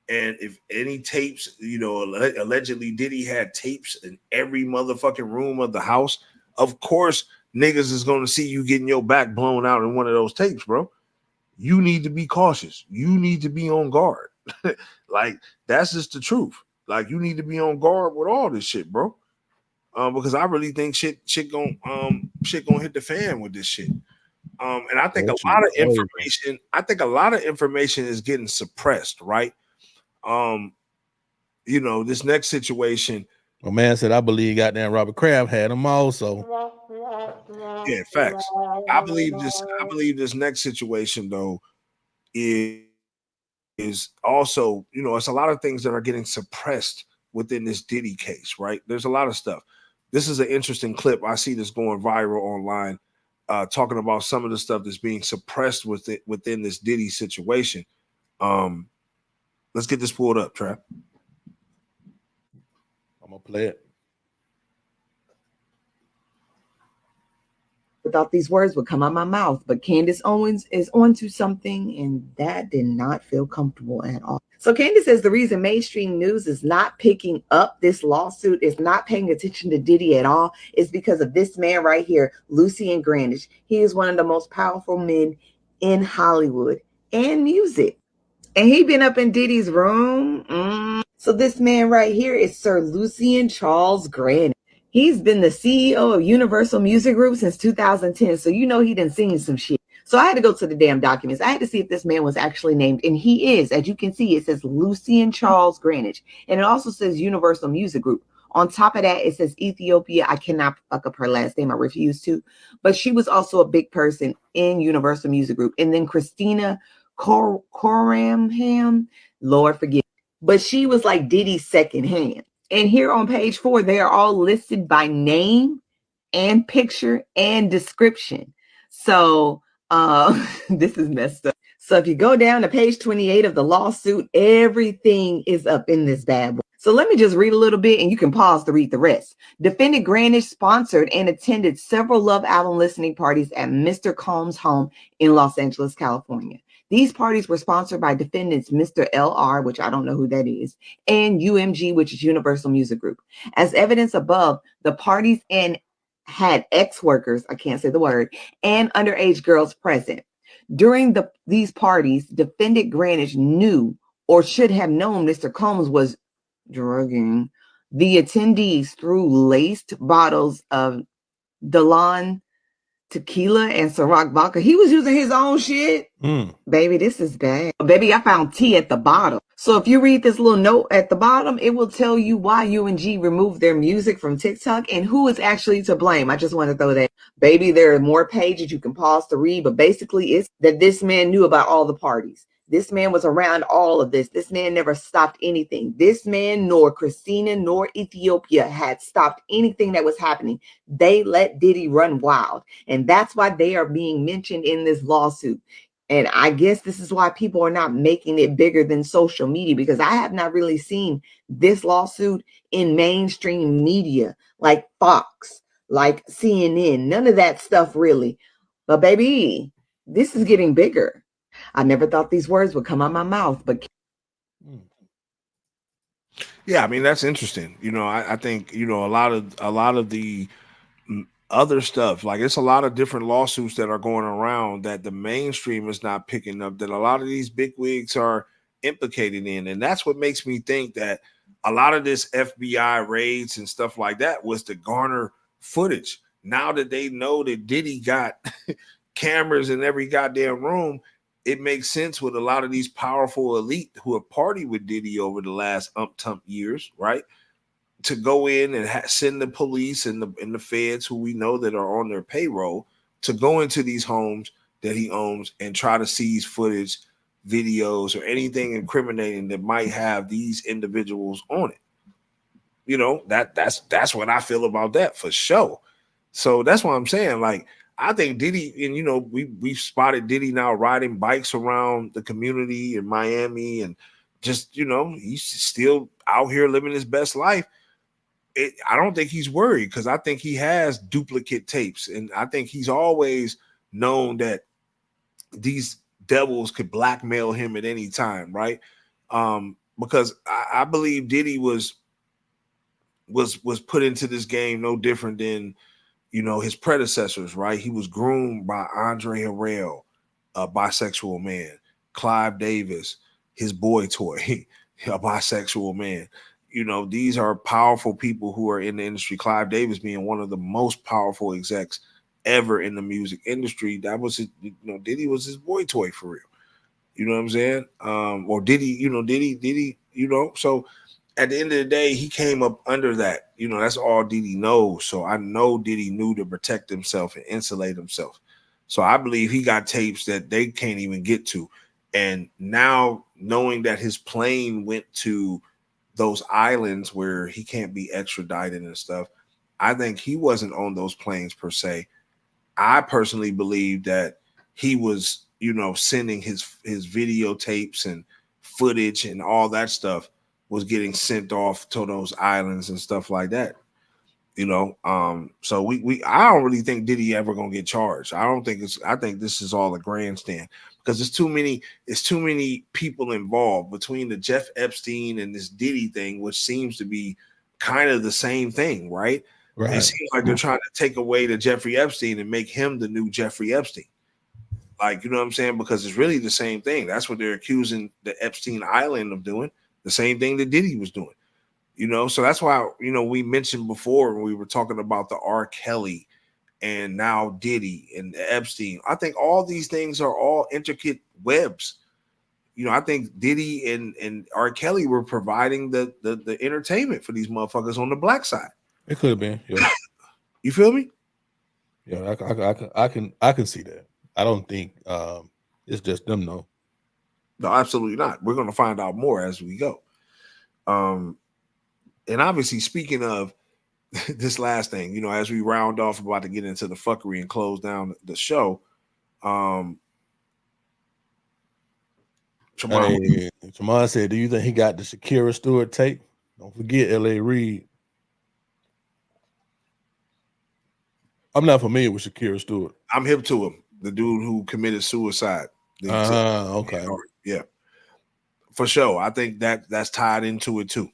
And if any tapes, allegedly Diddy had tapes in every motherfucking room of the house, of course, niggas is going to see you getting your back blown out in one of those tapes, bro. You need to be cautious. You need to be on guard. Like, that's just the truth. Like, you need to be on guard with all this shit, bro. Because I really think shit gonna hit the fan with this shit. And I think a lot of information is getting suppressed, right? This next situation. My man said, I believe goddamn Robert Kraft had him also. Yeah, facts. I believe this next situation though is also, it's a lot of things that are getting suppressed within this Diddy case, right? There's a lot of stuff. This is an interesting clip. I see this going viral online, talking about some of the stuff that's being suppressed within this Diddy situation. Let's get this pulled up, Trav. I'm gonna play it. Without these words would come out my mouth, but Candace Owens is onto something, and that did not feel comfortable at all. So Candace says the reason mainstream news is not picking up this lawsuit, is not paying attention to Diddy at all, is because of this man right here, Lucian Grandage. He is one of the most powerful men in Hollywood and music. And he been up in Diddy's room. So this man right here is Sir Lucian Charles Grandage. He's been the CEO of Universal Music Group since 2010. So he done seen some shit. So I had to go to the damn documents. I had to see if this man was actually named. And he is. As you can see, it says Lucian Charles Grandage. And it also says Universal Music Group. On top of that, it says Ethiopia. I cannot fuck up her last name. I refuse to. But she was also a big person in Universal Music Group. And then Christina Coramham, Lord forgive me. But she was like Diddy's second hand. And here on page 4, they are all listed by name and picture and description. So this is messed up. So if you go down to page 28 of the lawsuit, everything is up in this bad boy. So let me just read a little bit and you can pause to read the rest. Defendant Granish sponsored and attended several Love album listening parties at Mr. Combs' home in Los Angeles, California. These parties were sponsored by defendants Mr. LR, which I don't know who that is, and UMG, which is Universal Music Group. As evidence above, the parties had ex-workers, I can't say the word, and underage girls present. During these parties, defendant Granish knew or should have known Mr. Combs was drugging the attendees through laced bottles of Dalan tequila and Ciroc vodka. He was using his own shit. Baby, this is bad. Baby, I found tea at the bottom. So if you read this little note at the bottom, it will tell you why UNG removed their music from TikTok and who is actually to blame. I just want to throw that. Baby, there are more pages you can pause to read, but basically it's that this man knew about all the parties. This man was around all of this. This man never stopped anything. This man, nor Christina, nor Ethiopia had stopped anything that was happening. They let Diddy run wild. And that's why they are being mentioned in this lawsuit. And I guess this is why people are not making it bigger than social media, because I have not really seen this lawsuit in mainstream media like Fox, like CNN, none of that stuff really. But baby, this is getting bigger. I never thought these words would come out my mouth, but yeah, I mean that's interesting. You know, I think a lot of the other stuff, like it's a lot of different lawsuits that are going around that the mainstream is not picking up, that a lot of these bigwigs are implicated in, and that's what makes me think that a lot of this FBI raids and stuff like that was to garner footage. Now that they know that Diddy got cameras in every goddamn room, it makes sense with a lot of these powerful elite who have partied with Diddy over the last umptump years, right? To go in and send the police and the feds, who we know that are on their payroll, to go into these homes that he owns and try to seize footage, videos, or anything incriminating that might have these individuals on it. You know, that's what I feel about that for sure. So that's what I'm saying. Like, I think Diddy, and we've spotted Diddy now riding bikes around the community in Miami, and just he's still out here living his best life. I don't think he's worried, because I think he has duplicate tapes, and I think he's always known that these devils could blackmail him at any time, right? Because I believe Diddy was put into this game no different than his predecessors, right? He was groomed by Andre Harrell, a bisexual man, Clive Davis, his boy toy, a bisexual man. These are powerful people who are in the industry. Clive Davis being one of the most powerful execs ever in the music industry. That was his, Diddy was his boy toy for real. You know what I'm saying? Or Diddy, so at the end of the day, he came up under that. That's all Diddy knows. So I know Diddy knew to protect himself and insulate himself. So I believe he got tapes that they can't even get to. And now knowing that his plane went to those islands where he can't be extradited and stuff, I think he wasn't on those planes per se. I personally believe that he was, sending his videotapes and footage and all that stuff was getting sent off to those islands and stuff like that. So I don't really think Diddy ever gonna get charged. I think this is all a grandstand, because it's too many people involved between the Jeff Epstein and this Diddy thing, which seems to be kind of the same thing, right? It seems like they're trying to take away the Jeffrey Epstein and make him the new Jeffrey Epstein. Like, you know what I'm saying? Because it's really the same thing. That's what they're accusing the Epstein Island of doing. The same thing that Diddy was doing. So that's why, we mentioned before when we were talking about the R. Kelly and now Diddy and Epstein. I think all these things are all intricate webs. I think Diddy and R. Kelly were providing the entertainment for these motherfuckers on the black side. It could have been. Yeah. You feel me? Yeah, I can see that. I don't think it's just them, no. No, absolutely not. We're going to find out more as we go. And obviously, speaking of this last thing, as we round off, about to get into the fuckery and close down the show. Jamon said, "Do you think he got the Shakira Stewart tape?" Don't forget L.A. Reid. I'm not familiar with Shakira Stewart. I'm hip to him. The dude who committed suicide. Okay. Yeah. For sure. I think that's tied into it too.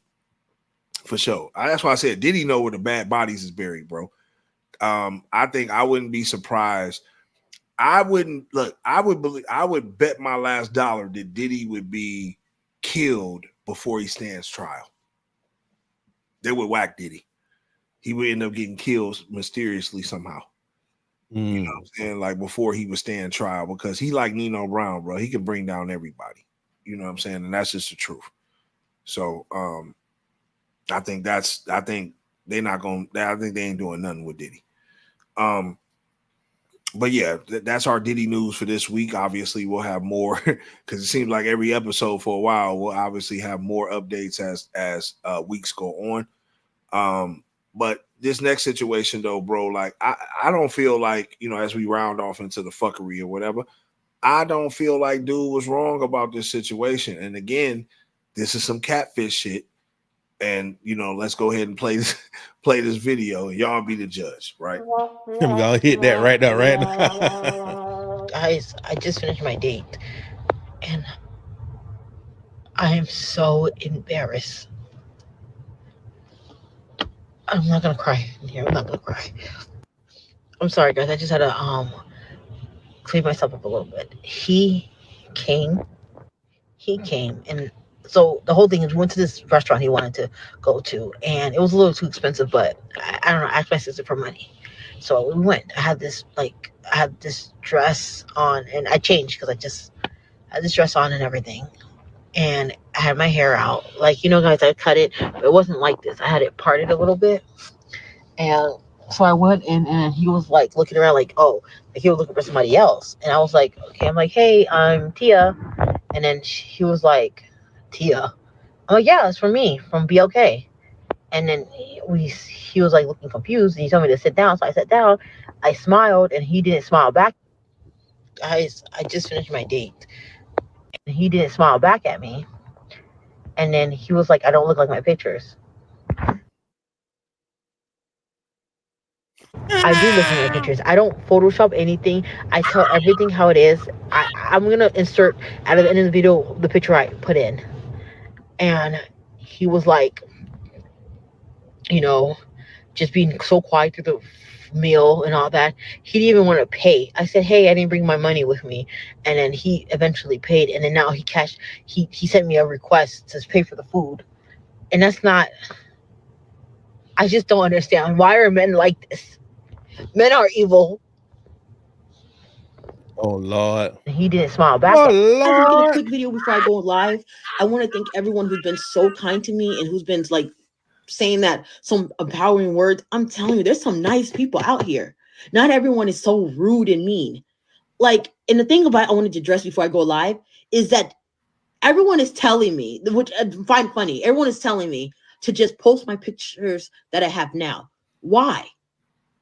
For sure. That's why I said, Diddy know where the bad bodies is buried, bro. I think I wouldn't be surprised. I would bet my last dollar that Diddy would be killed before he stands trial. They would whack Diddy. He would end up getting killed mysteriously somehow. You know what I'm saying? Like before he would stand trial, because he like Nino Brown, bro. He can bring down everybody. You know what I'm saying? And that's just the truth. So I think they ain't doing nothing with Diddy. But yeah, that's our Diddy news for this week. Obviously, we'll have more because it seems like every episode for a while we'll obviously have more updates as weeks go on. But this next situation though, bro, like I don't feel like, you know, as we round off into the fuckery or whatever, I don't feel like dude was wrong about this situation. And again, this is some catfish shit. And you know, let's go ahead and play this video, and y'all be the judge, right? I'm gonna hit that right now. Guys, I just finished my date, and I am so embarrassed. I'm not gonna cry here. I'm not gonna cry. I'm sorry, guys. I just had to clean myself up a little bit. He came, and so the whole thing is we went to this restaurant he wanted to go to, and it was a little too expensive, but I don't know, I asked my sister for money. So we went. I had this dress on, and I changed because I just had this dress on and everything. And I had my hair out. Like, you know, guys, I cut it, but it wasn't like this. I had it parted a little bit. And so I went in, and he was like looking around like, oh, like he was looking for somebody else. And I was like, okay, I'm like, hey, I'm Tia. And then he was like, Tia? I'm like, yeah, it's for me, from BLK. And then he was like looking confused, and he told me to sit down. So I sat down, I smiled, and he didn't smile back. Guys, I just finished my date, and he didn't smile back at me. And then he was like, I don't look like my pictures. I do look like my pictures. I don't Photoshop anything. I tell everything how it is. I'm going to insert at the end of the video the picture I put in. And he was like, you know, just being so quiet through the meal and all that. He didn't even want to pay. I said, hey, I didn't bring my money with me. And then he eventually paid. And then now he sent me a request to pay for the food. And that's not, I just don't understand. Why are men like this? Men are evil. Oh Lord. He didn't smile back. Oh Lord. Lord. A quick video before I go live. I want to thank everyone who's been so kind to me and who's been like saying that some empowering words. I'm telling you, there's some nice people out here. Not everyone is so rude and mean. Like, and the thing about I wanted to address before I go live is that everyone is telling me, which I find funny, everyone is telling me to just post my pictures that I have now. Why?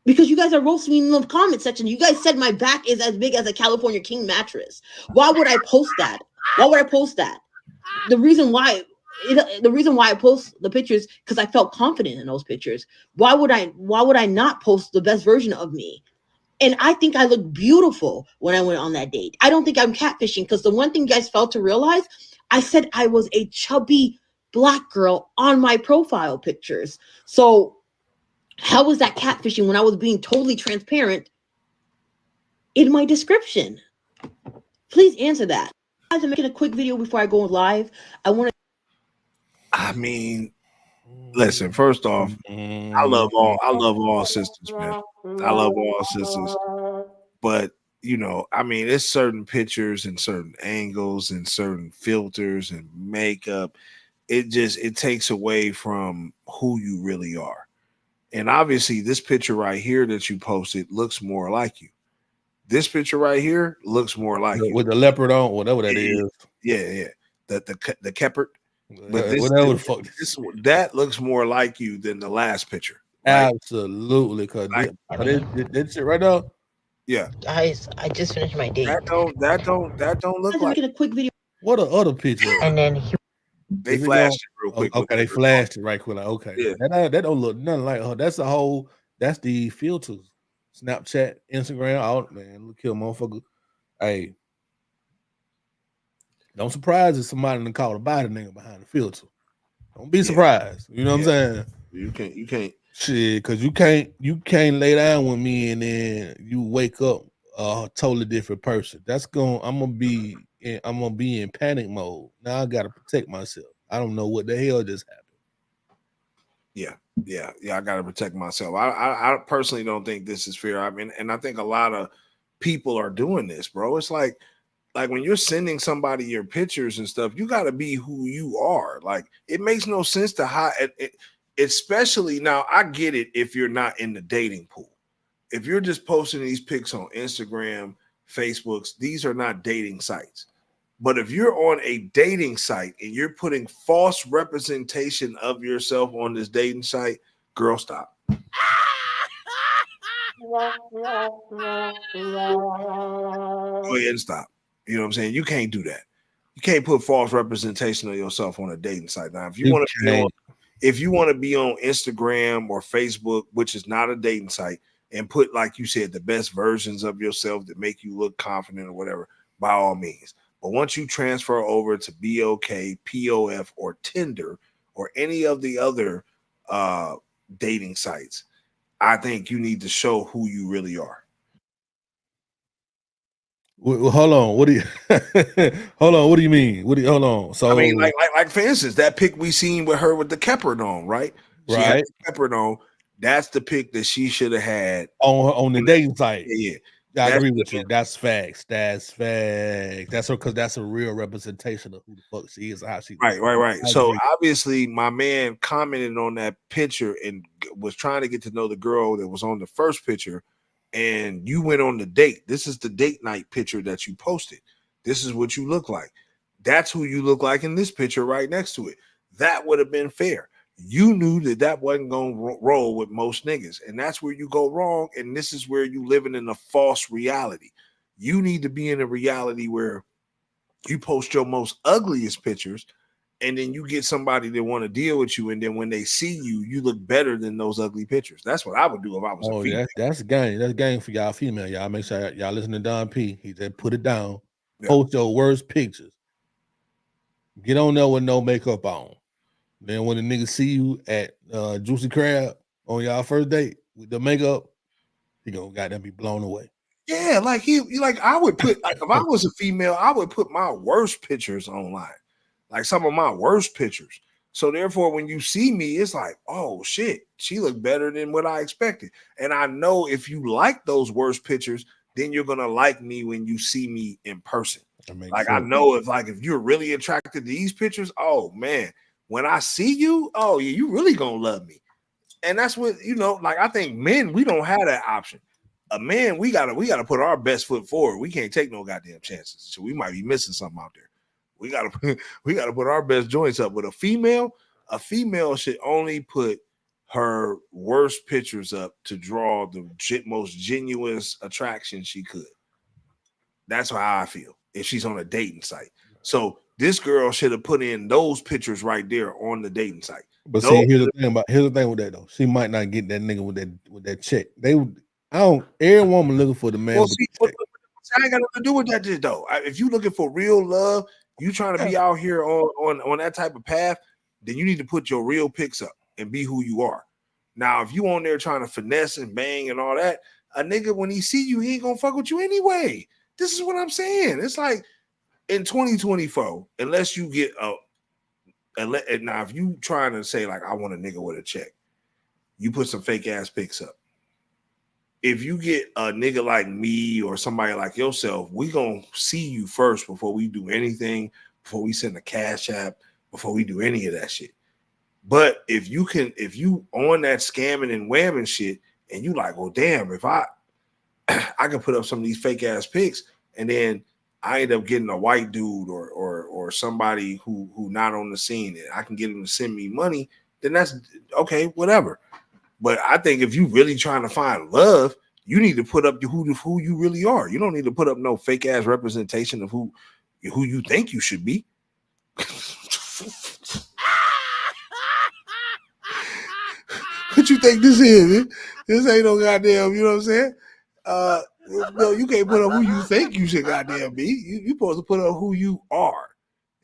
Because you guys are roasting me in the comment section. You guys said my back is as big as a California King mattress. Why would I post that? Why would I post that? The reason why I post the pictures because I felt confident in those pictures. Why would I not post the best version of me? And I think I look beautiful when I went on that date. I don't think I'm catfishing because the one thing you guys failed to realize, I said I was a chubby Black girl on my profile pictures. So how was that catfishing when I was being totally transparent in my description? Please answer that. Guys, I'm making a quick video before I go live. I mean, listen, first off, I love all sisters, man. I love all sisters. But, you know, I mean, it's certain pictures and certain angles and certain filters and makeup. It takes away from who you really are. And obviously, this picture right here that you posted looks more like you. This picture right here looks more like you. With the leopard on, whatever that is. Yeah. The keppert. But that looks more like you than the last picture. Right? Absolutely, because this shit right now. Yeah. Guys, I just finished my date. That don't look like. Making a quick video. What are other pictures? And then They flashed it real quick. Okay, they flashed it right quick. Like, okay, yeah, that don't look nothing like her. That's the filters, Snapchat, Instagram. Out man, look here, motherfucker. Hey, don't surprise if somebody done caught a body nigga behind the filter. Don't be surprised. You know what I'm saying? You can't. Shit, cause you can't lay down with me and then you wake up a totally different person. I'm gonna be in panic mode. Now I gotta protect myself. I don't know what the hell just happened. Yeah. I gotta protect myself. I personally don't think this is fair. I mean, and I think a lot of people are doing this, bro. It's like when you're sending somebody your pictures and stuff, you got to be who you are. Like, it makes no sense to hide it, especially now. I get it if you're not in the dating pool. If you're just posting these pics on Instagram, Facebooks, these are not dating sites. But if you're on a dating site and you're putting false representation of yourself on this dating site, girl, stop. Go ahead and stop. You know what I'm saying? You can't do that. You can't put false representation of yourself on a dating site. Now, if you want to be on Instagram or Facebook, which is not a dating site, and put, like you said, the best versions of yourself that make you look confident or whatever, by all means. But once you transfer over to BOK, POF, or Tinder, or any of the other dating sites, I think you need to show who you really are. Well, hold on. What do you hold on? What do you mean? Hold on? So I mean, like for instance, that pic we seen with her with the Kepper on, right? She had the Kepper on. That's the pic that she should have had on the dating site. Yeah. I agree with you. That's facts. That's facts. That's her, because that's a real representation of who the fuck she is, how she. Right. So obviously, my man commented on that picture and was trying to get to know the girl that was on the first picture, and you went on the date. This is the date night picture that you posted. This is what you look like. That's who you look like in this picture right next to it. That would have been fair. You knew that wasn't going to roll with most niggas, and that's where you go wrong. And this is where you living in a false reality. You need to be in a reality where you post your most ugliest pictures, and then you get somebody that want to deal with you, and then when they see you, you look better than those ugly pictures. That's what I would do if I was a female. That's a game. That's a game for y'all female. Y'all make sure y'all listen to Don P. He said, put it down. Post your worst pictures. Get on there with no makeup on. Then when the nigga see you at Juicy Crab on y'all first date with the makeup, he gonna goddamn be blown away. Yeah, like I would put, like, if I was a female, I would put my worst pictures online, like some of my worst pictures. So therefore, when you see me, it's like, oh shit, she looked better than what I expected. And I know if you like those worst pictures, then you're gonna like me when you see me in person. Like, I know if you're really attracted to these pictures, oh man, when I see you, oh yeah, you really gonna love me. And that's what, like, I think men, we don't have that option. A man, we gotta put our best foot forward. We can't take no goddamn chances. So we might be missing something out there. We gotta put our best joints up. But a female should only put her worst pictures up to draw the most genuine attraction she could. That's how I feel if she's on a dating site. So this girl should have put in those pictures right there on the dating site. But see, here's the thing with that though. She might not get that nigga with that check. Every woman looking for the man. Well, see, I ain't got nothing to do with that though. If you looking for real love, you trying to be out here on that type of path, then you need to put your real pics up and be who you are. Now, if you on there trying to finesse and bang and all that, a nigga, when he see you, he ain't gonna fuck with you anyway. This is what I'm saying. It's like in 2024, unless you get now, if you trying to say like, I want a nigga with a check, you put some fake ass pics up. If you get a nigga like me or somebody like yourself, we gonna see you first before we do anything, before we send a cash app, before we do any of that shit. But if you on that scamming and whamming shit, and you like, well, damn, if I can put up some of these fake ass pics, and then I end up getting a white dude or somebody who not on the scene, and I can get him to send me money, then that's okay, whatever. But I think if you really trying to find love, you need to put up who you really are. You don't need to put up no fake ass representation of who you think you should be. you think this is? This ain't no goddamn, you know what I'm saying? No, you can't put up who you think you should goddamn be. You supposed to put up who you are.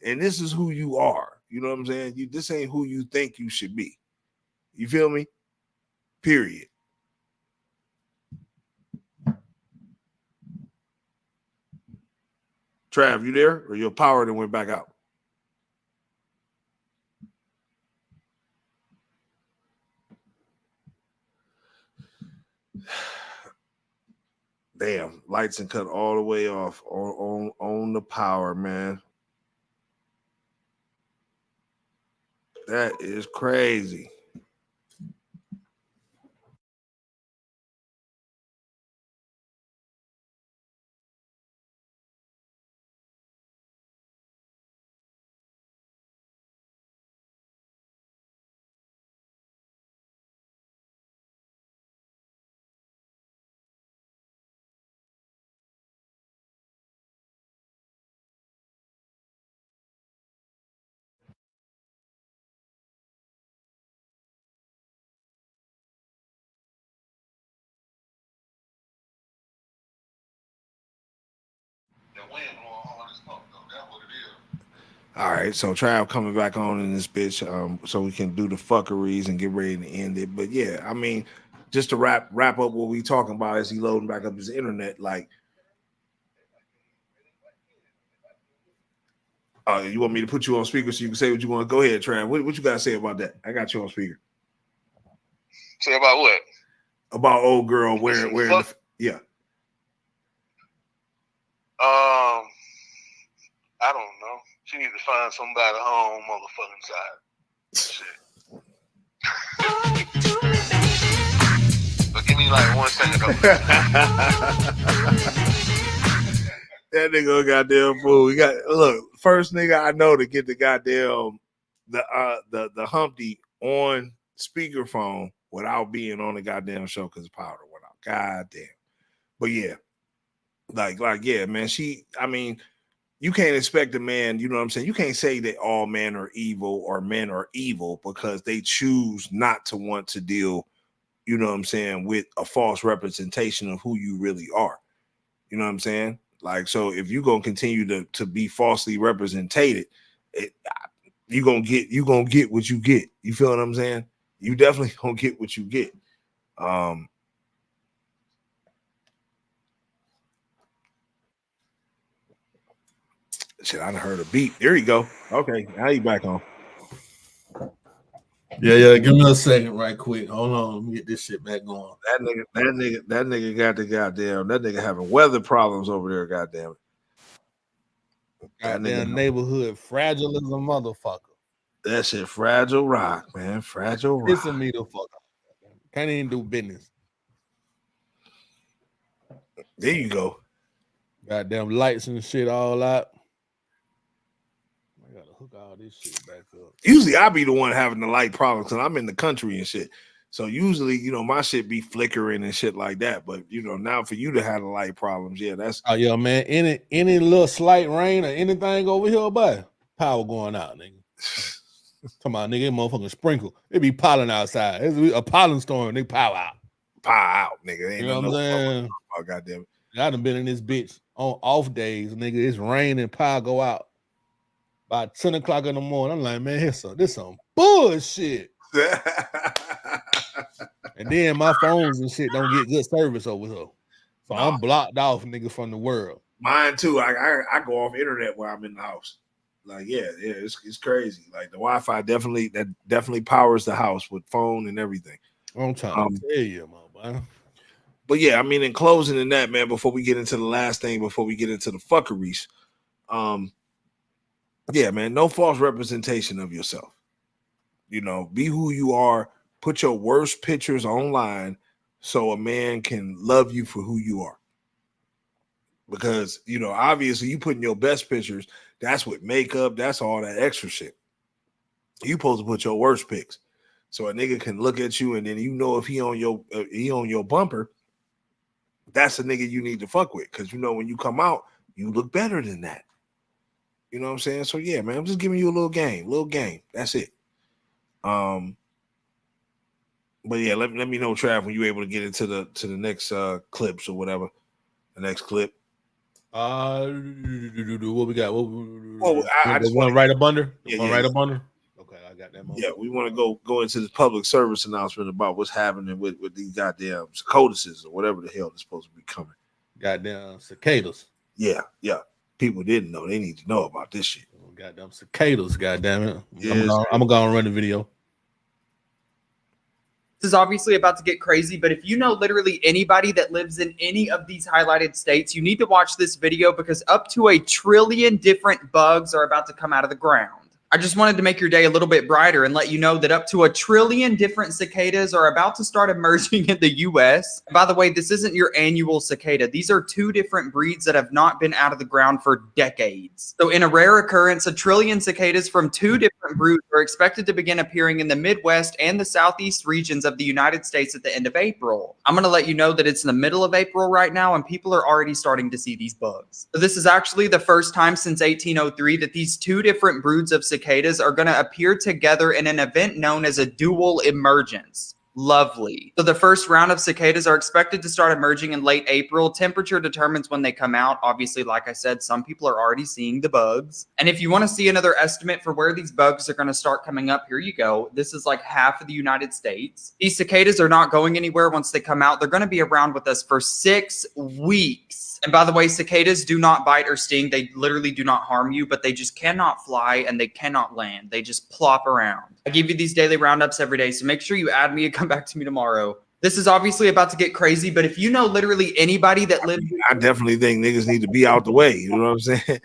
And this is who you are. You know what I'm saying? This ain't who you think you should be. You feel me? Period. Trav, you there? Or your power that went back out? Damn, lights and cut all the way off on the power, man. That is crazy. All right, so Trav coming back on in this bitch, so we can do the fuckeries and get ready to end it. But yeah, I mean, just to wrap up what we talking about as he loading back up his internet, like, you want me to put you on speaker so you can say what you want? Go ahead, Trav. What you gotta say about that? I got you on speaker. Say about what? About old girl wearing yeah. I don't know. She need to find somebody home, motherfucking side. But give me like 1 second. That nigga a goddamn fool. We got first nigga I know to get the goddamn the Humpty on speakerphone without being on the goddamn show because the power went out. Goddamn. But yeah, like yeah, man. You can't expect a man, you know what I'm saying? You can't say that all men are evil or men are evil because they choose not to want to deal, you know what I'm saying, with a false representation of who you really are. You know what I'm saying? Like, so if you're gonna continue to be falsely represented, you're gonna get what you get. You feel what I'm saying? You definitely gonna get what you get. Shit, I done heard a beat. There you go. Okay, now you back on. Yeah. Give me a second, right quick. Hold on, let me get this shit back going. That nigga got the goddamn. That nigga having weather problems over there. Goddamn it. Goddamn neighborhood fragile as a motherfucker. That shit fragile rock, man. Fragile rock. Pissing me the fuck off. Can't even do business. There you go. Goddamn lights and shit all out. I gotta hook all this shit back up. Usually I be the one having the light problems because I'm in the country and shit. So usually, you know, my shit be flickering and shit like that. But you know, now for you to have the light problems, yeah, that's yeah, man. Any little slight rain or anything over here, but power going out, nigga. Come on, nigga, motherfucking sprinkle. It be pollen outside. It's a pollen storm, nigga, power out. Power out, nigga. Ain't you know what I'm saying? Oh, goddamn it. I done been in this bitch on off days, nigga. It's raining, power go out. By 10 o'clock in the morning, I'm like, man, this some bullshit. And then my phones and shit don't get good service over here. So I'm blocked off, nigga, from the world. Mine too. I go off internet while I'm in the house. Like, yeah, it's crazy. Like the Wi-Fi definitely powers the house with phone and everything. I'm trying to tell you, my boy. But yeah, I mean, in closing in that, man, before we get into the last thing, before we get into the fuckeries, yeah, man, no false representation of yourself. You know, be who you are. Put your worst pictures online so a man can love you for who you are. Because, you know, obviously you putting your best pictures, that's with makeup, that's all that extra shit. You supposed to put your worst pics. So a nigga can look at you and then you know if he on your bumper, that's a nigga you need to fuck with. Because you know when you come out, you look better than that. You know what I'm saying? So yeah, man, I'm just giving you a little game. That's it. But yeah, let me know, Trav, when you're able to get into the next clips or whatever. The next clip. What we got? I just want right up under. Yeah, Right up under. Okay, I got that. Yeah, we want to go into this public service announcement about what's happening with these goddamn cicadas or whatever the hell is supposed to be coming. Goddamn cicadas. Yeah. People didn't know. They need to know about this shit. Goddamn cicadas. Goddamn it. Yes. I'm gonna go and run the video. This is obviously about to get crazy, but if you know literally anybody that lives in any of these highlighted states, you need to watch this video because up to 1 trillion different bugs are about to come out of the ground. I just wanted to make your day a little bit brighter and let you know that up to 1 trillion different cicadas are about to start emerging in the US. By the way, this isn't your annual cicada. These are 2 different breeds that have not been out of the ground for decades. So in a rare occurrence, 1 trillion cicadas from 2 different broods are expected to begin appearing in the Midwest and the Southeast regions of the United States at the end of April. I'm going to let you know that it's in the middle of April right now and people are already starting to see these bugs. So this is actually the first time since 1803 that these 2 different broods of cicadas are going to appear together in an event known as a dual emergence. Lovely. So the first round of cicadas are expected to start emerging in late April. Temperature determines when they come out. Obviously, like I said, some people are already seeing the bugs. And if you want to see another estimate for where these bugs are going to start coming up, here you go. This is like half of the United States. These cicadas are not going anywhere once they come out. They're going to be around with us for 6 weeks. And by the way, cicadas do not bite or sting. They literally do not harm you, but they just cannot fly and they cannot land. They just plop around. I give you these daily roundups every day, so make sure you add me and come back to me tomorrow. This is obviously about to get crazy, but if you know literally anybody that lives... I definitely think niggas need to be out the way. You know what I'm saying?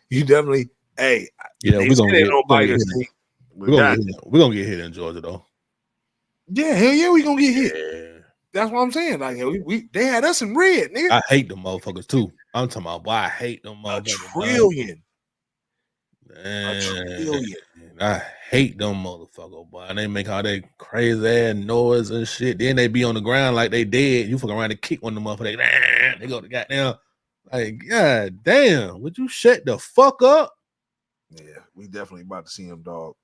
You definitely... Hey, yeah, we're gonna get hit in Georgia, though. Yeah, hell yeah, we gonna get hit. That's what I'm saying. Like, they had us in red, nigga. I hate them motherfuckers too. I'm talking about, boy, I hate them motherfuckers. 1 trillion. Man, 1 trillion. I hate them motherfuckers, boy. And they make all that crazy ass noise and shit. Then they be on the ground like they dead. You fuck around and kick one of them motherfuckers. They go to goddamn. Like, god damn, would you shut the fuck up? Yeah, we definitely about to see him, dog.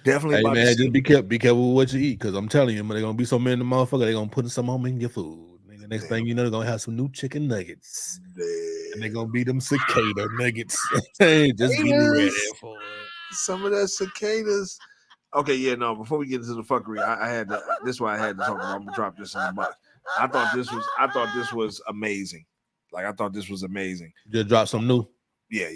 Definitely. Hey man, just be careful with what you eat, because I'm telling you, they're gonna be so many of the motherfuckers, they're gonna put some in your food. Nigga, next thing you know, they're gonna have some new chicken nuggets. And they're gonna be them cicada nuggets. Just be ready for it. Some of that cicadas. Okay, yeah, no. Before we get into the fuckery, I had to. This is why I had to talk about. I'm gonna drop this in the box. I thought this was amazing. Like, I thought this was amazing. Just drop some new. Yeah.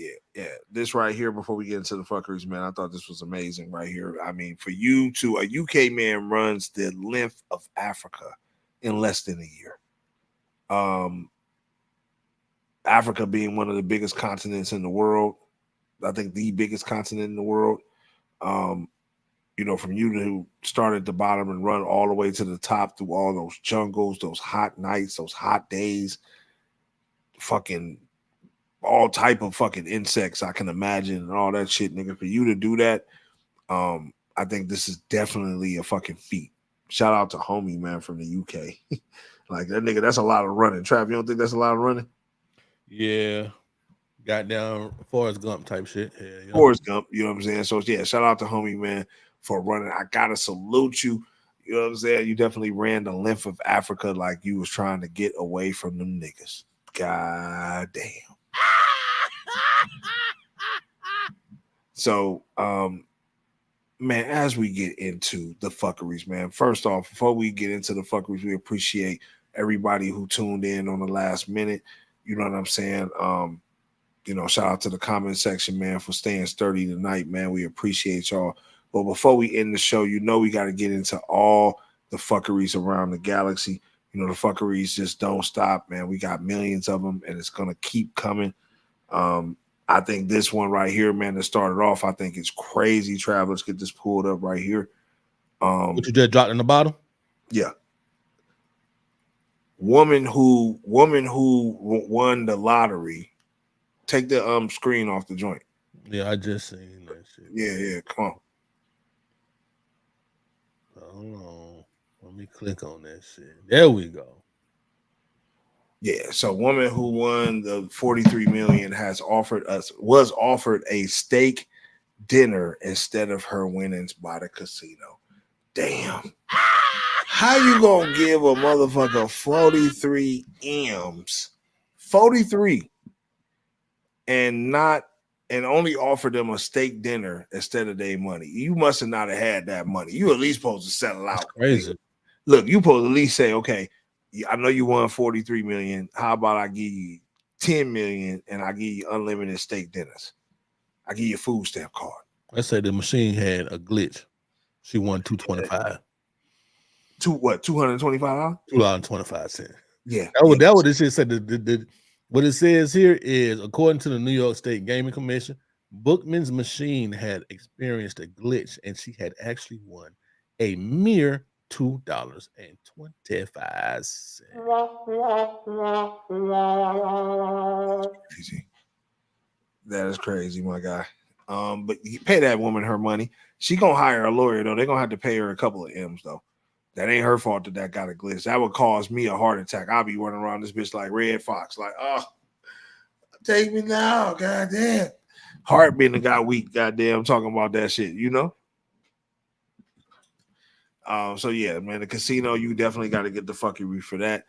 This right here, before we get into the fuckeries, man, I thought this was amazing right here. I mean, for you to, a UK man runs the length of Africa in less than a year. Africa being one of the biggest continents in the world. I think the biggest continent in the world. You know, from you to start at the bottom and run all the way to the top through all those jungles, those hot nights, those hot days, fucking all type of fucking insects I can imagine and all that shit, nigga. For you to do that, I think this is definitely a fucking feat. Shout out to homie, man, from the UK. Like, that nigga, that's a lot of running. Trav, you don't think that's a lot of running? Yeah. Goddamn Forrest Gump type shit. Yeah, you know? Forrest Gump, you know what I'm saying? So yeah, shout out to homie, man, for running. I gotta salute you. You know what I'm saying? You definitely ran the length of Africa like you was trying to get away from them niggas. God damn. So, man, as we get into the fuckeries, man, first off, before we get into the fuckeries, we appreciate everybody who tuned in on the last minute. You know what I'm saying? You know, shout out to the comment section, man, for staying sturdy tonight, man. We appreciate y'all. But before we end the show, you know we got to get into all the fuckeries around the galaxy. You know, the fuckeries just don't stop, man. We got millions of them, and it's going to keep coming. I think this one right here, man, that started off, I think it's crazy. Trav, let's get this pulled up right here. What you just dropped in the bottom? Yeah. Woman who won the lottery. Take the screen off the joint. Yeah, I just seen that shit. Yeah, come on. Hold on. Let me click on that shit. There we go. Yeah, so woman who won the 43 million was offered a steak dinner instead of her winnings by the casino. Damn. How you gonna give a motherfucker 43 M's, 43, and only offer them a steak dinner instead of their money? You must have not have had that money. You at least supposed to settle out. Crazy. Look, you supposed to at least say, okay, I know you won 43 million. How about I give you 10 million and I give you unlimited steak dinners? I give you a food stamp card. Let's say the machine had a glitch. She won $225. $225? $2.25. Yeah. That what this shit said. What it says here is, according to the New York State Gaming Commission, Bookman's machine had experienced a glitch and she had actually won a mere $2.25. Crazy. That is crazy, my guy. But you pay that woman her money. She gonna hire a lawyer though. They're gonna have to pay her a couple of M's though. That ain't her fault that got a glitch. That would cause me a heart attack. I'll be running around this bitch like Red Fox, like, oh, take me now, goddamn. Heart being the guy weak, goddamn, talking about that shit, you know. So yeah, man, the casino, you definitely got to get the fuckery for that.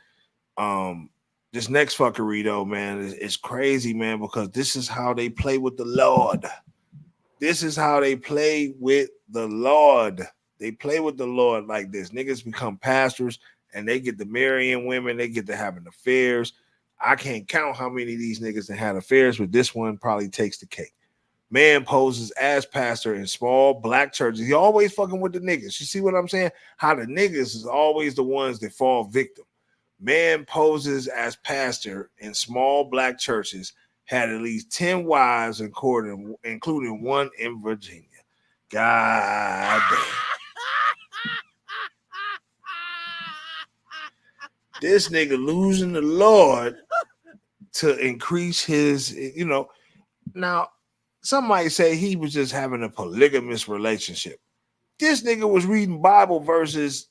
This next fuckery though, man, is crazy, man, because this is how they play with the Lord. This is how they play with the Lord. They play with the Lord like this. Niggas become pastors and they get to marrying women. They get to having affairs. I can't count how many of these niggas that had affairs, but this one probably takes the cake. Man poses as pastor in small black churches. He always fucking with the niggas. You see what I'm saying? How the niggas is always the ones that fall victim. Man poses as pastor in small black churches, had at least 10 wives, including one in Virginia. God damn. This nigga losing the Lord to increase his, you know. Now, some might say he was just having a polygamous relationship. This nigga was reading Bible verses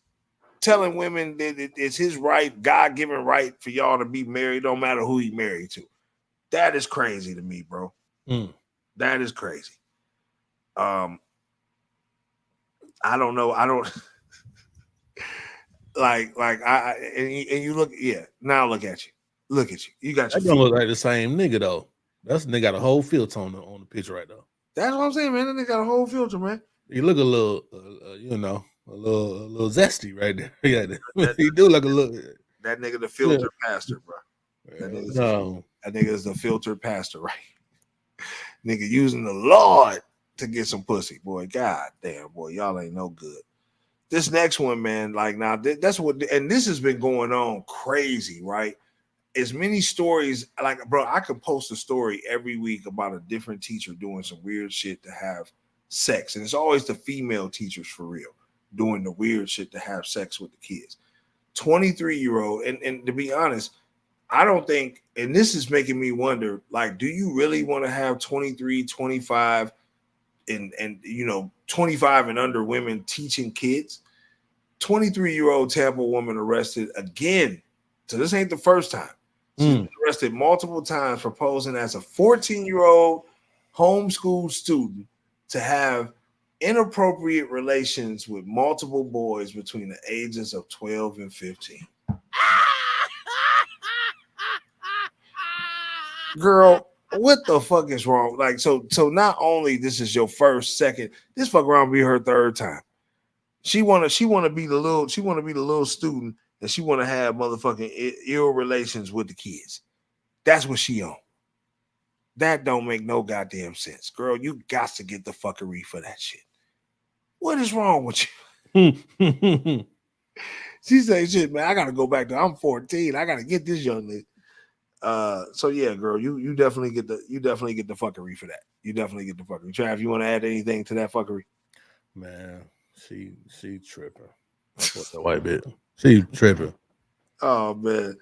telling women that it's his right, God-given right for y'all to be married, no matter who he married to. That is crazy to me, bro. That is crazy. I don't know. I don't and you look, yeah. Now look at you. Look at you. You got your That don't look like the same nigga though. That's nigga got a whole filter on the picture right now. That's what I'm saying, man. That nigga got a whole filter, man. He look a little, you know, a little zesty right there. Yeah, he do look a little. That nigga the filter pastor, bro. That nigga is the filter pastor, right? Nigga using the Lord to get some pussy, boy. God damn, boy, y'all ain't no good. This next one, man, like now that's what, and this has been going on crazy, right? As many stories, like, bro, I could post a story every week about a different teacher doing some weird shit to have sex, and it's always the female teachers for real doing the weird shit to have sex with the kids. 23-year-old, and to be honest, I don't think, and this is making me wonder, like, do you really want to have 23, 25, and you know, 25 and under women teaching kids? 23-year-old Tampa woman arrested again. So this ain't the first time. She's been arrested multiple times for posing as a 14-year-old homeschool student to have inappropriate relations with multiple boys between the ages of 12 and 15. Girl, what the fuck is wrong? Like, so not only this is your first, second, this fuck around be her third time. She wanna be the little student, and she wanna have motherfucking ill relations with the kids. That's what she on. That don't make no goddamn sense, girl. You got to get the fuckery for that shit. What is wrong with you? She say, shit, man, I gotta go back to, I'm 14. I gotta get this young lady. So yeah, girl, you definitely get the fuckery for that. You definitely get the fuckery. Trav, you want to add anything to that fuckery? Man, she tripping. What the white bitch? She tripping. Oh man,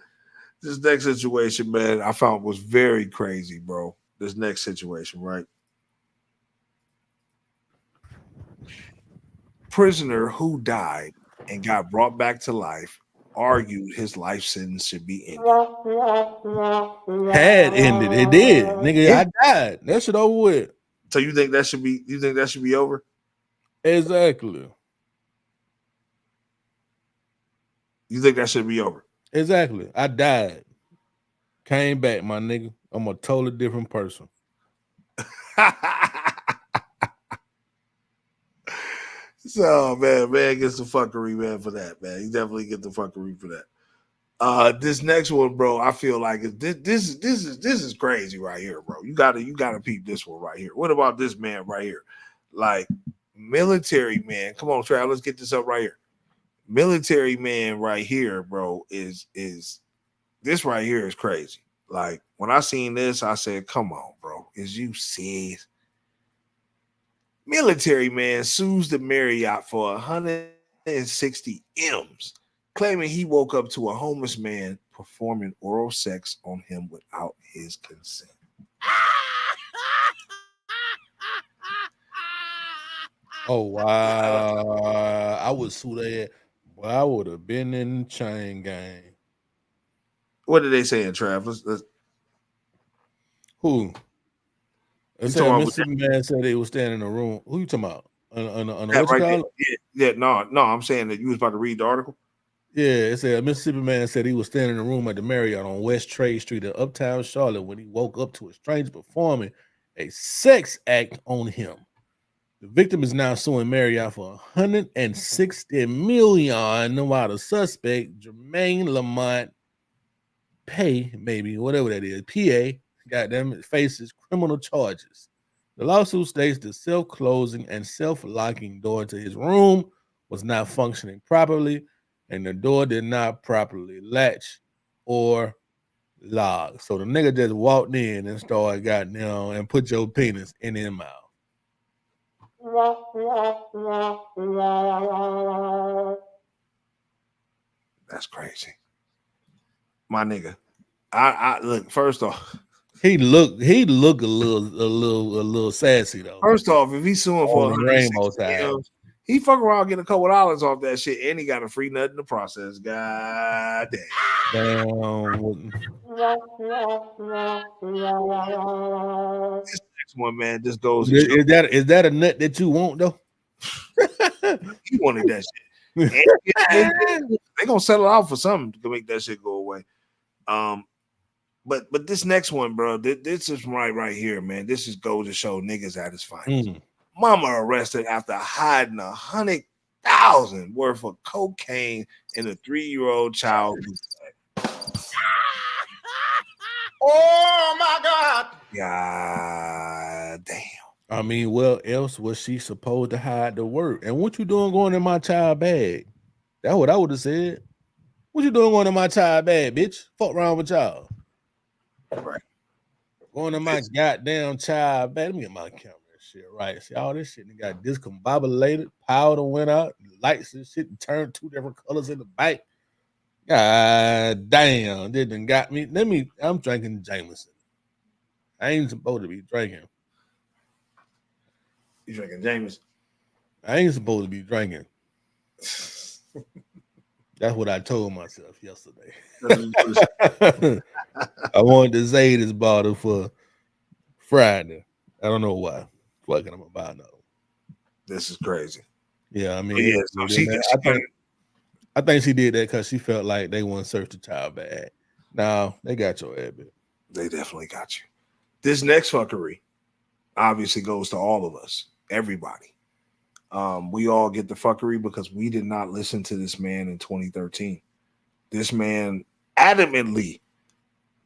this next situation, man, I found was very crazy, bro. This next situation, right? Prisoner who died and got brought back to life argued his life sentence should be ended. Had ended. It did. Nigga, yeah. I died. That shit over with. So you think that should be over? Exactly. You think that should be over? Exactly. I died. Came back, my nigga. I'm a totally different person. So man gets the fuckery, man, for that, man. He definitely get the fuckery for that. This next one, bro, I feel like this is crazy right here, bro. You gotta peep this one right here. What about this man right here? Like military man. Come on, Trav, let's get this up right here. Military man right here, bro, is this right here is crazy. Like when I seen this, I said, come on, bro. Is you serious? Military man sues the Marriott for 160 M's, claiming he woke up to a homeless man performing oral sex on him without his consent. Oh wow! I would sue that. Boy, I would have been in the chain gang. What did they say in Trav? Let's... Who? They said Mississippi man said they was standing in a room. Who you talking about? On what you call it? Yeah, no, I'm saying that you was about to read the article. Yeah, it said a Mississippi man said he was standing in a room at the Marriott on West Trade Street in Uptown Charlotte when he woke up to a stranger performing a sex act on him. The victim is now suing Marriott for $160 million, while the suspect, Jermaine Lamont Pay, maybe whatever that is, PA, goddamn, faces criminal charges. The lawsuit states the self-closing and self-locking door to his room was not functioning properly, and the door did not properly latch or lock. So the nigga just walked in and started goddamn and put your penis in his mouth. That's crazy, my nigga. I look. First off, he look a little sassy though. First off, if he's suing for the rainbow side, he fuck around getting a couple dollars off that shit, and he got a free nut in the process. God damn. This next one, man, just goes. Is that a nut that you want though? He wanted that shit. They gonna settle out for something to make that shit go away. But this next one, bro, this is right here, man. This is goes to show niggas at his finest. Mama arrested after hiding $100,000 worth of cocaine in a 3-year-old child. Oh my God! God damn. I mean, well, else was she supposed to hide the work? And what you doing going in my child bag? That's what I would have said. What you doing going in my child bag, bitch? Fuck around with y'all. Right. Going in my goddamn child bag. Let me get my camera and shit right. See, all this shit got discombobulated. Powder went out. Lights and shit turned 2 different colors in the back. God damn. Didn't got me. I'm drinking Jameson. I ain't supposed to be drinking. You drinking Jameson? I ain't supposed to be drinking. That's what I told myself yesterday. I wanted to say this bottle for Friday. I don't know why. Fucking I'm about now. This is crazy. Yeah, I mean, I think she did that because she felt like they wouldn't search the child bag. No, they got your ass, bitch. They definitely got you. This next fuckery obviously goes to all of us, everybody. We all get the fuckery because we did not listen to this man in 2013. This man adamantly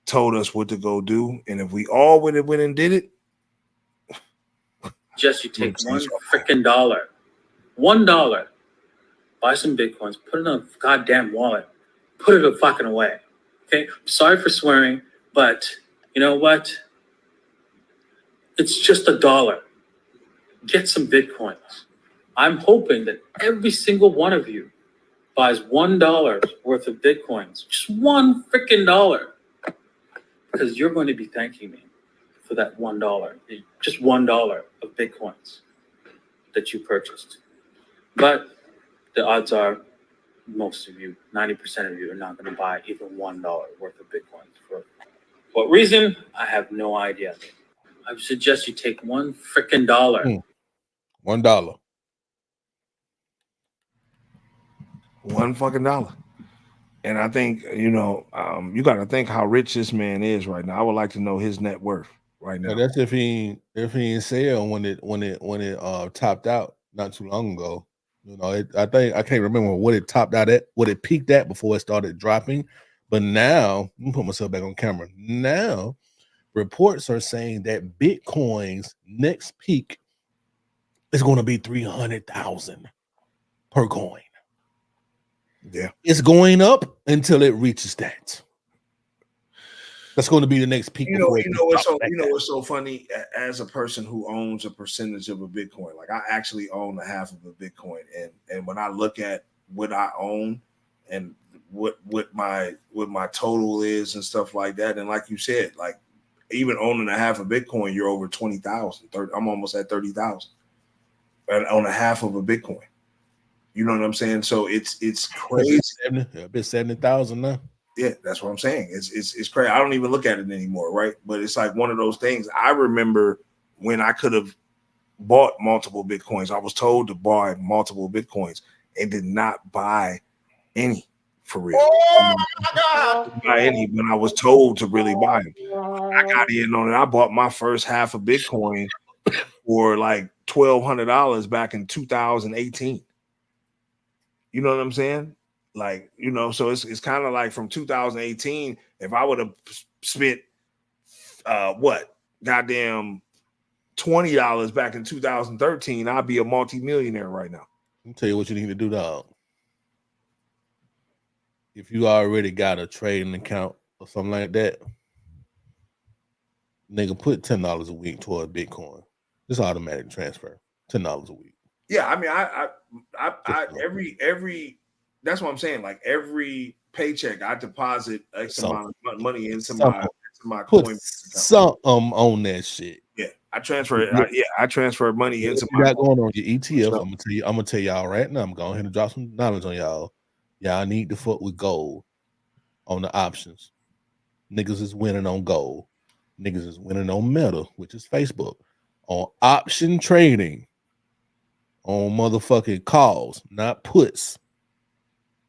told us what to go do, and if we all would have went and did it, just you take $1 freaking $1, buy some Bitcoins, put it in a goddamn wallet, put it fucking away. Okay, I'm sorry for swearing, but you know what? It's just $1. Get some Bitcoins. I'm hoping that every single one of you buys $1 worth of Bitcoins, just $1 freaking dollar, because you're going to be thanking me for that $1, just $1 of Bitcoins that you purchased. But the odds are most of you, 90% of you, are not going to buy even $1 worth of Bitcoins. For what reason? I have no idea. I would suggest you take $1 freaking dollar. $1. $1 fucking dollar. And I think, you know, you got to think how rich this man is right now. I would like to know his net worth right now. But that's if he ain't sell when it topped out not too long ago. You know, I can't remember what it topped out at, what it peaked at before it started dropping. But now, let me put myself back on camera. Now, reports are saying that Bitcoin's next peak is going to be 300,000 per coin. Yeah, it's going up until it reaches that. That's going to be the next peak. You know what's so funny? As a person who owns a percentage of a Bitcoin, like I actually own a half of a Bitcoin, and when I look at what I own and what my total is and stuff like that, and like you said, like even owning a half of Bitcoin, you're over 20,000. I'm almost at 30,000 on a half of a Bitcoin. You know what I'm saying? So it's crazy. A bit 70,000 now. Yeah, that's what I'm saying. It's crazy. I don't even look at it anymore, right? But it's like one of those things. I remember when I could have bought multiple Bitcoins. I was told to buy multiple Bitcoins and did not buy any for real. Oh my God! Buy any when I was told to really buy them. I got in on it. I bought my first half of Bitcoin for like $1,200 back in 2018. You know what I'm saying? Like, you know, so it's kind of like from 2018, if I would have spent goddamn $20 back in 2013, I'd be a multi-millionaire right now. Let me tell you what you need to do, dog. If you already got a trading account or something like that, nigga, put $10 a week toward Bitcoin. Just automatic transfer. $10 a week. Yeah, I mean, I every that's what I'm saying. Like every paycheck, I deposit X amount of money into my coin. Some on that shit. Yeah, I transfer. I transfer money into my. Got going on your ETF. I'm gonna tell y'all right now. I'm going ahead and drop some knowledge on y'all. Y'all need to fuck with gold on the options. Niggas is winning on gold. Niggas is winning on Meta, which is Facebook. On option trading. On motherfucking calls, not puts.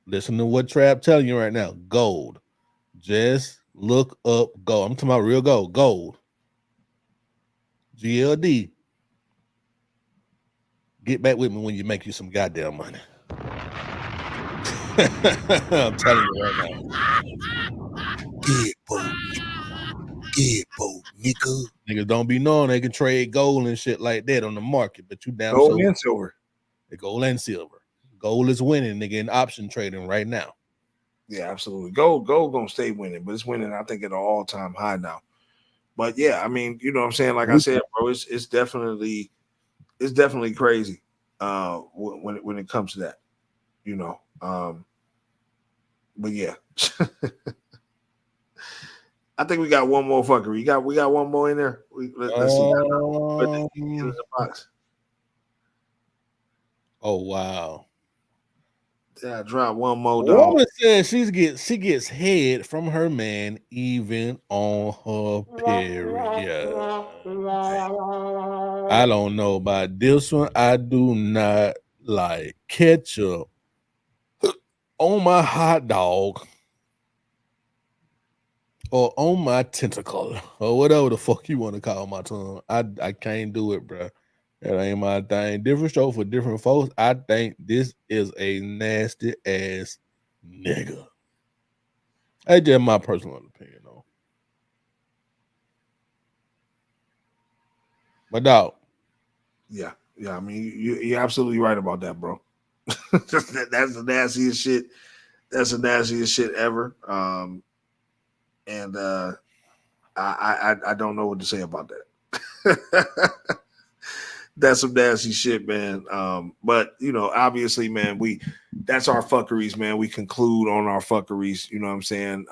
Listen to what Trav telling you right now. Gold. Just look up gold. I'm talking about real gold. Gold. GLD. Get back with me when you make you some goddamn money. I'm telling you right now. DeadBolt, nigga. Niggas don't be knowing they can trade gold and shit like that on the market, but you damn gold and silver. Gold and silver. Gold is winning, nigga, in option trading right now. Yeah, absolutely. Gold gonna stay winning, but it's winning, I think, at an all-time high now. But yeah, I mean, you know what I'm saying? Like I said, bro, it's definitely crazy when it comes to that, you know. But yeah. I think we got one more fucker. We got one more in there. Let's see. Put the keys in the box. Oh wow. Yeah, drop one more dog. Woman says she gets head from her man even on her period. I don't know about this one. I do not like ketchup on my hot dog or on my tentacle or whatever the fuck you want to call my tongue. I can't do it, bro. That ain't my thing. Different show for different folks. I think this is a nasty ass nigga. That's just my personal opinion, though. My dog. Yeah. I mean, you're absolutely right about that, bro. That's the nastiest shit. That's the nastiest shit ever. And I don't know what to say about that. That's some nasty shit, man. But you know, obviously, man, that's our fuckeries, man. We conclude on our fuckeries. You know what I'm saying?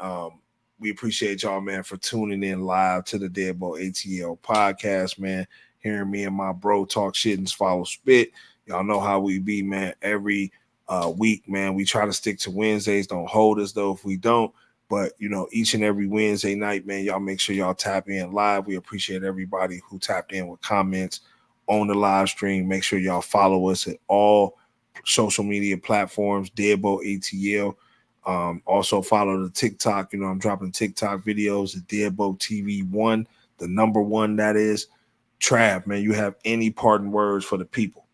We appreciate y'all, man, for tuning in live to the DeadBolt ATL podcast, man. Hearing me and my bro talk shit and swallow spit. Y'all know how we be, man. Every week, man. We try to stick to Wednesdays. Don't hold us though if we don't. But you know, each and every Wednesday night, man, y'all make sure y'all tap in live. We appreciate everybody who tapped in with comments on the live stream. Make sure y'all follow us at all social media platforms, DeadBolt ATL. Also follow the TikTok. You know, I'm dropping TikTok videos at DeadBolt TV1, the number one that is. Trav, man, you have any parting words for the people?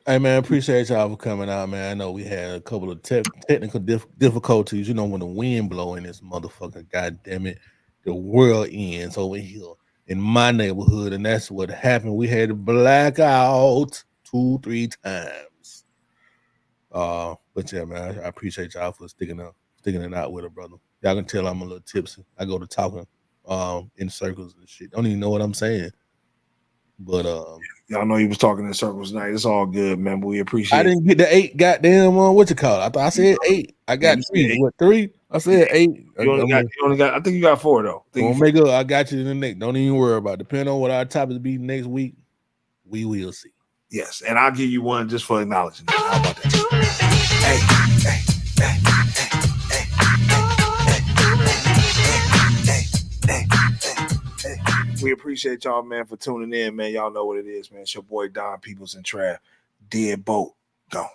Hey man, appreciate y'all for coming out, man. I know we had a couple of technical difficulties. You know, when the wind blow in this motherfucker, god damn it, the world ends over here in my neighborhood, and that's what happened. We had a blackout 2-3 times. But yeah, man, I appreciate y'all for sticking it out with it, brother. Y'all can tell I'm a little tipsy. I go to talking in circles and shit. Don't even know what I'm saying. But y'all know he was talking in circles tonight. It's all good, man. But we appreciate I didn't get the 8 goddamn what you call it. I thought I said 8. I got 3. What 3? I said 8. You only got I think you got 4 though. Don't make up. I got you in the next. Don't even worry about it. Depending on what our topics be next week, we will see. Yes, and I'll give you one just for acknowledging it. How about that? We appreciate y'all, man, for tuning in, man. Y'all know what it is, man. It's your boy Don Peoplez and Trav. DeadBolt. Gone.